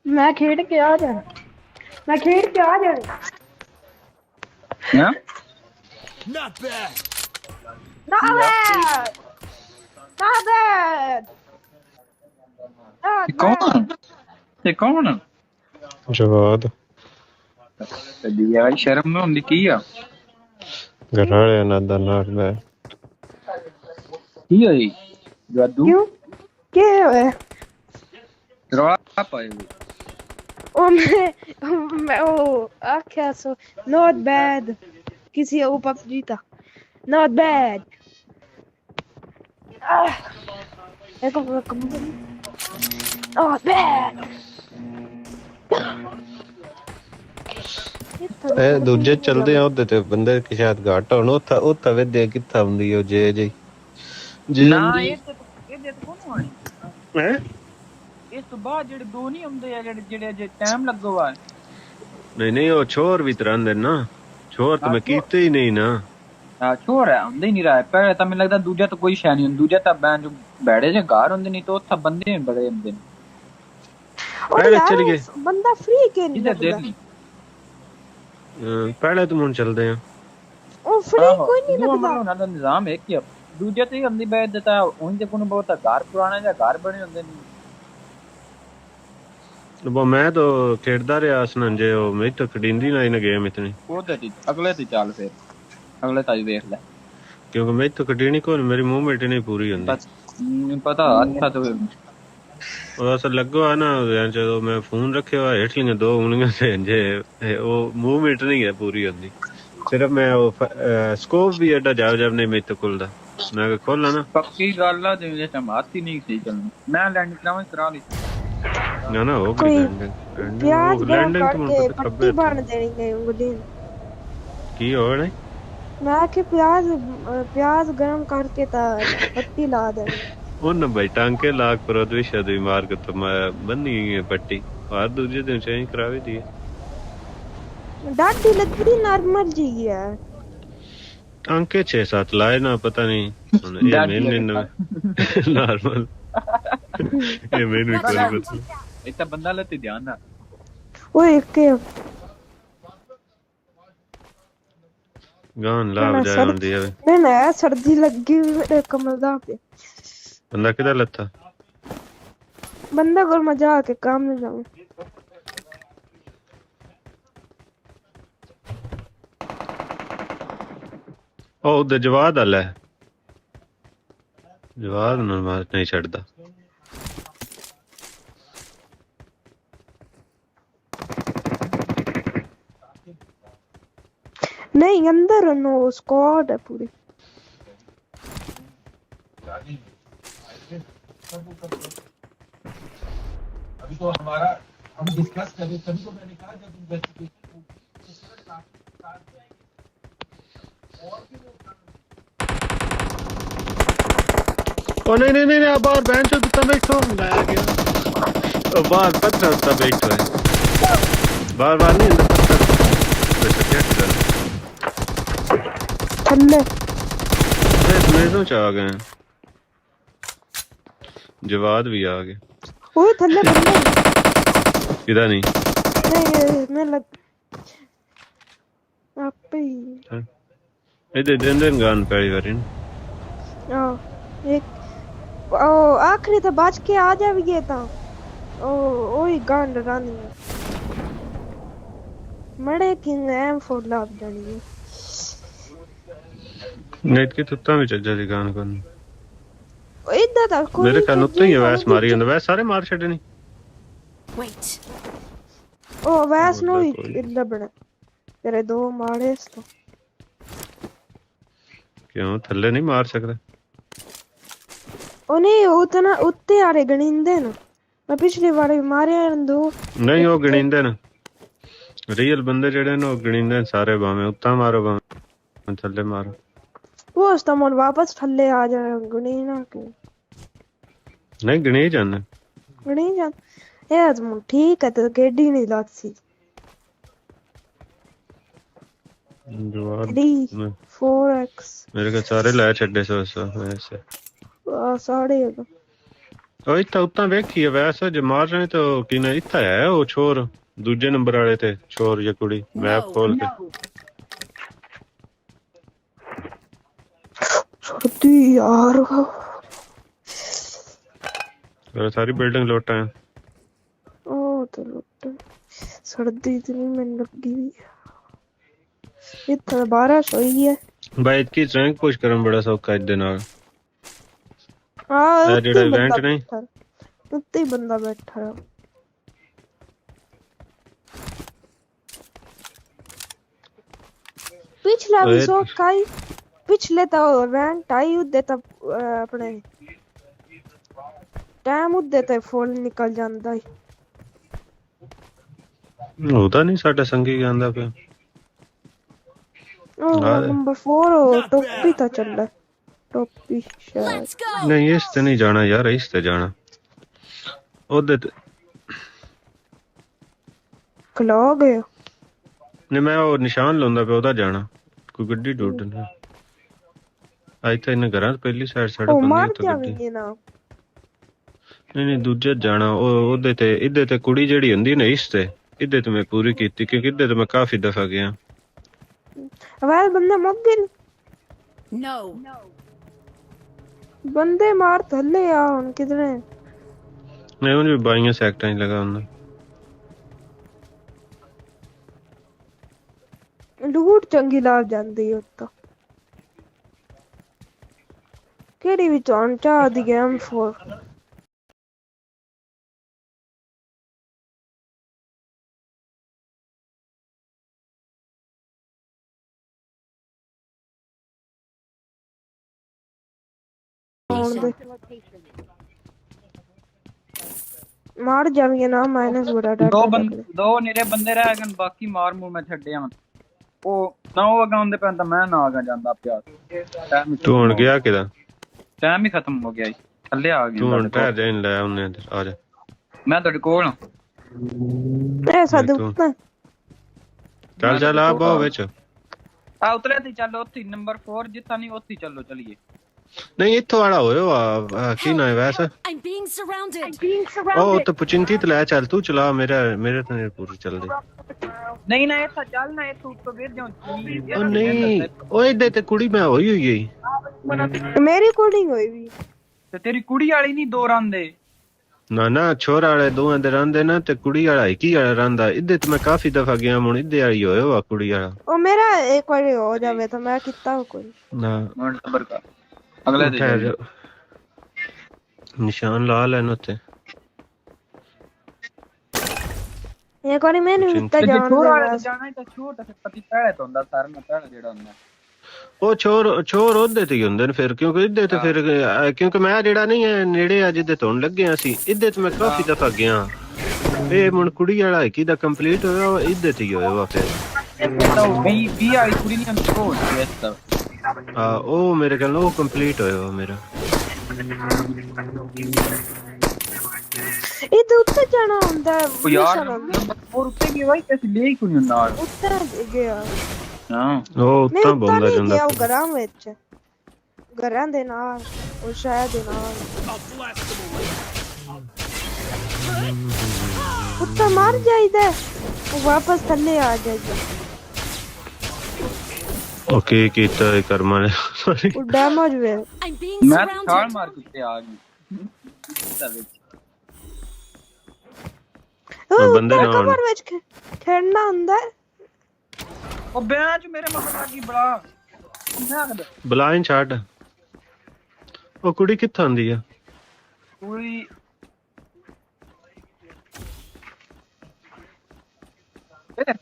S15: मैं खेड के आ जाना
S14: Yeah? Not bad.
S15: Not bad.
S14: ਤੇ ਕੌਣ
S16: ਜਵਾਦ
S14: ਤੇ ਯਾਰ ਸ਼ਰਮ ਨਾ ਹੁੰਦੀ ਕੀ ਆ
S16: ਘਰਾਲੇ ਨਾਲ ਦਾ ਨਾਟ ਮੈਂ
S14: ਕੀ ਹੋਈ ਜਾਦੂ
S15: क्या है
S14: ਰੌਲਾ ਪਾਏ
S15: ओ मैं ओ आख्या सो not bad किसी वो PUBG था not bad not bad
S16: ਇਹ ਦੂਜੇ ਚੱਲਦੇ ਆ ਉਹਦੇ ਤੇ ਬੰਦੇ ਕਿ ਸ਼ਾਇਦ ਘਾਟ ਹੋਣ ਉੱਥੇ ਵੇਦੇ ਕਿੱਥਾ ਹੁੰਦੀ ਉਹ ਜੇ
S14: ਨਾ ਇਹ ਤੇ ਕੋਣ ਆਣੀ
S16: ਹੈ
S14: ਇਸ ਤੋਂ ਬਾਅਦ ਜਿਹੜੇ ਦੋ ਨਹੀਂ ਹੁੰਦੇ ਆ ਜਿਹੜੇ ਜੇ ਟਾਈਮ ਲੱਗੋਵਾ
S16: ਨਹੀਂ ਉਹ ਛੋਰ ਵੀ ਤਰ੍ਹਾਂ ਨਾ ਛੋਰ ਤਾਂ ਮੈਂ ਕੀਤੇ ਹੀ ਨਹੀਂ ਨਾ
S14: ਆ ਛੋਰ ਹੈ ਹੁੰਦੇ ਹੀ ਨਹੀਂ ਰਹਾ ਪਹਿਲੇ ਤਾਂ ਮੈਨੂੰ ਲੱਗਦਾ ਦੂਜਾ ਤਾਂ ਕੋਈ ਸ਼ੈ ਨਹੀਂ ਹੁੰਦਾ ਦੂਜਾ ਤਾਂ ਬੈਂ ਜੋ ਬੈੜੇ ਜੇ ਘਰ ਹੁੰਦੇ ਨਹੀਂ ਤਾਂ ਉੱਥੇ ਬੰਦੇ ਬੜੇ ਹੁੰਦੇ ਨੇ
S16: ਪਹਿਲੇ ਚੱਲ ਗਏ
S15: ਬੰਦਾ ਫ੍ਰੀ ਕੇ ਨਹੀਂ
S14: ਲੱਗਦਾ
S16: ਪਹਿਲੇ ਤਾਂ ਹੁਣ ਚੱਲਦੇ ਆ
S15: ਉਹ ਫ੍ਰੀ ਕੋਈ ਨਹੀਂ ਲੱਗਦਾ
S14: ਉਹਨਾਂ ਦਾ ਨਿਜ਼ਾਮ ਹੈ ਕਿ ਦੂਜੇ ਤੇ ਹੁੰਦੀ ਬੈਠ ਦਿੱਤਾ ਉਹਦੇ ਕੋਲ ਬਹੁਤ ਘਰ ਪੁਰਾਣੇ ਜਾਂ ਘਰ ਬਣੇ ਹੁੰਦੇ ਨੇ
S16: वो मैं तो खेड़दा रहा सनंजे ओ मैं तो खड़ींदी ना इन गेम इतनी
S14: ਉਹਦੇ ਤੇ ਅਗਲੇ ਤੇ ਚੱਲ ਫਿਰ ਅਗਲੇ ਤਾਂ ਵੇਖ ਲੈ
S16: क्योंकि मैं तो खड़ीनी कोई मेरी मूवमेंट नहीं पूरी होंदी
S14: पता अच्छा तो
S16: और असल लगो है ना जो मैं फोन रखे हुआ हेठलियां दो उंगलियां से जे वो मूवमेंट नहीं है पूरी होंदी सिर्फ मैं वो स्कोप भी एडा जाव जाव नहीं मेरे तो खुलदा मैं अगर खोला ना
S14: पक्की गल आ जिवें टाइम आती नहीं सही चलनी मैं लैंड करा ली
S16: ना ना हो गई
S15: कोई
S16: लैंडिंग लैंडिंग
S15: प्याज
S16: वो
S15: गरम
S16: लैंडिंग तो मुझे
S15: करके
S16: पता खब्बे
S15: पट्टी
S16: हथे
S15: बांध देनी है उंगली में।
S16: की हो रहा है
S15: मैं आके प्याज गरम करके ता पट्टी ला देनी।
S16: उन भाई टांके लाख पर विषय दी मार के तो मैं बनी गई है पट्टी और दूसरे दिन चेंज करावी दी
S15: डाडी लगी नॉर्मल जी है।
S16: टांके 6-7 लाए ना पता नहीं ये
S14: डाडी
S16: मैंने
S14: लगा
S16: नॉर्मल ये मैंने कोई पता
S14: इतना बंदा लेते ध्यान ना
S15: ओए के
S16: गान ला बजाए हों दिया
S15: मैंने सर्दी लगी हुई मेरे कमर पे।
S16: बंदा किधर लता
S15: बंदा को मजा के काम में जाऊं
S16: ओ उधर जवाद आला है जवाद नमाज नहीं छड़दा
S15: नहीं अंदर नो स्क्वाड है पूरी।
S17: अभी तो हमारा हम डिस्कस कर रहे तभी तो मैंने कहा जब इन्वेस्टिगेशन
S16: ओ नहीं नहीं नहीं बाहर बहन चो कितना बैठो लाया गया ओ बाहर पत्थर उतना बैठो है बाहर बाहर नहीं अंदर पत्थर वैसे क्या कर
S15: थल्ले
S16: मैं तो आ गए जवाद भी आ गए
S15: ओए थल्ले बंदे
S16: किधर नहीं
S15: मैं लग आप ही
S16: इधर दिन गान पड़ी वरी
S15: एक ओ आखिरी तो बच के आ जाएगी ता ओ ओही गांड रानी मड़े किंग एम फोर लाभ जानी है
S16: नेट के तुत्ता में चल जाती गान को
S15: इधर तक कोई
S16: मेरे कान उत्ते ही वैस मारी अंदर वैस सारे मार छड़े नहीं
S15: ओ वैस नो ही इधर बने तेरे दो मारे तो
S16: क्यों थल्ले नहीं मार सकता
S15: ओ नहीं उतना उत्ते आरे गणिंदे ना मैं पिछली बार भी मारे दो
S16: नहीं वो गणिंदे ना रियल बंदे जेड़े ना गणिंदे सारे बामे उत्ता मारो बामे थल्ले मारो
S15: वो इस्तेमाल वापस थल्ले आ जाए गणी ना के
S16: नहीं गणी जाना
S15: गणी जान ये तुम ठीक है तो गेडी नहीं लाती
S16: जवाब
S15: 4x
S16: मेरे का सारे लाए छड्डे सो वैसे
S15: साढ़े
S16: ओ इतना उतना देखी है वैसे जो मार रहे तो किने इतना है वो छोर दूजे नंबर वाले थे छोर या कुड़ी मैप खोल के
S15: छोटी यार
S16: और सारी बिल्डिंग लौटा है
S15: ओ तो लौटा सर्दी इतनी में लगी हुई है इतना 12 सोई है
S16: भाई इतनी रैंक पुश करन बड़ा सौखा इस दिन आ
S15: हां
S16: जेड़ा इवेंट नहीं
S15: उत्ते ही बंदा बैठा है पिछला भी सो काई पिछले तो इवेंट आई उदे तब अपने टाइम उदे ते फुल निकल जांदा है
S16: होता नहीं साडा संगी गांदा पे
S15: नंबर 4 टोपी था चल रहा टोपी शायद
S16: नहीं इस ते नहीं जाना यार इस ते जाना ओदे
S15: खलो गया
S16: नहीं मैं वो निशान लांदा पे ओदा जाना कोई गड्डी ढूंढना आई था इन घरां पहली साइड साढ़े
S15: ओ
S16: 15
S15: मार
S16: तो
S15: क्या
S16: गड्डी
S15: भी ना
S16: नहीं दूजे जाना ओदे ते इदे ते कुड़ी जेड़ी हुंदी ना इस ते इदे ते मैं पूरी कीती क्योंकि इदे ते मैं काफी दफा गया
S15: अवेल बंदा मग गए
S13: No.
S15: बंदे मार थल्ले आ उन कितने
S16: नहीं उन भी बाइयां सेक्टर नहीं लगा उन
S15: लूट चंगी लाभ जांदी है उत्ता केड़ी भी चां चाह दी M4 दे मार जाएंगे ना माइनस बड़ा डर
S14: दो निरे बंदे रह गए बाकी मार मुंह में छड्डिया ਉਹ ਨਾ ਉਹ ਅਗਾ ਹੁੰਦੇ ਪੈਂਦਾ ਮੈਂ ਨਾ ਆਗਾ ਜਾਂਦਾ ਪਿਆ
S16: ਤੂੰ ਹੁਣ ਗਿਆ ਕਿਦਾ
S14: ਟਾਈਮ ਹੀ ਖਤਮ ਹੋ ਗਿਆ ਜੀ ਥੱਲੇ ਆ ਗਿਆ
S16: ਤੂੰ ਹੁਣ ਟਹਿ ਜਾ ਲੈ ਆਉਨੇ ਆ ਜਾ
S14: ਮੈਂ ਤੁਹਾਡੇ ਕੋਲ ਹਾਂ
S15: ਇਹ ਸਾਦੂ
S16: ਚੱਲ ਚੱਲ ਆ ਬਾਹ ਵਿੱਚ
S14: ਆ ਉਤਲੇ ਤੇ ਚੱਲ ਉੱਥੇ ਨੰਬਰ 4 ਜਿੱਥਾ ਨਹੀਂ ਉੱਥੇ ਚੱਲੋ ਚਲੀਏ
S16: ਨਹੀਂ ਇੱਥੋਂ ਵਾਲਾ ਹੋਇਓ ਆ ਕੀ ਨਾ ਵੈਸੇ
S13: I'm being surrounded.
S16: ਉਹ ਤਾਂ ਪੁਚਿੰਤੀ ਤੇ ਲੈ ਚੱਲ ਤੂੰ ਚਲਾ ਮੇਰੇ ਤਾਂ ਪੂਰੀ ਚੱਲਦੀ
S14: ਨਹੀਂ ਨਾ ਇੱਥਾ ਚੱਲ ਨਾ ਇੱਥੋਂ ਉੱਤੋਂ ਗਿਰ ਜਾਉਂ
S16: ਉਹ ਨਹੀਂ ਉਹ ਇਹਦੇ ਤੇ ਕੁੜੀ ਮੈਂ ਹੋਈ ਹੈ
S15: ਮੇਰੀ ਕੋਡਿੰਗ ਹੋਈ ਵੀ
S14: ਤੇ ਤੇਰੀ ਕੁੜੀ ਵਾਲੀ ਨਹੀਂ ਦੋ ਰੰਦੇ
S16: ਨਾ ਛੋਰਾ ਵਾਲੇ ਦੋਵਾਂ ਦੇ ਰੰਦੇ ਨਾ ਤੇ ਕੁੜੀ ਵਾਲਾ ਕੀ ਵਾਲਾ ਰੰਦਾ ਇੱਦੇ ਤੇ ਮੈਂ ਕਾਫੀ ਦਫਾ ਗਿਆ ਹੁਣ ਇੱਦੇ ਵਾਲੀ ਹੋਇਓ ਆ ਕੁੜੀ ਵਾਲਾ ਉਹ
S15: ਮੇਰਾ ਇੱਕ ਵਾਰੀ ਹੋ ਜਾਵੇ ਤਾਂ ਮੈਂ ਕੀਤਾ ਕੋਈ
S16: ਨਾ
S14: ਨੰਬਰ ਕਰ ਅਗਲੇ ਦੇ
S16: ਨਿਸ਼ਾਨ ਲਾ ਲੈਣ ਉੱਤੇ
S15: ਇਹ ਕੋਣੀ ਮੈਨੂੰ ਉੱਤੇ
S14: ਜਾਣਾ ਤਾਂ ਛੋਟਾ ਤੇ ਪਤੀ ਪਹਿਲੇ ਤੋਂ ਹੁੰਦਾ ਸਾਰਿਆਂ ਨਾਲ ਪਹਿਲਾ ਜਿਹੜਾ ਹੁੰਦਾ
S16: ਉਹ ਛੋਰ ਉਹਦੇ ਤੇ ਹੀ ਹੁੰਦੇ ਨੇ ਫਿਰ ਕਿਉਂਕਿ ਇੱਦੇ ਤੇ ਫਿਰ ਕਿਉਂਕਿ ਮੈਂ ਜਿਹੜਾ ਨਹੀਂ ਹੈ ਨੇੜੇ ਅੱਜ ਦੇ ਧੁਣ ਲੱਗਿਆ ਸੀ ਇੱਦੇ ਤੇ ਮੈਂ ਕਾਫੀ ਦਫਾ ਗਿਆ ਇਹ ਹੁਣ ਕੁੜੀ ਵਾਲਾ ਕੀ ਦਾ ਕੰਪਲੀਟ ਹੋਇਆ ਇੱਦੇ ਤੇ ਹੀ ਹੋਇਆ ਵਾ ਫਿਰ
S14: ਵੀ ਆਈ ਕੁੜੀ ਨਹੀਂ ਕੰਟਰੋਲ ਕੀਤਾ
S16: ਹਾਂ ਉਹ ਮੇਰੇ ਖਿਆਲ ਨਾਲ ਉਹ ਕੰਪਲੀਟ ਹੋਇਆ ਵਾ ਮੇਰਾ
S15: ਇਹਦੇ ਉੱਤੇ ਜਾਣਾ ਹੁੰਦਾ
S14: ਉਹ ਯਾਰ ਨੰਬਰ ਉੱਤੇ ਗਿਆ ਭਾਈ ਕਿਸ ਲਈ ਕੋਈ ਨਾਲ
S15: ਉੱਤੇ ਗਿਆ
S14: ਹਾਂ
S16: ਉਹ ਉੱਤਾਂ ਬੋਲਦਾ ਜਾਂਦਾ
S15: ਉਹ ਘਰਾਂ ਵਿੱਚ ਘਰਾਂ ਦੇ ਨਾਲ ਉਹ ਸ਼ਾਇਦ ਦੇ ਨਾਲ ਉੱਤੇ ਮਾਰ ਜਾਈਦਾ ਉਹ ਵਾਪਸ ਥੱਲੇ ਆ ਜਾਈਦਾ
S16: ਓਕੇ ਕੀਤਾ ਕਰਮਾ ਨੇ
S15: ਉਹ ਡੈਮੇਜ ਵੇ
S14: ਮੈਂ ਛਾਲ ਮਾਰ ਕੇ ਆ ਗਈ
S15: ਉਹ ਬੰਦੇ ਨਾਲ ਕਵਰ ਵਿੱਚ ਖੇਡਣਾ ਹੁੰਦਾ
S14: ਉਹ ਬੈਂਚ ਮੇਰੇ ਮਗਰ ਲੱਗੀ ਬੜਾ
S16: ਬਲਾਈਨ ਛੱਡ ਉਹ ਕੁੜੀ ਕਿੱਥੋਂ ਆਂਦੀ ਆ
S14: ਕੁੜੀ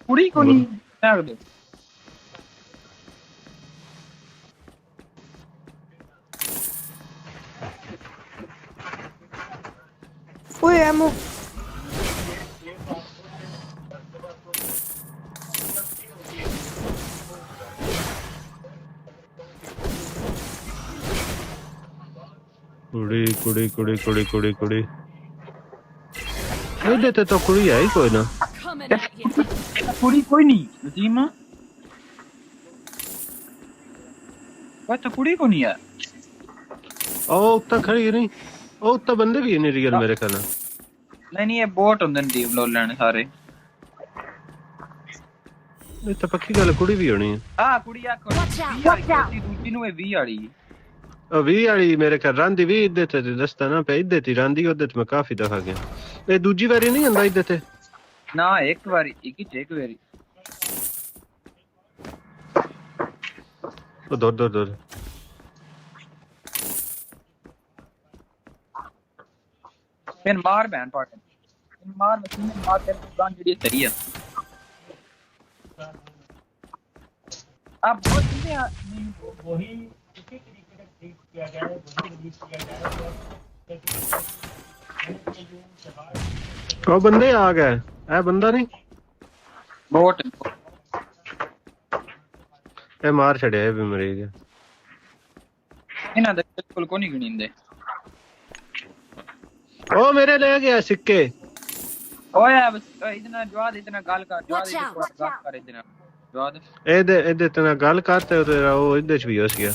S14: ਕੁੜੀ ਕੋ ਨਹੀਂ ਸਕਦੇ
S15: ਓਏ ਐਮੋ
S16: ਕੁੜੀ ਇਹਦੇ ਤੇ ਤਾਂ ਕੁੜੀ ਹੈ ਹੀ ਕੋਈ ਨਾ
S14: ਕੁੜੀ ਕੋਈ ਨਹੀਂ ਨਸੀਮ ਉਹ ਤਾਂ ਕੁੜੀ ਕੋ ਨਹੀਂ ਹੈ
S16: ਉਹ ਤਾਂ ਖੜੀ ਨਹੀਂ ਉਹ ਤਾਂ ਬੰਦੇ ਵੀ ਨਹੀਂ ਰੀਅਲ ਮੇਰੇ ਖਿਆਲ
S14: ਨਹੀਂ ਇਹ ਬੋਟ ਹੁੰਦੇ ਨੇ ਟੀਮ ਲੋ ਲੈਣ ਸਾਰੇ
S16: ਇਹ ਤਾਂ ਪੱਕੀ ਗੱਲ ਕੁੜੀ ਵੀ ਹੋਣੀ ਹੈ
S14: ਆ ਕੁੜੀ ਆ ਦੂਜੀ ਨੂੰ ਇਹ 20 ਵਾਲੀ
S16: 20 ਵਾਲੀ ਮੇਰੇ ਘਰ ਰਾਂਦੀ ਵੀ ਇੱਦੇ ਤੇ ਦੱਸਦਾ ਨਾ ਪਿਆ ਇੱਦੇ ਤੇ ਰਾਂਦੀ ਉਹਦੇ ਤੇ ਮੈਂ ਕਾਫੀ ਦਫਾ ਗਿਆ ਇਹ ਦੂਜੀ ਵਾਰੀ ਨਹੀਂ ਹੁੰਦਾ ਇੱਦੇ ਤੇ
S14: ਨਾ ਇੱਕ ਵਾਰੀ ਇੱਕ ਵਾਰੀ
S16: ਉਹ ਦੌੜ
S14: ਫਿਰ ਮਾਰ ਬੈਨ ਪਾਟ ਮਾਰ ਮਸ਼ੀਨ ਮਾਰ ਤੇ ਗਨ ਜਿਹੜੀ ਸਹੀ ਹੈ आप बहुत चीजें वही इसी तरीके से ट्रीट किया गया है वही रिलीज किया गया
S16: है वो बंदे आ गए है बंदा नहीं
S14: बोट
S16: ए मार छड़े है भी मरी गया
S14: इना दे बिल्कुल को नहीं गिनिंदे
S16: ओ मेरे ले गया सिक्के
S14: ओए इतना जवाद इतना गाल का जवाद इतना
S16: ਇਹਦੇ ਤੇ ਨਾਲ ਗੱਲ ਕਰਤੇ ਤੇਰਾ ਉਹ ਇਹਦੇ ਚ ਵੀ ਹੋ ਗਿਆ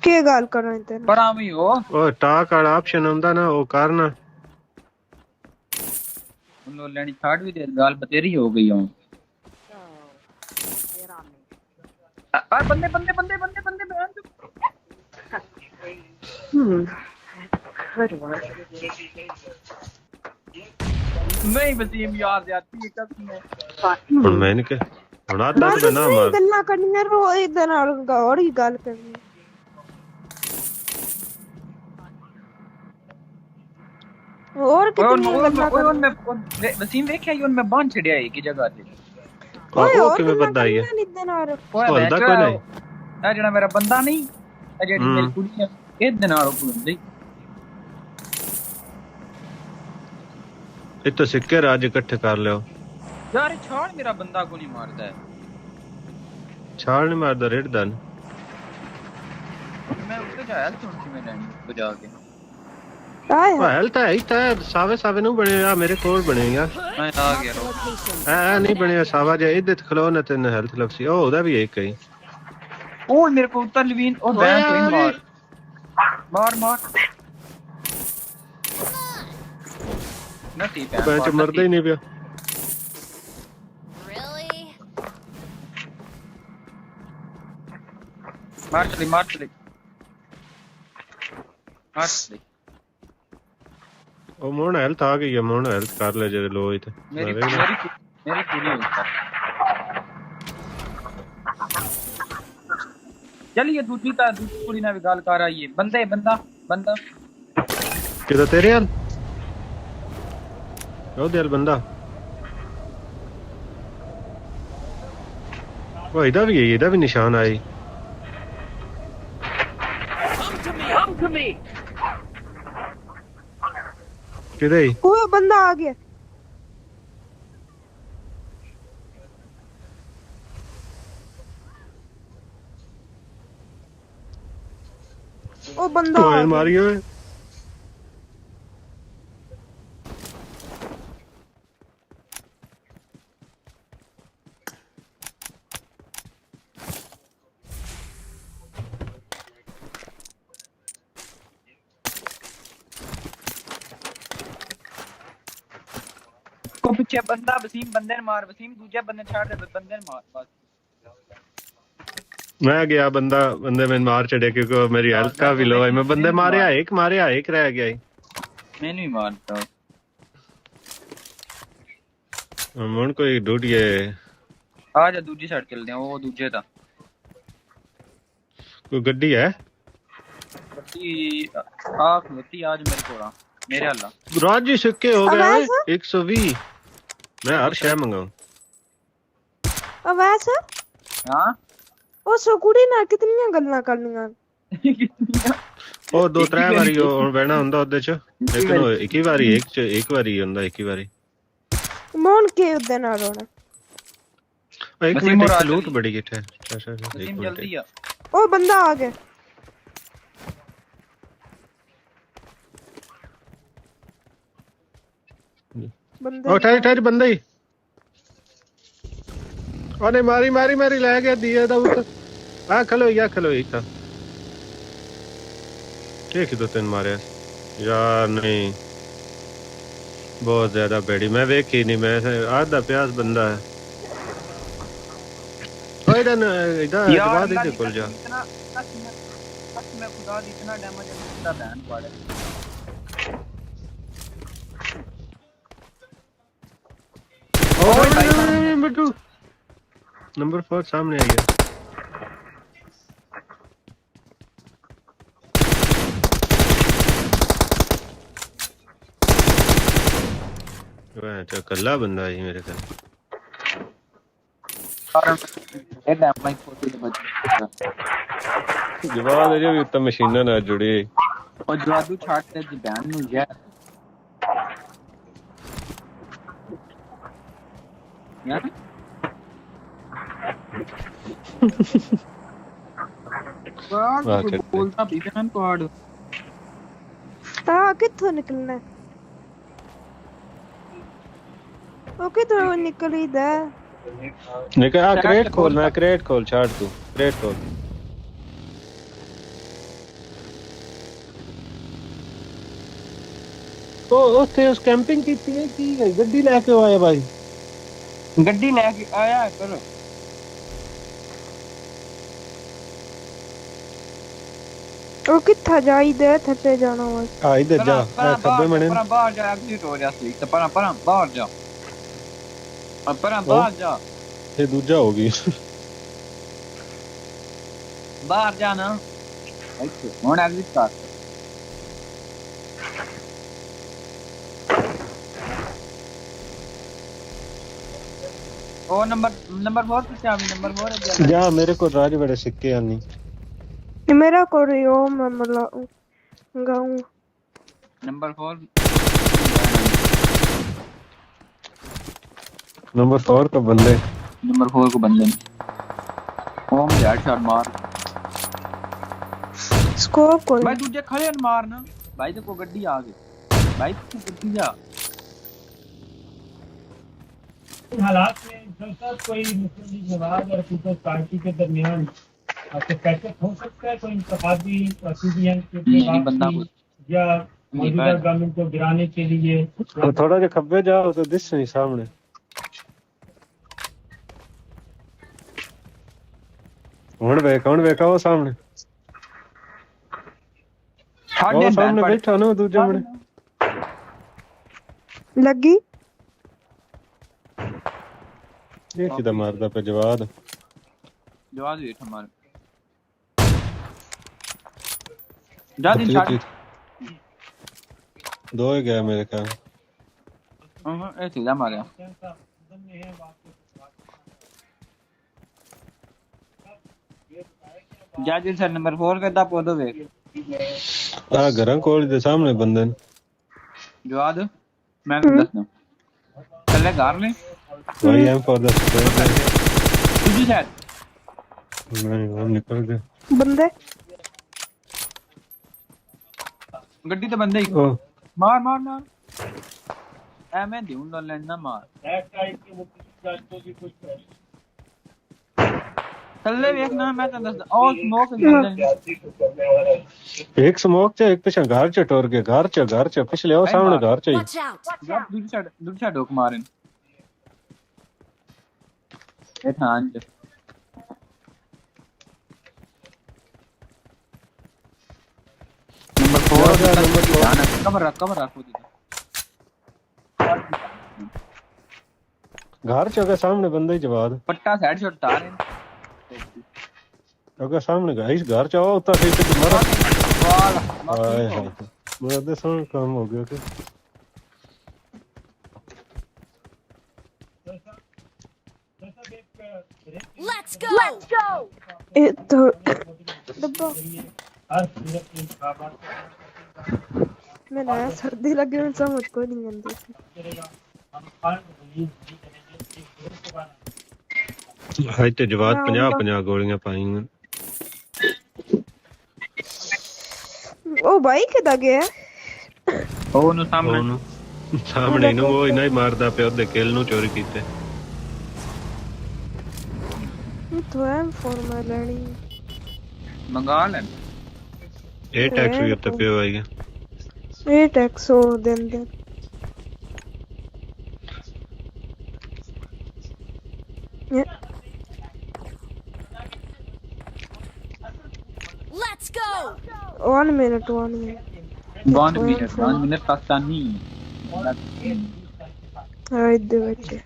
S15: ਕੀ ਗੱਲ ਕਰਨਾ ਤੇ
S14: ਪਰਾਂ ਵੀ ਉਹ
S16: ਟਾਕ ਵਾਲਾ ਆਪਸ਼ਨ ਹੁੰਦਾ ਨਾ ਉਹ ਕਰਨਾ
S14: ਉਹਨੂੰ ਲੈਣੀ ਛਾੜ ਵੀ ਦੇ ਗੱਲ ਬਤੇਰੀ ਹੋ ਗਈ ਹਾਂ ਆ ਬੰਦੇ ਨਹੀਂ ਵਸੀਮ ਯਾਰ ਜਾਤੀ कसम है
S16: ਹੁਣ ਮੈਂ ਕਿ ਹੁਣ ਆ ਤਾਂ ਨਾ ਮਾਰ
S15: ਗੱਲਾਂ ਕਰਨੀਆਂ ਰੋ ਇਹਦੇ ਨਾਲ ਗੌਰ ਹੀ ਗੱਲ ਕਰਨੀ ਹੋਰ ਕਿਤਨੀ ਗੱਲਾਂ
S14: ਕਰਨੀ ਵਸੀਮ ਵੇਖਿਆ ਯੋਨ ਮੈਂ ਬਾਂਝ ਛੜਿਆ ਹੈ ਕਿ ਜਗ੍ਹਾ ਤੇ
S16: ਉਹ ਕਿਵੇਂ ਬੰਦਾ ਹੀ ਹੈ
S15: ਇਹਦੇ ਨਾਲ
S16: ਹੁੰਦਾ ਕੋਈ ਨਹੀਂ
S14: ਆ ਜਿਹੜਾ ਮੇਰਾ ਬੰਦਾ ਨਹੀਂ ਜਿਹੜੀ ਮੇਰੀ ਕੁੜੀ ਆ ਇਹਦੇ ਨਾਲ ਖੁੰਦੀ
S16: ਇਹ ਤਾਂ ਸਿੱਕੇ ਰਾਜ ਇਕੱਠੇ ਕਰ ਲਿਓ
S14: ਯਾਰ ਛਾੜ ਮੇਰਾ ਬੰਦਾ ਕੋ ਨਹੀਂ ਮਾਰਦਾ ਹੈ
S16: ਛਾਲ ਨਹੀਂ ਮਾਰਦਾ ਰੇਡਦਾ
S14: ਮੈਂ ਉੱਤੇ ਜਾਇਆ ਸੁਣ ਕਿਵੇਂ ਲੈਣੀ ਬਜਾ ਕੇ
S16: ਹੈਲ ਤਾਂ ਹੀ ਤਾਂ ਸਾਵੇ ਨੂੰ ਬਣਿਆ ਮੇਰੇ ਕੋਲ ਬਣੇਗਾ
S14: ਮੈਂ ਆ ਗਿਆ
S16: ਨਹੀਂ ਬਣਿਆ ਸਾਵਾ ਜੇ ਇਹਦੇ ਤੇ ਖਲੋ ਨਾ ਤੈਨੂੰ ਹੈਲਥ ਲਫਸੀ ਉਹ ਉਹਦਾ ਵੀ ਇੱਕ ਹੀ
S14: ਉਹ ਮੇਰੇ ਕੋ ਉੱਤਰ ਲਵੀਨ ਉਹ ਬੈਨ ਕੋਈ ਮਾਰ ਨਤੀ
S16: ਬੈਂਚ ਮਰਦਾ ਹੀ ਨਹੀਂ ਪਿਆ
S14: ਮਾਰ ਚਲੀ
S16: ਉਹ ਮੋਹਨ ਹੈਲਥ ਆ ਗਈ ਹੈ ਮੋਹਨ ਹੈਲਥ ਕਰ ਲੈ ਜਿਹੜੇ ਲੋ ਇੱਥੇ
S14: ਮੇਰੀ ਪੂਰੀ ਹੋਈ ਚਲਿਏ ਦੂਜੀ ਕੁੜੀ ਨਾਲ ਵੀ ਗੱਲ ਕਰ ਆਈਏ ਬੰਦਾ
S16: ਕਿਦੋਂ ਤੇਰੇ ਹਾਲ ਉਹ ਦਿਲ ਬੰਦਾ ਉਹ ਇਹਦਾ ਵੀ ਨਿਸ਼ਾਨ ਆਈ ਕਿਹਦੇ
S15: ਉਹ ਬੰਦਾ ਆ ਗਿਆ ਉਹ ਬੰਦਾ
S16: ਓਏ ਮਾਰੀ ਓਏ
S14: ਪਿੱਛੇ ਬੰਦਾ ਵਸੀਮ ਬੰਦੇ ਨੇ ਮਾਰ ਵਸੀਮ ਦੂਜੇ ਬੰਦੇ ਛੱਡ ਦੇ ਬੰਦੇ ਨੇ ਮਾਰ ਬਸ
S16: मैं गया बंदे में मार चढ़े क्योंकि मेरी हेल्थ काफी लो है मैं बंदे मारे एक रह गया
S14: मैंने भी मारता
S16: मन कोई ढूंढिए
S14: आ जा दूसरी साइड चलते हैं वो दूसरे था
S16: कोई गड्डी है
S14: गड्डी आ खलोती आज मेरे को मेरे अल्लाह
S16: राज जी सिक्के हो गए 120 मैं हर शय मंगाऊं
S15: अवैस
S14: हां
S15: ਉਸ ਕੁੜੀ ਨਾਲ ਕਿੰਨੀਆਂ ਗੱਲਾਂ ਕਰਨੀਆਂ
S16: ਉਹ ਦੋ ਤਰੇ ਵਾਰੀ ਉਹ ਬਹਿਣਾ ਹੁੰਦਾ ਉਹਦੇ ਚ ਲੇਕਿਨ ਉਹ ਇੱਕ ਵਾਰੀ ਹੁੰਦਾ ਇੱਕ ਵਾਰੀ
S15: ਮੋਨ ਕੇ ਉਹਦੇ ਨਾਲ ਹੋਣਾ
S16: ਇੱਕ ਮਿੰਟ ਲੂਟ ਬੜੀ ਗਿੱਠ ਹੈ
S14: ਜਲਦੀ ਆ
S15: ਉਹ ਬੰਦਾ ਆ ਗਿਆ
S16: ਬੰਦੇ ਉਹ ਠਹਿਰ ਬੰਦਾ ਹੀ ਉਹਨੇ ਮਾਰੀ ਲੈ ਗਿਆ ਦੀਏ ਦਾ ਉੱਤੇ ਆ ਖਲੋ ਇੱਕ ठीक तो तेन मारे यार नहीं बहुत ज्यादा बेड़ी मैं वेख ही नहीं मैं आधा प्यास बंदा है जवाब दे कुल जा
S14: खुदा दी इतना डैमेज है बहन पड़े
S16: बिट्टू नंबर 4 सामने आ गया कल्ला बंदा है मेरे ख्याल जवाब है भी उत्तम मशीना ना जुड़े
S14: और जादू छाटते जी बहन नु यार बोलता भी बहन पहाड़
S15: कित्थों निकलना है ओके तो निकली दा
S16: निकल आ क्रेट खोल छाड़ तू क्रेट खोल ओ उससे उस कैंपिंग की थी की गड्डी लेके आया भाई
S14: गड्डी लेके आया करो
S15: ओ कित्था जाई दे थटे जाना वा
S16: आ इधर जा खब्बे मने
S14: बाहर जा एग्जिट हो जा सी तो पर बाहर जा पर बाहर जा
S16: ये दूजा होगी
S14: बाहर जा ना अच्छा ਹੁਣ एग्जिट कर ओ नंबर 4 पे क्या नंबर 4 है
S16: जा मेरे को राज बड़े सिक्के आनी
S15: मेरा कोरियो मैं मतलब गाऊं
S14: नंबर 4
S16: नंबर 4 का बंदे
S14: नंबर 4 को बंदे ओम हेडशॉट मार
S15: स्कोप कोई
S14: भाई दूजे खड़े न मारना भाई देखो गड्डी आ गई भाई तू गड्डी जा
S17: इन हालात में जब कोई मुस्लिम लीग नवाज और पीपल्स पार्टी के दरमियान आपको पैकेट हो सकता है कोई इंतखाबी पीडीएम के
S14: नहीं बंदा
S17: की या मौजूदा गवर्नमेंट को गिराने के लिए
S16: तो थोड़ा जो खब्बे जाओ तो दिस नहीं सामने कौन बैठा वो सामने वो सामने बैठा ना दूजे बड़े
S15: लगी
S16: ये किधर मारदा पे जवाद
S14: ये हमारे जा दिन छाड़
S16: दो ही गया मेरे ख्याल
S14: ए सीधा मारा जा दिन सर नंबर 4 के दा पोदो वे
S16: आ घरां कोल दे सामने बंदे
S14: जवाद मैं दसना चले घर ले
S16: भाई एम फॉर द
S14: तुझी शायद
S16: नहीं हम निकल गए
S15: बंदे
S14: गड्डी तो बंदे ही मार मार मार ए मैं दूं लो लेना मार
S17: बैक साइड के वो जान को भी कुछ
S14: चले देख ना मैं तो दस ओ स्मोक
S16: एक स्मोक च एक पीछे घर च टोर के घर च पिछले ओ सामने घर च
S14: दूर से डोक मारन ए ठान नंबर 4 कवर रख
S16: घर च के सामने बंदे ही जवाद
S14: पट्टा साइड शॉट तार है
S16: अगर सामने गाइस घर च आओ उतना कहीं पे मर हाय मेरा तो सुन काम हो गया कि
S13: Let's go.
S15: ये तो डब्बा मैं ना सर्दी लगी मैं समझ को नहीं आती
S16: हाय ते जवाद 50 गोलियां पाई
S15: ओ भाई किदा गया
S14: ओ नु
S16: सामने नु वो इना ही मारदा पे ओदे किल नु चोरी कीते
S15: तो एम फॉर्मा लेनी
S14: मंगा ले
S16: 8x भी अब तक पे आएगा
S15: 8x और दिन
S13: Let's go.
S15: 1 minute
S14: पाकिस्तानी
S15: हाय दे बच्चे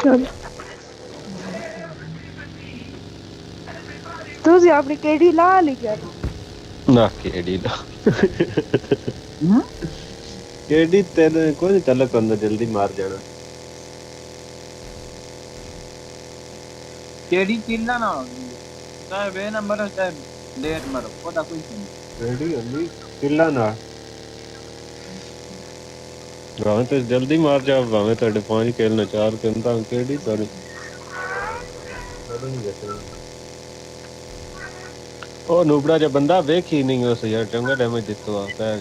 S15: चल तू जी अपनी केडी ला ली क्या
S16: ना केडी ला केडी तेरे कोई तलक अंदर जल्दी मार जाना
S14: केडी किल्ला ना चाहे वे नंबर चाहे लेट मरो कोदा कोई नहीं
S16: केडी अंदी किल्ला ना भावे तो जल्दी मार जा भावे तेरे 5 खेल ना 4 करता केडी तेरे ओ नूबड़ा जो बंदा वेख ही नहीं उस यार चंगा डैमेज दित्तो आ पै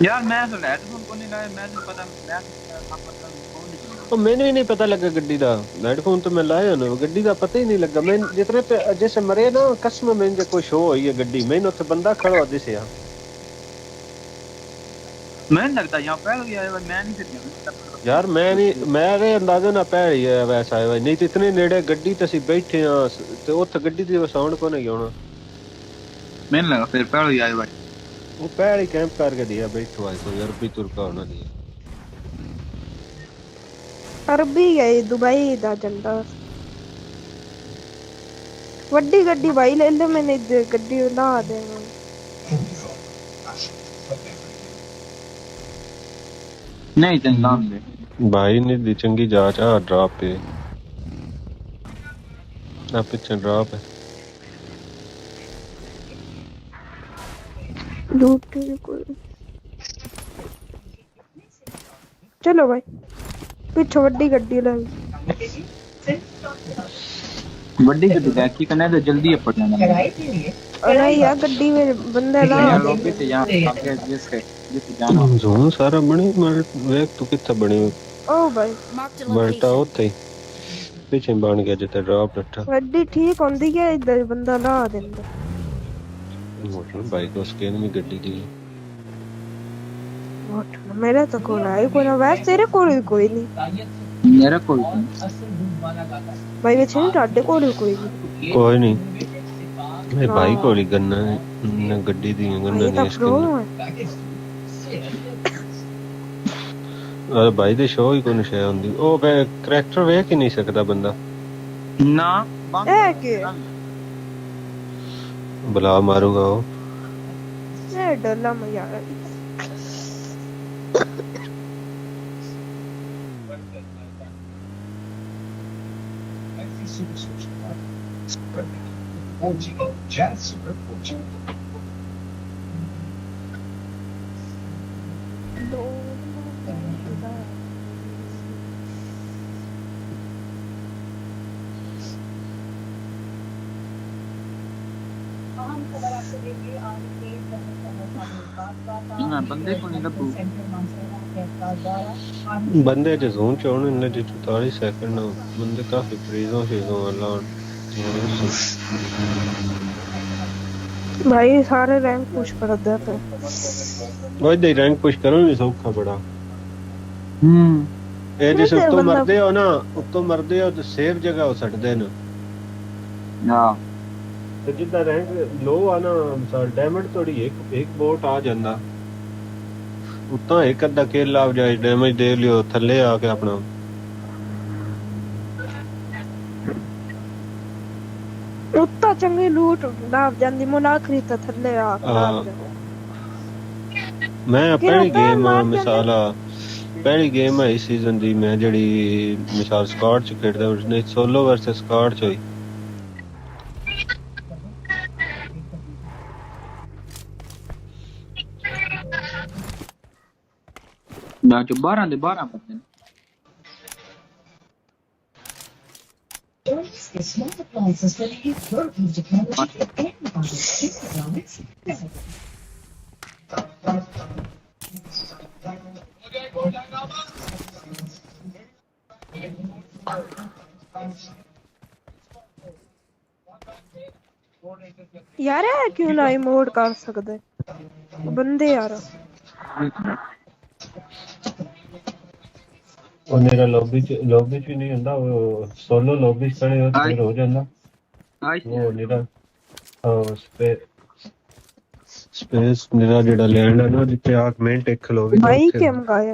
S14: यार मैं तो हेडफोन को नहीं लाया मैं तो पता मैं
S16: ओ मैंने ही नहीं पता लगा गड्डी दा हेडफोन तो मैं लाया ना गड्डी दा पता ही नहीं लगा मैं जितने पे जैसे मरे ना कसम में जे कोई शो हुई है गड्डी मैंने उसे बंदा खड़ा दिसे आ
S14: मैं लगता यहां पहल गया है मैं नहीं फिर
S16: यार मैं नहीं मेरे अंदाजा ना पै रही है वैसा है नहीं तो इतने नेड़े गड्डी ते सी बैठे हां ते उथे गड्डी दी साउंड को नहीं होना
S14: मैंने लगा फिर पहल गया है भाई
S16: वो पैर ही कैंप करके दिया बैठो है कोई अरबी तुर्का होना नहीं
S15: अरबी है दुबई दा झंडा वड्डी गड्डी भाई ले ले मैंने गड्डी ला दे
S14: नहीं तेन नाम दे
S16: भाई ने दी चंगी जांच आ ड्रॉप पे ना पीछे ड्रॉप है
S15: लूट के कोई चलो भाई पीछे वड्डी गड्डी ले
S14: वड्डी गड्डी देखी कने तो जल्दी अपट जाना
S15: अरे यार गड्डी में बंदा ला
S14: यार लॉबी ते यहां आगे जिस जाना
S16: जोन सारा बनी मर वेख तू कितना बनी
S15: ओ भाई
S16: मरता होते ही पीछे बन गया जिते ड्रॉप डटा
S15: वड्डी ठीक होंदी है इधर बंदा ला देंदा
S16: मोटर बाइक उसके में गड्डी दी
S15: मेरा तो कोई है कोई ना वैसे तेरे कोई नहीं
S14: मेरा कोई
S15: भाई वे छे टाडे कोई नहीं
S16: कोई नहीं मैं भाई को ही गन्ना ने गड्डी दी गन्ना ने इसके अरे भाई दे शो ही कोई शे होंदी ओ वे करैक्टर वेख ही नहीं सकदा बंदा
S14: ना
S15: ए के
S16: बुला मारूंगा वो
S15: ए डरला मैं यार
S14: ना बंदे को नहीं लबू
S16: बंदे जो जोन चोन इनने जो 44 सेकंड ना बंदे काफी फ्रीजों चीजों वाला
S15: भाई सारे रैंक पुश कर देते
S16: वो दे रैंक पुश करो नहीं सौखा बड़ा ए जिस उत्तो मरदे हो ना उत्तो मरदे हो तो सेफ जगह हो सकदे ना
S14: हां
S16: तो जितना रैंक लो आना सर डैमेज थोड़ी एक बोट आ जांदा उतना एक अद्धा किल लाभ जाए डैमेज दे लियो थल्ले आके अपना
S15: उत्ता चंगी लूट लाभ जांदी मुनाखरी तो थल्ले आ
S16: मैं पहली गेम मिसाल पहली गेम है इस सीजन दी मैं जड़ी मिसाल स्क्वाड च खेडदा उसने सोलो वर्सेस स्क्वाड च होई
S14: ना जो 12 दे 12 बंदे
S15: यार है क्यों ना इमोट कर सकदे बंदे यार
S16: और मेरा लॉबी च नहीं हुंदा वो सोलो लॉबी च खड़े हो तो फिर हो जांदा वो मेरा स्पेस मेरा जेड़ा लैंड है ना जिथे 8 मिनट एक खलो भी
S15: भाई के मंगाया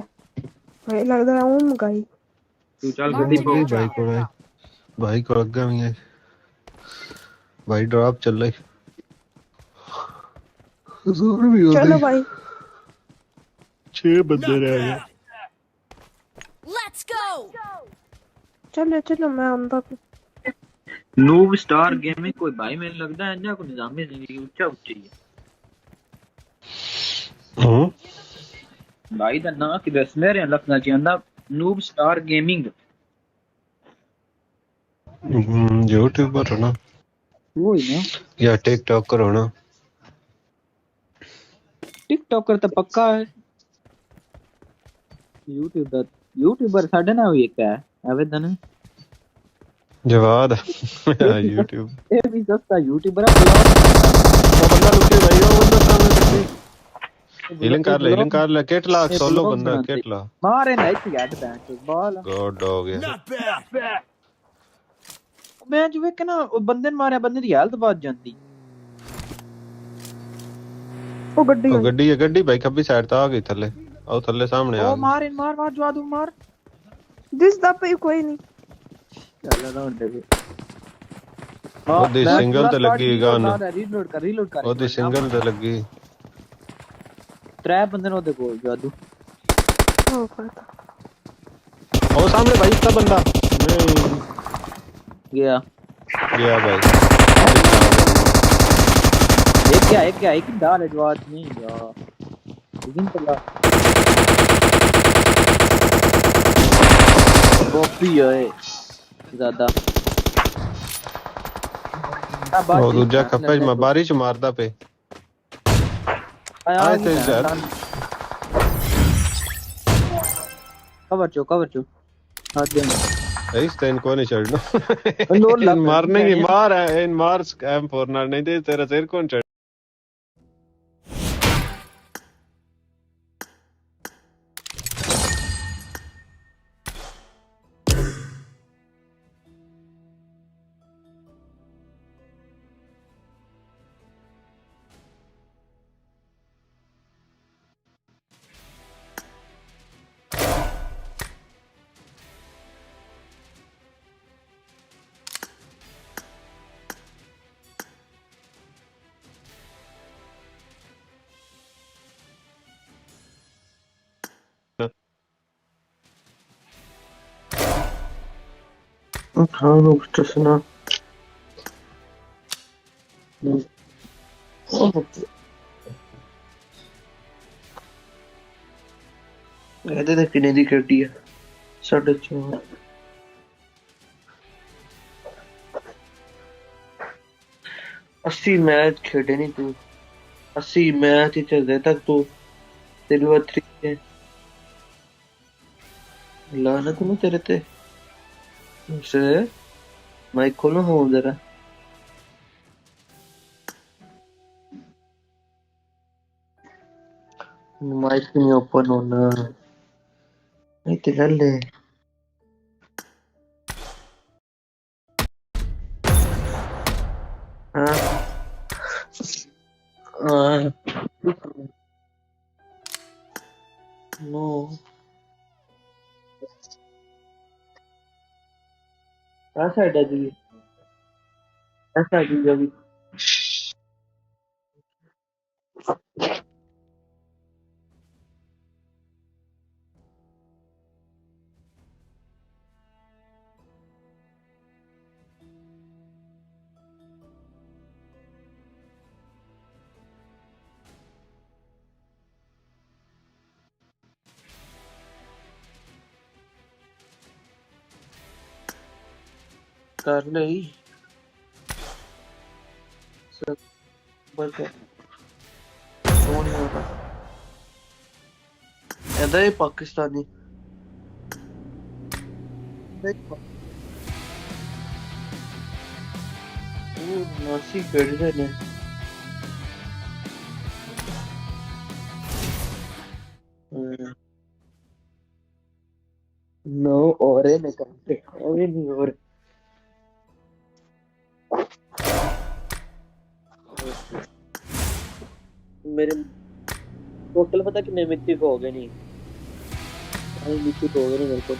S15: भाई लगदा है वो मंगाई
S14: तू चल गड्डी पे
S16: भाई को अग्गा भी है भाई ड्रॉप चल रही जोर भी हो
S15: चलो भाई
S16: 6 बंदे रह गए
S13: Let's go.
S15: चलो मैं अंदर
S14: नूब स्टार गेमिंग कोई भाई मेरे लगदा है ना कोई निजाम में जिंदगी ऊंचा ऊंची है भाई दा ना कि दस मेरे लगना चाहिए नूब स्टार गेमिंग
S16: यूट्यूबर हो ना
S14: वो ही ना
S16: या टिकटॉकर हो ना
S14: टिकटॉकर तो पक्का है यूट्यूबर साडे ना भी एक है आवेदन
S16: जवाद यूट्यूब
S14: ये भी सस्ता यूट्यूबर है
S16: वो बंदा लुके भाई वो बंदा सामने हीलिंग कर ले केटला सोलो बंदा केटला
S14: मारे ना एक हेड बैंड बॉल
S16: गॉड हो गया
S14: मैं जो वे ना बंदे ने मारे बंदे दी हेल्थ बहुत जांदी
S15: ओ गड्डी
S16: भाई खब्बी साइड तो आ गई थल्ले आओ थल्ले सामने आ
S14: मार जवादू मार
S15: दिस दा पे कोई नहीं
S14: चल राउंड दे
S16: ओदी सिंगल ते लगी गन
S14: रीलोड कर
S16: ओदी सिंगल ते लगी
S14: 3 बंदे ने ओदे कोल जवादू
S15: हो पाता
S16: ओ सामने भाई इसका बंदा नहीं
S12: गया
S16: गया भाई
S12: एक डाल है जो नहीं यार लेकिन चला कॉपी है ज्यादा
S16: ਉਹ ਦੂਜਾ ਖੱਪੇ ਮੈਂ ਬਾਰੀ ਚ ਮਾਰਦਾ ਪਏ ਆਏ ਤੇ ਯਾਰ
S12: कवर चो हाथ दे
S16: ਇਸ ਤੈਨੂੰ ਕੋਈ ਨਹੀਂ ਛੱਡਣਾ ਮਾਰਨੇ ਕੀ ਮਾਰ ਹੈ ਇਨ ਮਾਰ ਸਕੈਮ ਫੋਰਨਾ ਨਹੀਂ ਤੇ ਤੇਰਾ ਸਿਰ ਕੌਣ ਛੱਡ
S10: हाँ Noobstar सुना ਇਹਦੇ ਤੇ ਕਿੰਨੇ ਦੀ ਕੱਟੀ ਆ 4.5 80 मैच खेले नहीं तू 80 मैच ही चल तक तू सिल्वर 3 है लानत नहीं तेरे ते से माइक खोलो हो जरा माइक नहीं ओपन होना नहीं तो कर ले हाँ नो ऐसा है जी ऐसा है जी अभी कर ले सब बस कौन है होगा इधर ही पाकिस्तानी नासी कर रहे हैं नो और है मैं करते अभी नहीं और मेरे टोटल पता कितने मिथिक हो गए नहीं मिथिक हो गए नहीं मेरे को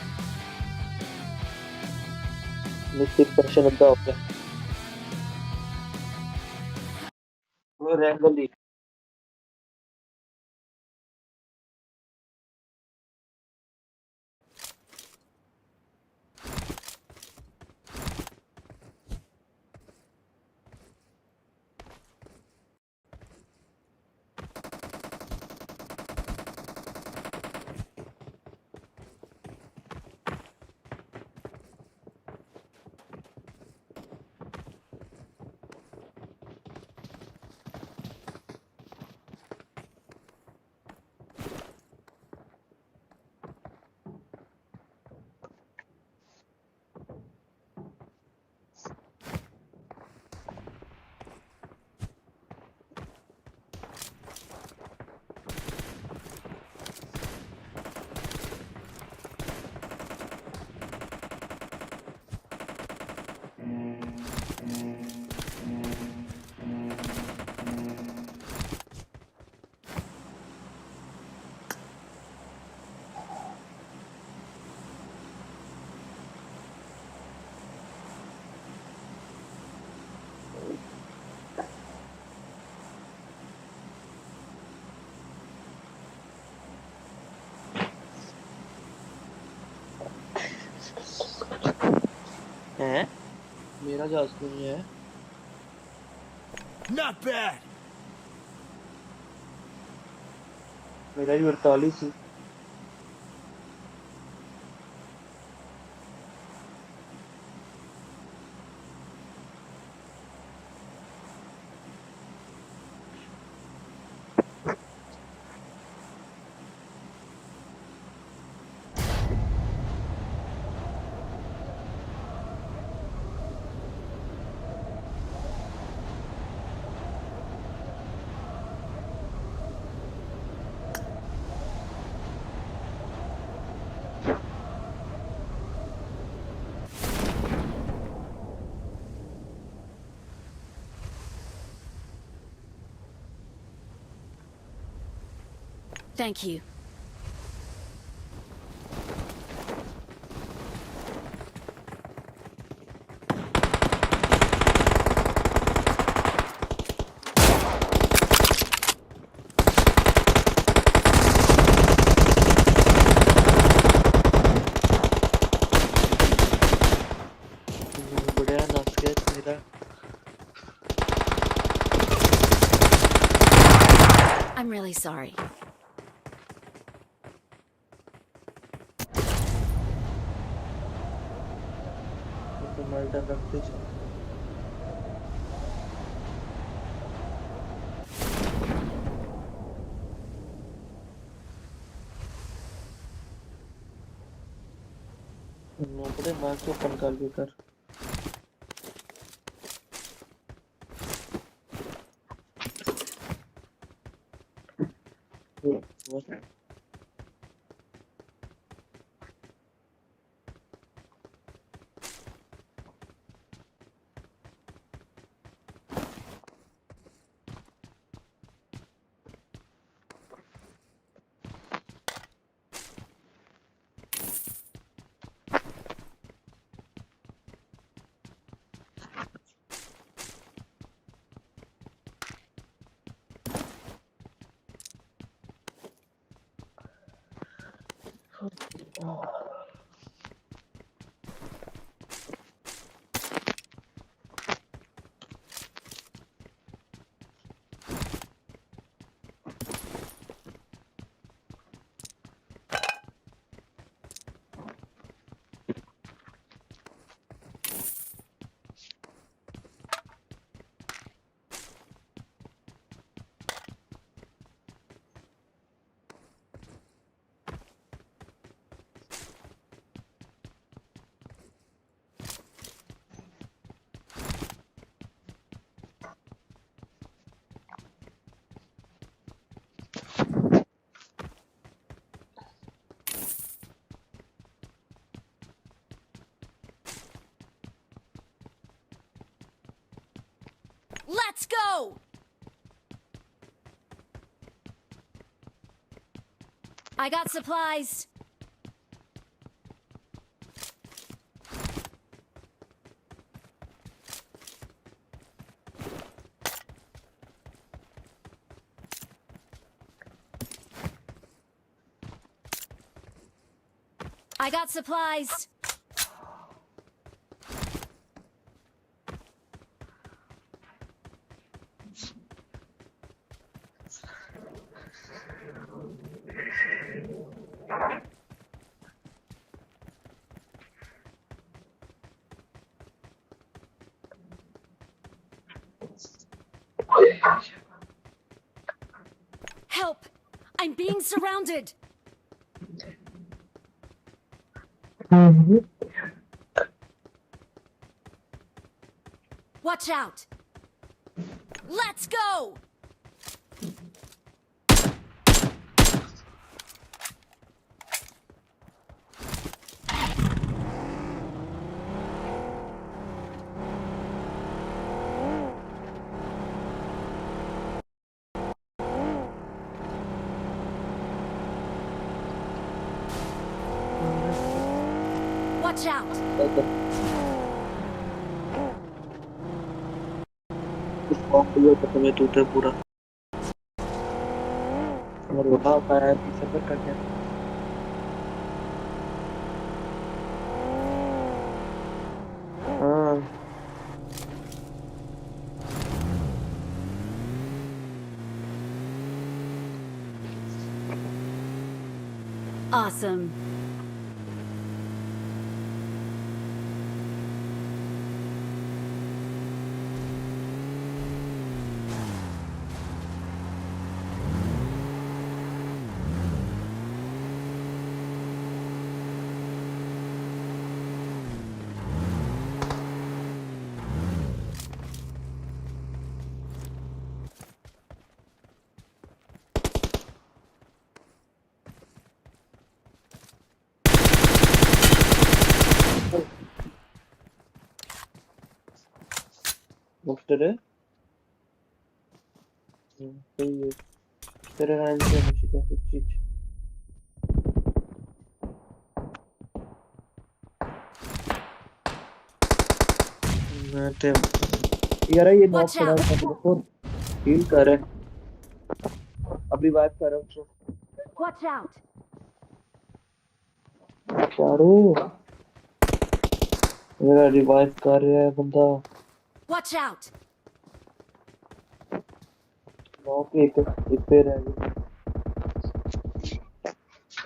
S10: मिथिक पर्सन अद्धा हो गया वो रैंडमली हैं मेरा जहाज क्यों नहीं है
S18: Not bad.
S10: मेरा ही 48 ही
S13: Thank you.
S10: बढ़िया नाच के मेरा
S13: I'm really sorry.
S10: तो मल्टा रखते चल नोपड़े मार के ओपन कर भी कर
S13: Let's go! I got supplies. I got supplies. Help! I'm being surrounded. Watch out! Let's go! Watch out!
S10: तुम्हें तूते पूरा और उठा पाया पीछे पर कर गया
S13: Awesome.
S10: Noobstar तेरे नाम से मुझे क्या कुछ चीज मैं ते यार ये नॉक
S13: Watch
S10: पड़ा
S13: out.
S10: था देखो हील कर रहे अभी बात कर रहा हूँ उसको
S13: Watch out.
S10: चारू मेरा रिवाइव कर रहा है बंदा
S13: Watch out.
S10: नॉक एक पे रह गया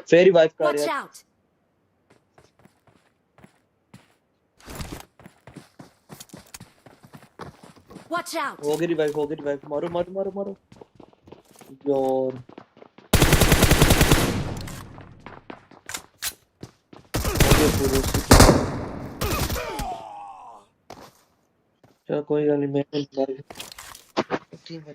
S10: फिर रिवाइव कर
S13: Watch
S10: रहा है
S13: out. Watch out.
S10: हो गया रिवाइव मारो मारो मारो मारो यार चल कोई गल नहीं मैं मार ठीक है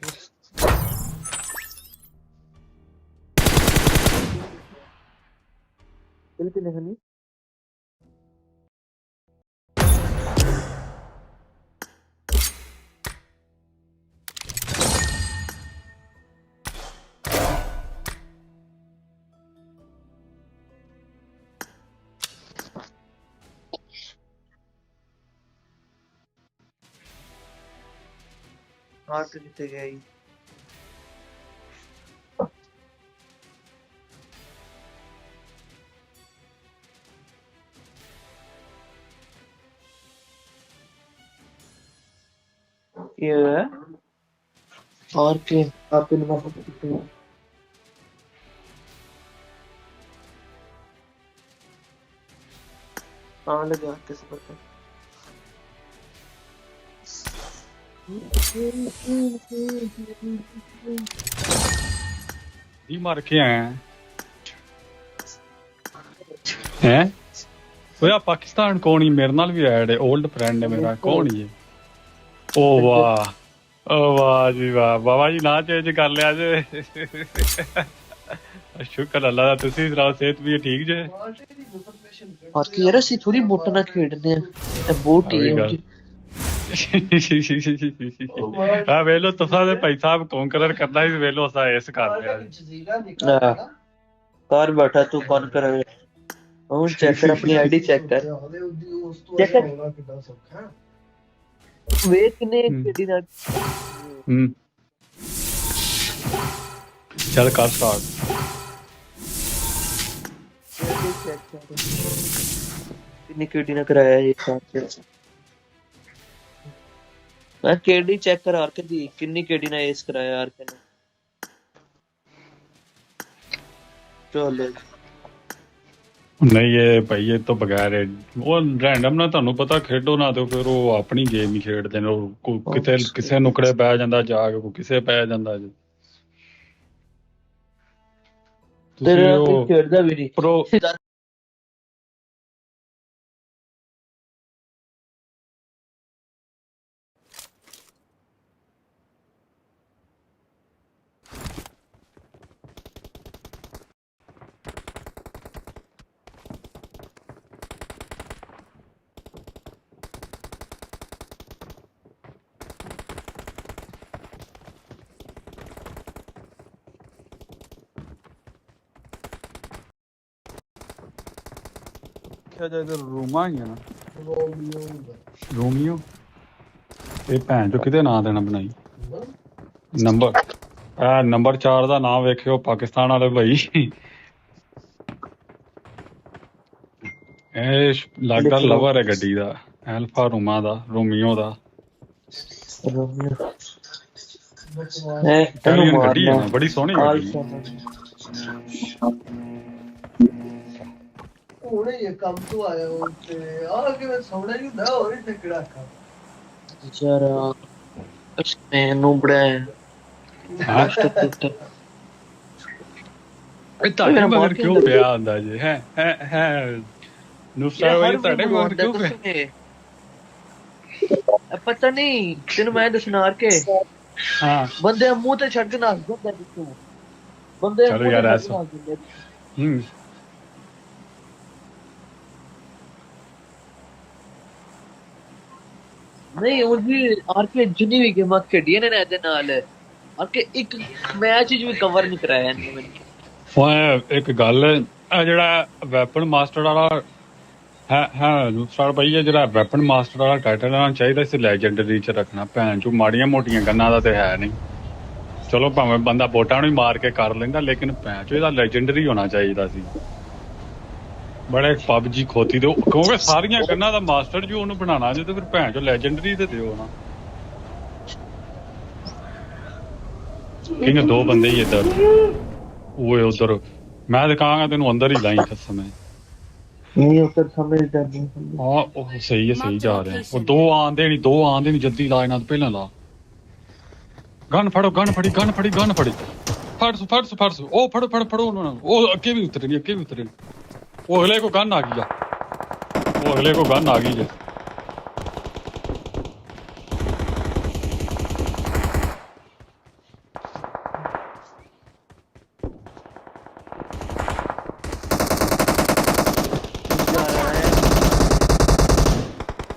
S10: चल के नहीं हां तो जीते गए ये और के आपके नंबर कहाँ लगे हाथ कैसे पड़ता
S18: ही मार के आए हैं ओए पाकिस्तान कौन ही मेरे नाल भी ऐड है ओल्ड फ्रेंड है मेरा कौन ही है ओ वाह जी वाह बाबा जी ना चेंज कर लिया जे शुक्र अल्लाह दा तुसी सुनाओ सेहत भी ठीक जे
S10: और की यार ਅਸੀਂ ਥੋੜੀ ਵੋਟ ਨਾਲ ਖੇਡਦੇ ਆ ਇਹ ਵੋਟ ਹੀ ਹੈ
S18: ਆ ਵੇਲੋ ਤੁਸੀਂ ਦੇ ਭਾਈ ਸਾਹਿਬ ਕੌਂਕਰਰ ਕਰਦਾ ਸੀ ਵੇਲੋ ਅਸਾਂ ਇਸ ਕਰ ਲਿਆ
S10: ਕਾਰ ਬੈਠਾ ਤੂੰ ਕੌਣ ਕਰ ਹੁਣ ਚੈੱਕ ਕਰ ਆਪਣੀ ਆਈਡੀ ਚੈੱਕ ਕਰ ਚੈੱਕ ਕਰ ਵੇਖ ਕਿਨੇ ਕਿਹਦੀ ਨਾਲ
S18: ਚੱਲ ਕਰ ਸਟਾਰਟ
S10: कितनी केडी ने कराया एक साथ मैं केडी चेक कर आर के दी कितनी केडी ने एस कराया आर के ने चलो
S18: नहीं ये भाई ये तो बगैर वो रैंडम ना ਤੁਹਾਨੂੰ ਪਤਾ ਖੇਡੋ ਨਾ ਤੇ ਫਿਰ ਉਹ ਆਪਣੀ ਗੇਮ ਹੀ ਖੇਡਦੇ ਨੇ ਉਹ ਕਿਤੇ ਕਿਸੇ ਨੁਕੜੇ ਪੈ ਜਾਂਦਾ ਜਾ ਕੇ ਕੋਈ ਕਿਸੇ ਪੈ ਜਾਂਦਾ ਜੀ
S10: ਤੇਰਾ ਕੋਈ ਖੇਡਦਾ ਵੀ ਨਹੀਂ
S18: ਪ੍ਰੋ ਜਾਇਦਾ ਰੂਮਾ ਹੀ ਆ ਨਾ ਰੋਮੀਓ ਇਹ ਭੈਣ ਚੋ ਕਿਤੇ ਨਾਂ ਦੇਣਾ ਬਣਾਈ ਨੰਬਰ 4 ਦਾ ਨਾਮ ਵੇਖਿਓ ਪਾਕਿਸਤਾਨ ਵਾਲੇ ਭਾਈ ਇਹ ਲੱਗਦਾ ਲਵਰ ਹੈ ਗੱਡੀ ਦਾ ਐਲਫਾ ਰੂਮਾ ਦਾ ਰੋਮੀਓ ਦਾ ਗੱਡੀ ਹੈ ਨਾ ਬੜੀ ਸੋਹਣੀ ਗੱਡੀ
S19: ਹੁਣੇ ਇਹ ਕੰਮ ਤੋਂ ਆਇਆ ਹਾਂ ਤੇ ਆ ਕੇ ਮੈਂ ਸੌਣਾ ਹੀ ਹੁੰਦਾ ਹੋਰ ਹੀ ਟਿਕੜਾ ਖਾ
S20: ਯਾਰ ਮੈਨੂੰ ਬੜਾ
S18: ਹਾਂ ਇਹ ਤੁਹਾਡੇ ਮਗਰ ਕਿਉਂ ਪਿਆ ਹੁੰਦਾ ਜੀ ਹੈ ਨੂਬਸਟਾਰ ਭਾਈ ਤੁਹਾਡੇ ਮਗਰ ਕਿਉਂ ਪਿਆ
S20: ਪਤਾ ਨਹੀਂ ਤੈਨੂੰ ਮੈਂ ਦੱਸਣਾ ਕੇ
S18: ਹਾਂ
S20: ਬੰਦੇ ਮੂੰਹ ਤੇ ਛੱਡ ਕੇ ਨਾਸ ਦਿੰਦਾ ਪਿੱਛੋਂ ਬੰਦੇ
S18: ਚਲੋ ਯਾਰ ਐਸਾ
S20: ਨਹੀਂ ਉਹਦੀ ਆਰਕੇ ਜਿੰਨੀ ਵੀ ਗੇਮਾਂ ਖੇਡੀਆਂ ਨੇ ਇਹਦੇ ਨਾਲ ਆਰਕੇ ਇੱਕ ਮੈਚ ਵੀ ਕਵਰ ਨਹੀਂ ਕਰਾਇਆ ਇਹਨੇ ਮੈਨੂੰ
S18: ਓਏ ਇੱਕ ਗੱਲ ਆ ਜਿਹੜਾ ਵੈਪਨ ਮਾਸਟਰ ਵਾਲਾ ਹੈ ਨੂਬਸਟਾਰ ਭਾਈ ਇਹ ਜਿਹੜਾ ਵੈਪਨ ਮਾਸਟਰ ਵਾਲਾ ਟਾਈਟਲ ਆਉਣਾ ਚਾਹੀਦਾ ਸੀ ਲੈਜੈਂਡਰੀ ਚ ਰੱਖਣਾ ਭੈਣ ਚੋਂ ਮਾੜੀਆਂ ਮੋਟੀਆਂ ਗੰਨਾਂ ਦਾ ਤੇ ਹੈ ਨਹੀਂ ਚਲੋ ਭਾਵੇਂ ਬੰਦਾ ਬੋਟਾਂ ਨੂੰ ਹੀ ਮਾਰ ਕੇ ਕਰ ਲੈਂਦਾ ਲੇਕਿਨ ਭੈਣ ਚੋਂ ਇਹਦਾ ਲੈਜੈਂਡਰੀ ਹੋਣਾ ਚਾਹੀਦਾ ਸੀ ਬੜੇ PUBG ਖੋਤੀ ਦੇ ਕਿਉਂਕਿ ਸਾਰੀਆਂ ਗੰਨਾਂ ਦਾ ਮਾਸਟਰ ਜੀ ਉਹਨੂੰ ਬਣਾਉਣਾ ਜੇ ਤੇ ਫਿਰ ਭੈਣ ਚੋਂ ਲੈਜੈਂਡਰੀ ਤੇ ਦਿਓ ਨਾ ਕਿੰਨੇ ਦੋ ਬੰਦੇ ਹੀ ਇੱਧਰ ਓਏ ਉਧਰ ਮੈਂ ਤੇ ਕਹਾਂਗਾ ਤੈਨੂੰ ਅੰਦਰ ਹੀ ਲਾਈ ਖਸਮ ਹੈ
S20: ਨਹੀਂ ਉੱਧਰ ਸਮਝਦਾ ਨਹੀਂ
S18: ਹਾਂ ਉਹ ਸਹੀ ਹੈ ਸਹੀ ਜਾ ਰਿਹਾ ਉਹ ਦੋ ਆਂਦੇ ਨਹੀਂ ਜਲਦੀ ਲਾ ਇਹਨਾਂ ਤੋਂ ਪਹਿਲਾਂ ਲਾ ਗਨ ਫੜੋ ਗਨ ਫੜੀ ਫੜ ਉਹ ਫੜੋ ਉਹਨਾਂ ਨੂੰ ਉਹ ਅੱਗੇ ਵੀ ਉਤਰੇ ਨਹੀਂ ਉਹ ਅਗਲੇ ਕੋ ਗਨ ਆ ਗਈ ਜੇ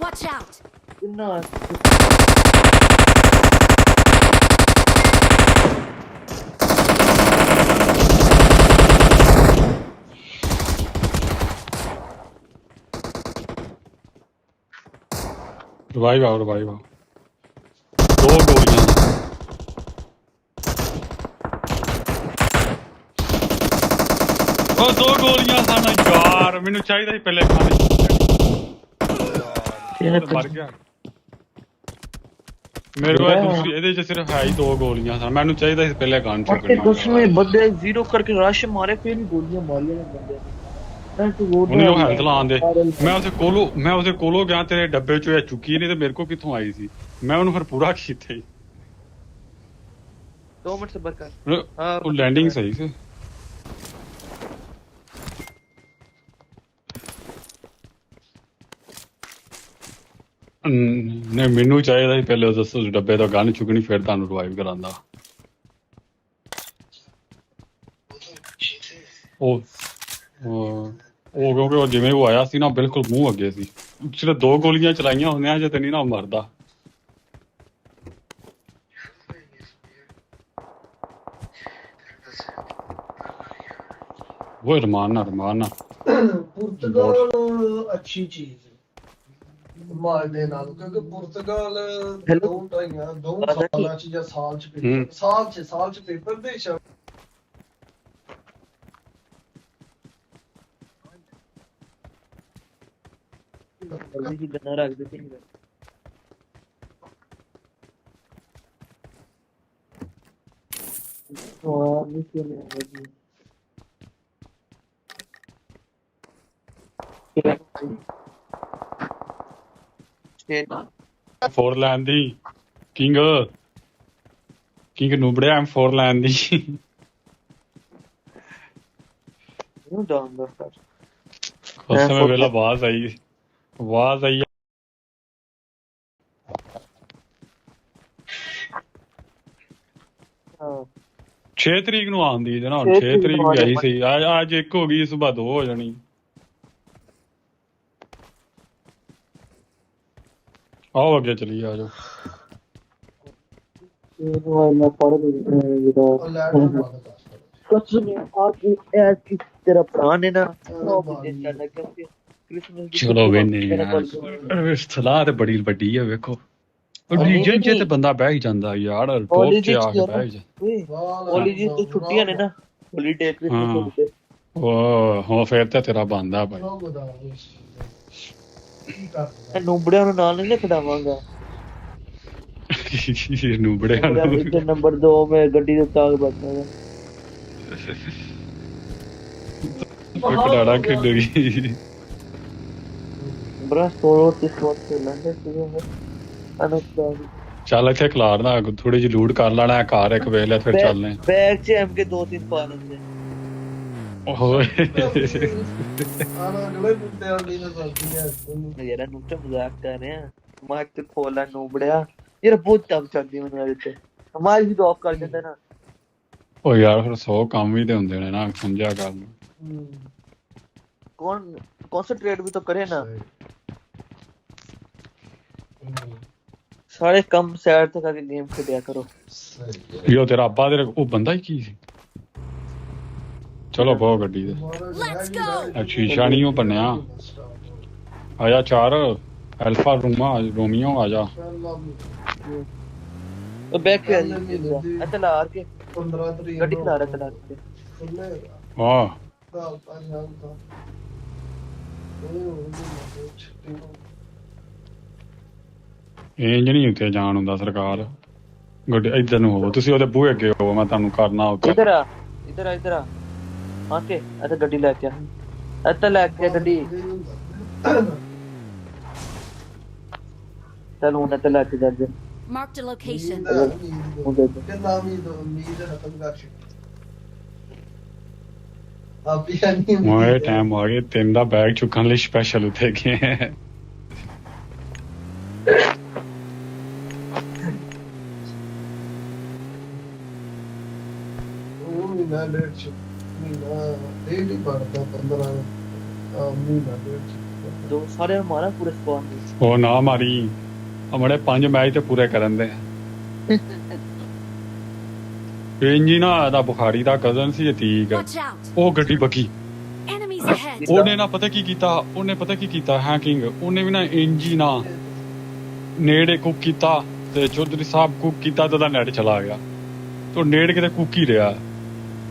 S13: Watch out!
S20: No.
S18: ਰਿਵਾਈਵ ਆਓ ਦੋ ਗੋਲੀਆਂ ਉਹ ਦੋ ਗੋਲੀਆਂ ਸਨ ਯਾਰ ਮੈਨੂੰ ਚਾਹੀਦਾ ਸੀ ਪਹਿਲੇ ਖਾਣੇ ਮਰ ਗਿਆ ਮੇਰੇ ਕੋਲ ਦੂਸਰੀ ਇਹਦੇ ਚ ਸਿਰਫ ਹੈ ਹੀ ਦੋ ਗੋਲੀਆਂ ਸਨ ਮੈਨੂੰ ਚਾਹੀਦਾ ਸੀ ਪਹਿਲੇ ਗਨ ਚੁੱਕਣੀ
S20: उसमें बंदे जीरो करके रश मारे फिर भी गोलियां मारी ने बंदे
S18: ਉਹਨੇ ਉਹ ਹੈਲਥ ਲਾਉਣ ਦੇ ਮੈਂ ਉਹਦੇ ਕੋਲੋਂ ਗਿਆ ਤੇਰੇ ਡੱਬੇ ਚੋਂ ਇਹ ਚੁੱਕੀ ਨਹੀਂ ਤੇ ਮੇਰੇ ਕੋਲ ਕਿੱਥੋਂ ਆਈ ਸੀ ਮੈਂ ਉਹਨੂੰ ਫਿਰ ਪੂਰਾ ਕੀਤਾ ਹੀ
S20: 2 ਮਿੰਟ ਸਬਰ ਕਰ
S18: ਉਹ ਲੈਂਡਿੰਗ ਸਹੀ ਸੀ ਨਹੀਂ ਮੈਨੂੰ ਚਾਹੀਦਾ ਸੀ ਪਹਿਲੇ ਉਸ ਡੱਬੇ ਤੋਂ ਗਨ ਚੁੱਕਣੀ ਫਿਰ ਤੁਹਾਨੂੰ ਰਿਵਾਈਵ ਕਰਾਂਦਾ ਉਹ ਕਿਉਂਕਿ ਉਹ ਜਿਵੇਂ ਉਹ ਆਇਆ ਸੀ ਨਾ ਬਿਲਕੁਲ ਮੂੰਹ ਅੱਗੇ ਸੀ ਸਿਰਫ ਦੋ ਗੋਲੀਆਂ ਚਲਾਈਆਂ ਹੁੰਦੀਆਂ ਜੇ ਤੇ ਨਹੀਂ ਨਾ ਮਰਦਾ वो रमाना
S19: पुर्तगाल अच्छी चीज है मारने नाल क्योंकि पुर्तगाल दो साल च या साल च पेपर साल च पेपर दे
S20: जल्दी गन्ना रख देते हैं और नीचे में आएगी
S18: M4 ਲੈਣ ਦੀ ਕਿੰਗ ਨੂਬੜਿਆ M4 ਲੈਣ ਦੀ
S20: ਨੂੰ ਡਾਊਨਲੋਡ ਕਰ
S18: ਉਸ ਸਮੇਂ ਵੇਲਾ ਆਵਾਜ਼ ਆਈ
S20: ਹਾਂ
S18: 6 ਤਰੀਕ ਨੂੰ ਆਉਂਦੀ ਹੈ ਨਾ 6 ਤਰੀਕ ਵੀ ਆਈ ਸੀ ਅੱਜ 1 ਹੋ ਗਈ ਸਵੇਰ 2 ਹੋ ਜਾਣੀ आओ ਅੱਗੇ ਚਲੀ ਆ ਜਾਓ
S20: मैं पढ़ कसम आज की तेरा प्राण है ना क्योंकि क्रिसमस
S18: ਚਲੋ ਵੇਨੇ ਯਾਰ ਸਲਾਹ ਤੇ ਬੜੀ ਵੱਡੀ ਹੈ ਵੇਖੋ ਰੀਜਨ ਚ ਤੇ ਬੰਦਾ ਬਹਿ ਹੀ ਜਾਂਦਾ ਯਾਰ ਟੋਪ ਚ ਆ ਕੇ ਬਹਿ ਜਾ
S20: हॉलीडे तो छुट्टियां ने ना हॉलीडे क्रिसमस हॉलीडे
S18: ਉਹ ਫੇਰ ਤੇ ਤੇਰਾ ਬੰਦਾ ਭਾਈ
S20: ਨੂਬੜਿਆਂ ਨੂੰ ਨਾਲ ਨਹੀਂ ਖੜਾਵਾਂਗਾ
S18: ਨੂਬੜਿਆਂ ਨੂੰ
S20: ਨੰਬਰ 2 ਮੈਂ ਗੱਡੀ ਦੇ ਤਾਗ ਬੈਠਾ
S18: ਕਟਾੜਾ ਖੇਡੇਗੀ
S20: ਬੜਾ ਸੋਲੋ ਤੇ ਸਪੋਰਟ ਖੇਲਣਦੇ ਸੀਗੇ ਅਨੁਪਦਾਨ
S18: ਚੱਲ ਇੱਥੇ ਖਿਲਾਰਦਾ ਥੋੜੀ ਜਿਹੀ ਲੂਟ ਕਰ ਲੈਣਾ ਘਰ ਇੱਕ ਵੇਖ ਲਿਆ ਫਿਰ ਚੱਲਨੇ
S20: ਬੈਗ 'ਚ MK 2-3 ਪਾ ਲੈਂਦੇ
S18: ਓਏ
S20: ਯਾਰ ਨੂਬਤੇ ਮਜ਼ਾਕ ਕਰ ਰਹੇ ਆ ਮਾਈਕ ਤੇ ਖੋਲਾ ਨੂਬੜਿਆ ਯਾਰ ਬਹੁਤ ਤੰਗ ਕਰਦੀ ਮੈਨੂੰ ਇਹਦੇ ਤੇ ਮਾਈਕ ਵੀ ਆਫ ਕਰ ਦਿੰਦਾ ਨਾ
S18: ਓ ਯਾਰ ਫਿਰ 100 ਕੰਮ ਵੀ ਤੇ ਹੁੰਦੇ ਨੇ ਨਾ ਸਮਝਿਆ ਕਰ
S20: कौन कॉन्सेंट्रेट भी तो करे ना सारे कम साइड तक आके गेम खेलिया करो
S18: यो तेरा अब्बा तेरे ਉਹ ਬੰਦਾ ਹੀ ਕੀ ਸੀ ਚਲੋ ਬਹੁਤ ਗੱਡੀ ਦੇ ਸ਼ੀਸ਼ਾ ਨਹੀਂ ਉਹ ਬਣਿਆ ਆਇਆ 4 ਅਲਫਾ ਰੋਮੀਓ ਆ ਜਾ
S20: ਉਹ ਬੈਕ ਕੇ ਅੱਛਾ ਲਾ ਕੇ 15 ਤਰੀਕ ਗੱਡੀ ਖਲਾ ਰਿਹਾ ਚਲਾ ਕੇ
S18: ਹਾਂ ਇੰਜ ਨਹੀਂ ਉੱਤੇ ਜਾਣ ਹੁੰਦਾ ਸਰਕਾਰ ਗੱਡੀ ਇੱਧਰ ਨੂੰ ਹੋਵੋ ਤੁਸੀਂ ਉਹਦੇ ਬੂਹੇ ਅੱਗੇ ਹੋਵੋ ਮੈਂ ਤੁਹਾਨੂੰ ਕਰਨਾ ਉੱਤੇ
S20: ਇੱਧਰ ਆ ਆ ਕੇ ਇੱਥੇ ਗੱਡੀ ਲੈ ਕੇ ਇੱਥੇ ਲੈ ਕੇ ਗੱਡੀ ਚੱਲ ਹੁਣ ਇੱਥੇ ਲੈ ਕੇ ਜਾ ਜੇ
S13: Marked a location.
S18: ਮੋਏ ਟਾਈਮ ਆ ਗਿਆ ਤਿੰਨ ਦਾ ਬੈਗ ਚੁੱਕਣ ਲਈ ਸਪੈਸ਼ਲ ਉੱਤੇ ਗਏ
S20: ਸਾਰੇ ਮਾਰਾ ਪੂਰੇ ਸਪਾਨ
S18: ਉਹ ਨਾ ਮਾਰੀ ਹਮੜੇ 5 ਮੈਚ ਤੇ ਪੂਰੇ ਕਰਨ ਦੇ ਇੰਜੀ ਨਾ ਦਾ ਬੁਖਾਰੀ ਦਾ ਕਜ਼ਨ ਸੀ ਅਤੀਕ ਉਹ ਗੱਡੀ ਬੱਗੀ ਉਹਨੇ ਨਾ ਪਤਾ ਕੀ ਕੀਤਾ ਹੈਕਿੰਗ ਉਹਨੇ ਵੀ ਨਾ ਇੰਜੀ ਨਾ ਨੇੜੇ ਕੁੱਕ ਕੀਤਾ ਤੇ ਚੌਧਰੀ ਸਾਹਿਬ ਕੁੱਕ ਕੀਤਾ ਤੇ ਉਹਦਾ ਨੈਟ ਚਲਾ ਗਿਆ ਤੇ ਨੇੜ ਕਿਤੇ ਕੁੱਕ ਹੀ ਰਿਹਾ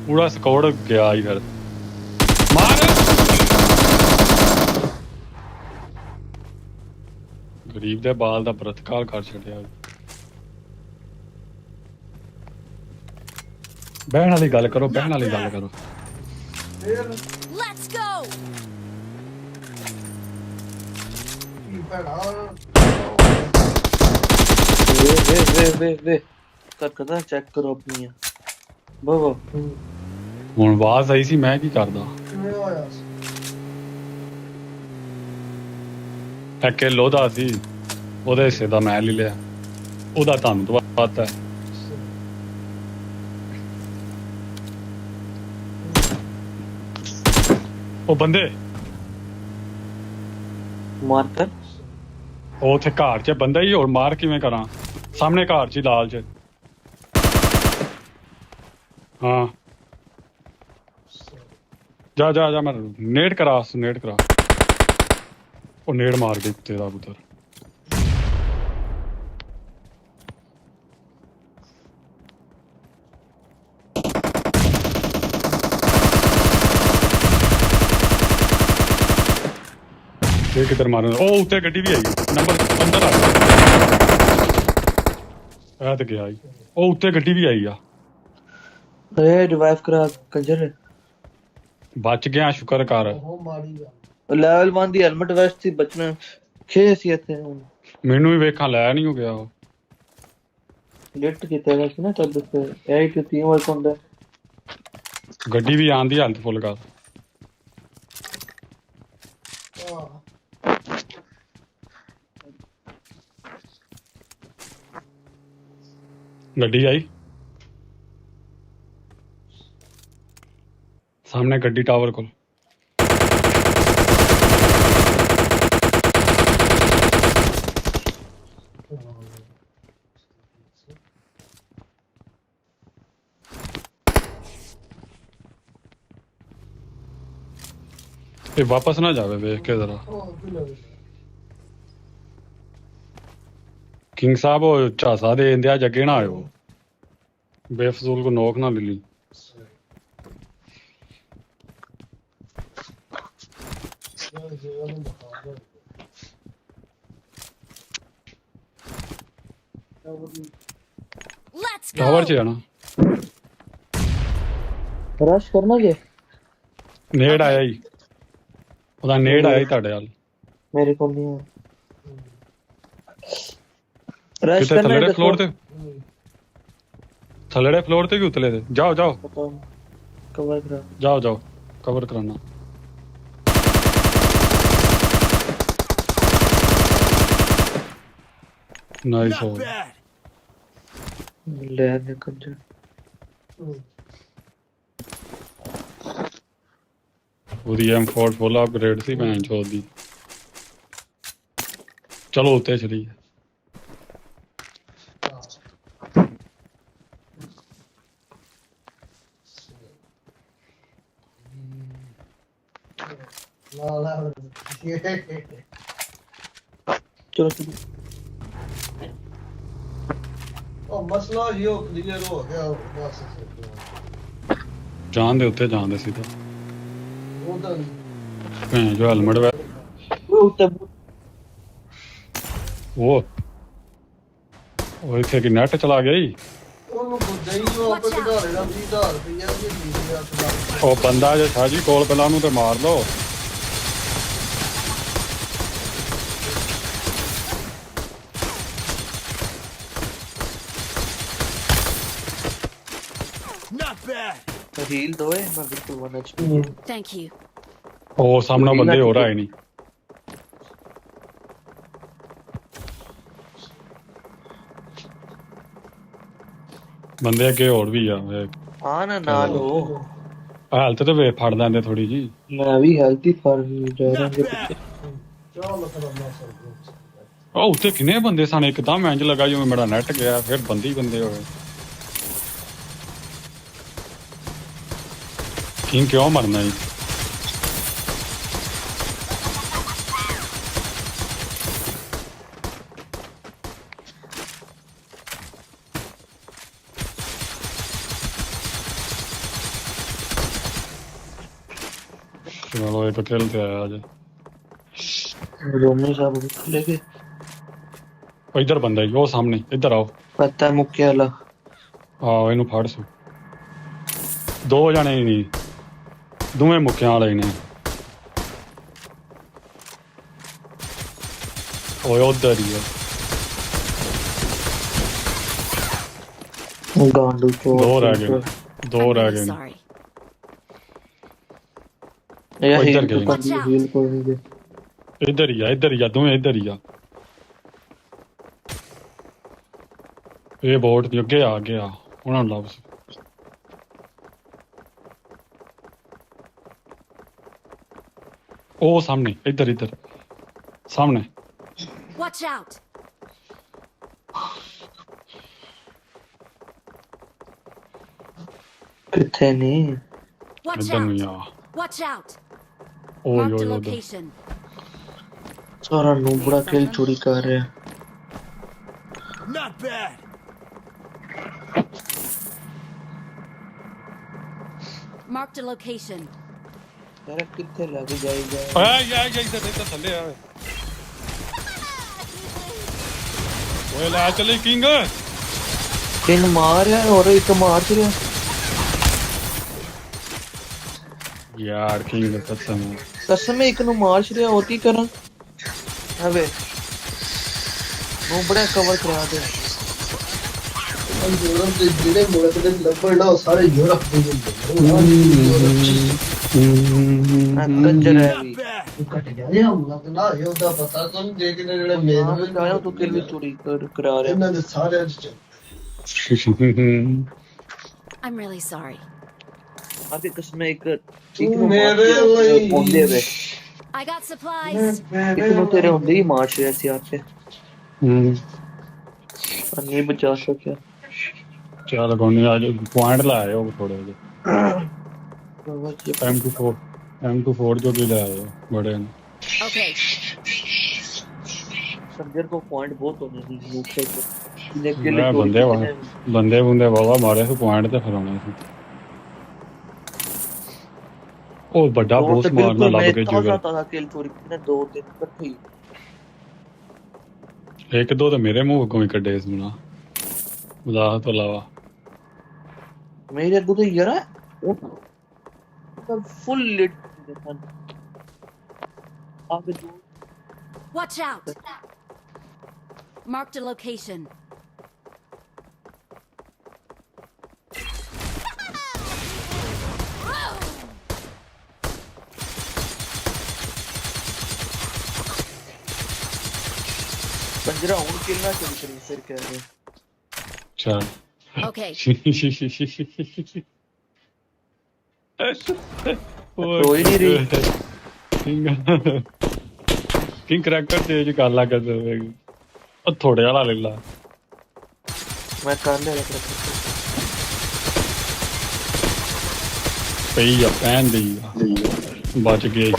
S18: ਪੂਰਾ ਸਕੌੜ ਗਿਆ ਹੀ ਫਿਰ ਮਾਰ ਗਰੀਬ ਦੇ ਬਾਲ ਦਾ ਬਰਤਕਾਲ ਕਰ ਛੱਡਿਆ ਬਹਿਣ ਵਾਲੀ ਗੱਲ ਕਰੋ
S13: Let's go.
S20: ਵੇ ਕਦਾ ਚੈੱਕ ਕਰੋ ਆਪਣੀਆਂ ਬਾਬਾ
S18: ਹੁਣ ਆਵਾਜ਼ ਆਈ ਸੀ ਮੈਂ ਕੀ ਕਰਦਾ ਇੱਕ ਕਿਲੋ ਦਾ ਸੀ ਉਹਦੇ ਹਿੱਸੇ ਦਾ ਮੈਂ ਲੈ ਲਿਆ ਉਹਦਾ ਤੁਹਾਨੂੰ ਤਾਂ ਪਤਾ ਹੈ ਉਹ ਬੰਦੇ
S20: ਮਾਰ ਕਰ
S18: ਉਹ ਉੱਥੇ ਘਰ 'ਚ ਬੰਦਾ ਹੀ ਹੋਰ ਮਾਰ ਕਿਵੇਂ ਕਰਾਂ ਸਾਹਮਣੇ ਘਰ 'ਚ ਹੀ ਲਾਲ 'ਚ ਹਾਂ ਜਾ ਮੈਂ ਨੇੜ ਕਰਾ ਉਹ ਨੇੜ ਮਾਰ ਗਈ ਕੁੱਤੇ ਦਾ ਪੁੱਤਰ ਇਹ ਕਿੱਧਰ ਮਾਰਨ ਉਹ ਉੱਤੇ ਗੱਡੀ ਵੀ ਆਈ ਨੰਬਰ ਅੰਦਰ ਆ ਇਹ ਤੇ ਗਿਆ ਉਹ ਉੱਤੇ ਗੱਡੀ ਵੀ ਆਈ ਆ
S20: ਰਿਵਾਈਵ ਕਰਾ ਕੰਜਰ
S18: ਬਚ ਗਿਆ ਸ਼ੁਕਰ ਕਰ
S20: ਲੈਵਲ 1 ਦੀ ਹੈਲਮਟ ਵੈਸਟ ਸੀ ਬਚਣਾ ਖੇ ਸੀ ਇੱਥੇ
S18: ਮੈਨੂੰ ਵੀ ਵੇਖਾਂ ਲੈ ਨਹੀਂ ਹੋ ਗਿਆ ਉਹ
S20: ਲਿਫਟ ਕੀਤਾ ਗਿਆ ਸੀ ਨਾ ਤਦ ਤੇ ਇਹ ਕਿ 3 ਵਾਰ ਹੁੰਦਾ
S18: ਗੱਡੀ ਵੀ ਆਂਦੀ ਹਾਲਤ ਫੁੱਲ ਕਰ ਗੱਡੀ ਆਈ ਸਾਹਮਣੇ ਗੱਡੀ ਟਾਵਰ ਕੋਲ ਇਹ ਵਾਪਸ ਨਾ ਜਾਵੇ ਵੇਖ ਕੇ ਜ਼ਰਾ ਕਿੰਗ ਸਾਹਿਬ ਉਹ ਝਾਸਾ ਦੇ ਦਿੰਦੇ ਆ ਜੱਗੇ ਨਾ ਆਇਓ ਬੇਫਜ਼ੂਲ ਕੋ ਨੋਕ ਨਾ ਮਿਲੀ ਟਾਵਰ 'ਚ ਜਾਣਾ
S20: ਰਸ਼ ਕਰਨਾ ਜੇ
S18: ਨੇੜ ਆਇਆ ਹੀ ਉਹਦਾ ਨੇੜ ਆਇਆ ਹੀ ਤੁਹਾਡੇ ਵੱਲ
S20: मेरे को नहीं है रश
S18: कितने
S20: करना है
S18: थलड़े फ्लोर
S20: देखो
S18: थे थलड़े फ्लोर थे कि उतले थे जाओ जाओ
S20: कवर करा
S18: जाओ जाओ कवर कराना नाइस हो
S20: ले निकल जा
S18: ਉਹਦੀ M4 ਫੁੱਲ ਅਪਗ੍ਰੇਡ ਸੀ ਭੈਣ ਚੋਦ ਦੀ ਚਲੋ ਉੱਤੇ ਚਲੀਏ
S20: चलो
S19: ਮਸਲਾ ਇਹ ਕਲੀਅਰ ਹੋ ਗਿਆ ਬਸ
S18: ਜਾਣ ਦੇ ਉੱਤੇ ਜਾਣ ਦੇ ਸੀ ਤਾਂ
S19: ਉਹਦਾ
S18: ਭੈਣ ਜੋ ਹੈਲਮਟ ਵੇ ਉਹ ਇੱਥੇ ਕਿ ਨੈਟ ਚਲਾ ਗਿਆ ਜੀ
S19: ਉਹਨੂੰ ਬੁੱਝਾਈ ਉਹ ਆਪੇ ਕਢਾ ਲੈਣਾ 20000 ਰੁਪਇਆ ਜੇ 20000
S18: ਉਹ ਬੰਦਾ ਜੇ ਸਾਜੀ ਕੋਲ ਪਹਿਲਾਂ ਉਹਨੂੰ ਤੇ ਮਾਰ ਲਓ
S20: हील दो है मैं बिल्कुल 1 HP
S13: Thank you.
S18: ਉਹ ਸਾਹਮਣੇ ਬੰਦੇ ਹੋ ਰਹੇ ਨਹੀਂ ਬੰਦੇ ਅੱਗੇ ਹੋਰ ਵੀ ਆ
S20: हाँ ना नाल हो
S18: ਹਾਲਤ ਤੇ ਵੇ ਫੜ ਲੈਂਦੇ ਥੋੜੀ ਜੀ
S20: मैं भी हेल्थी फर जा रहा हूं
S18: ਉਹ ਉੱਤੇ ਕਿੰਨੇ ਬੰਦੇ ਸਨ ਇੱਕਦਮ ਇੰਜ ਲੱਗਾ ਜਿਵੇਂ ਮੇਰਾ ਨੈਟ ਗਿਆ ਫਿਰ ਬੰਦੇ ਹੀ ਬੰਦੇ ਹੋਏ ਕਿੰਗ ਕਿਉਂ ਮਰਨਾ ਜੀ चलो एक किल पे आया आज
S20: रोमी साहब लेके
S18: इधर बंदा है वो सामने इधर आओ
S20: पता है मुक्के वाला
S18: आओ इन्हू फाड़ सो दो जने ही नहीं दोवें मुक्कियां वाले ही ने ओए उधर ही है
S20: गांडू चोर
S18: दो रह गए
S13: Sorry.
S18: इधर गए इधर ही आ दोवें इधर ही आ ये बोट अगे आ उन्होंने लभ ओ सामने इधर सामने
S13: Watch out.
S20: इतने नहीं
S13: Watch
S18: इधर नहीं
S13: out.
S18: Uh
S13: Watch out.
S18: O
S13: Marked
S18: yo
S13: a
S18: yo
S13: location.
S20: सारा नूबड़ा किल चोरी कर रहा है
S19: not bad
S13: Marked a location.
S20: यार कितने लगे जाएगा
S18: या इधर थल्ले आ ओए ला चले किंग
S20: तीन मार है और एक मार चले
S18: यार किंग कसम
S20: कसम एक नु मार चले और की करा अबे नूबड़ा कवर करा दे
S19: यूरोप ਦੇ ਜਿਹੜੇ ਮੁਲਕ ਦੇ ਲੱਭਣ ਨਾ ਸਾਰੇ ਯੂਰਪ ਦੇ ਹੁੰਦੇ
S20: कंजर है भी
S19: ਘਟ ਗਿਆ ਇਹ ਮੁਲਕ ਨਾ ਇਹ ਉਹਦਾ ਪਤਾ ਤੁਹਾਨੂੰ ਜੇ ਕਿ ਜਿਹੜੇ ਮੇਨ ਵਿੱਚ
S20: आया तो किल भी चोरी करा रहे
S19: ਇਹਨਾਂ ਦੇ ਸਾਰਿਆਂ ਚ
S13: I'm really sorry.
S20: आगे कसम एक
S19: मेरे लिए
S20: होंदे वे
S13: I got supplies.
S20: इतनो तेरे होंदे ही मार रहे थे यार पे नहीं बचा सके
S18: चल कोनी आज पॉइंट लाए हो थोड़े जे M24 जो भी लाए हो बड़े ने
S13: Okay.
S20: समझर को पॉइंट बहुत होने दी लूट से
S18: मैं बंदे बाबा मारे से पॉइंट ते फिर आने से ओ बड़ा बॉस मारना लग के जुगर
S20: ताजा किल चोरी ने 2-3 इकट्ठे
S18: एक दो तो मेरे मुंह को ही कड्डे इस बना खुदा तो अलावा
S20: मेरे अगू तो यार फुल लिट आगे दो
S13: Watch out! Marked a location.
S20: पंजरा हूं किलना चली करी सिर कह रहे
S18: चल
S13: Okay.
S20: कोई नहीं रही
S18: किंग क्रैकर तेज कर ला कर ओ थोड़े वाला ले ला
S20: मैं कर ले
S18: पई या पैन दी बच गई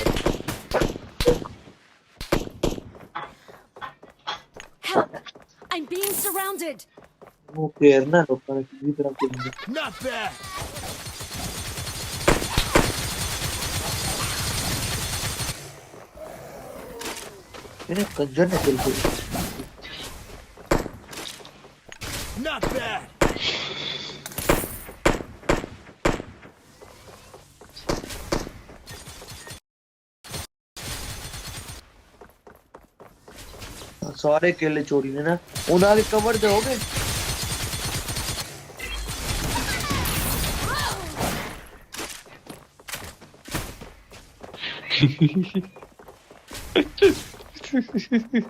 S13: Help! I'm being surrounded.
S20: वो फेरना लोगों ने किसी तरह के
S19: Not bad.
S20: इन्हें कंजर ने किल किया
S19: Not bad.
S20: सारे किल चोरी ने ना उन्होंने कवर दे हो गए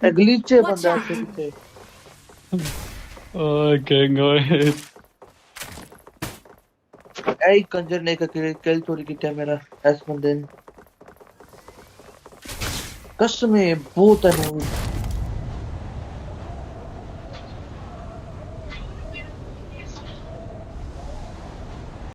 S20: अगली चे बंदा से थे
S18: ओए किंग ओए
S20: ऐ कंजर ने का किल चोरी किया मेरा एस बंदे ने कसम है बहुत है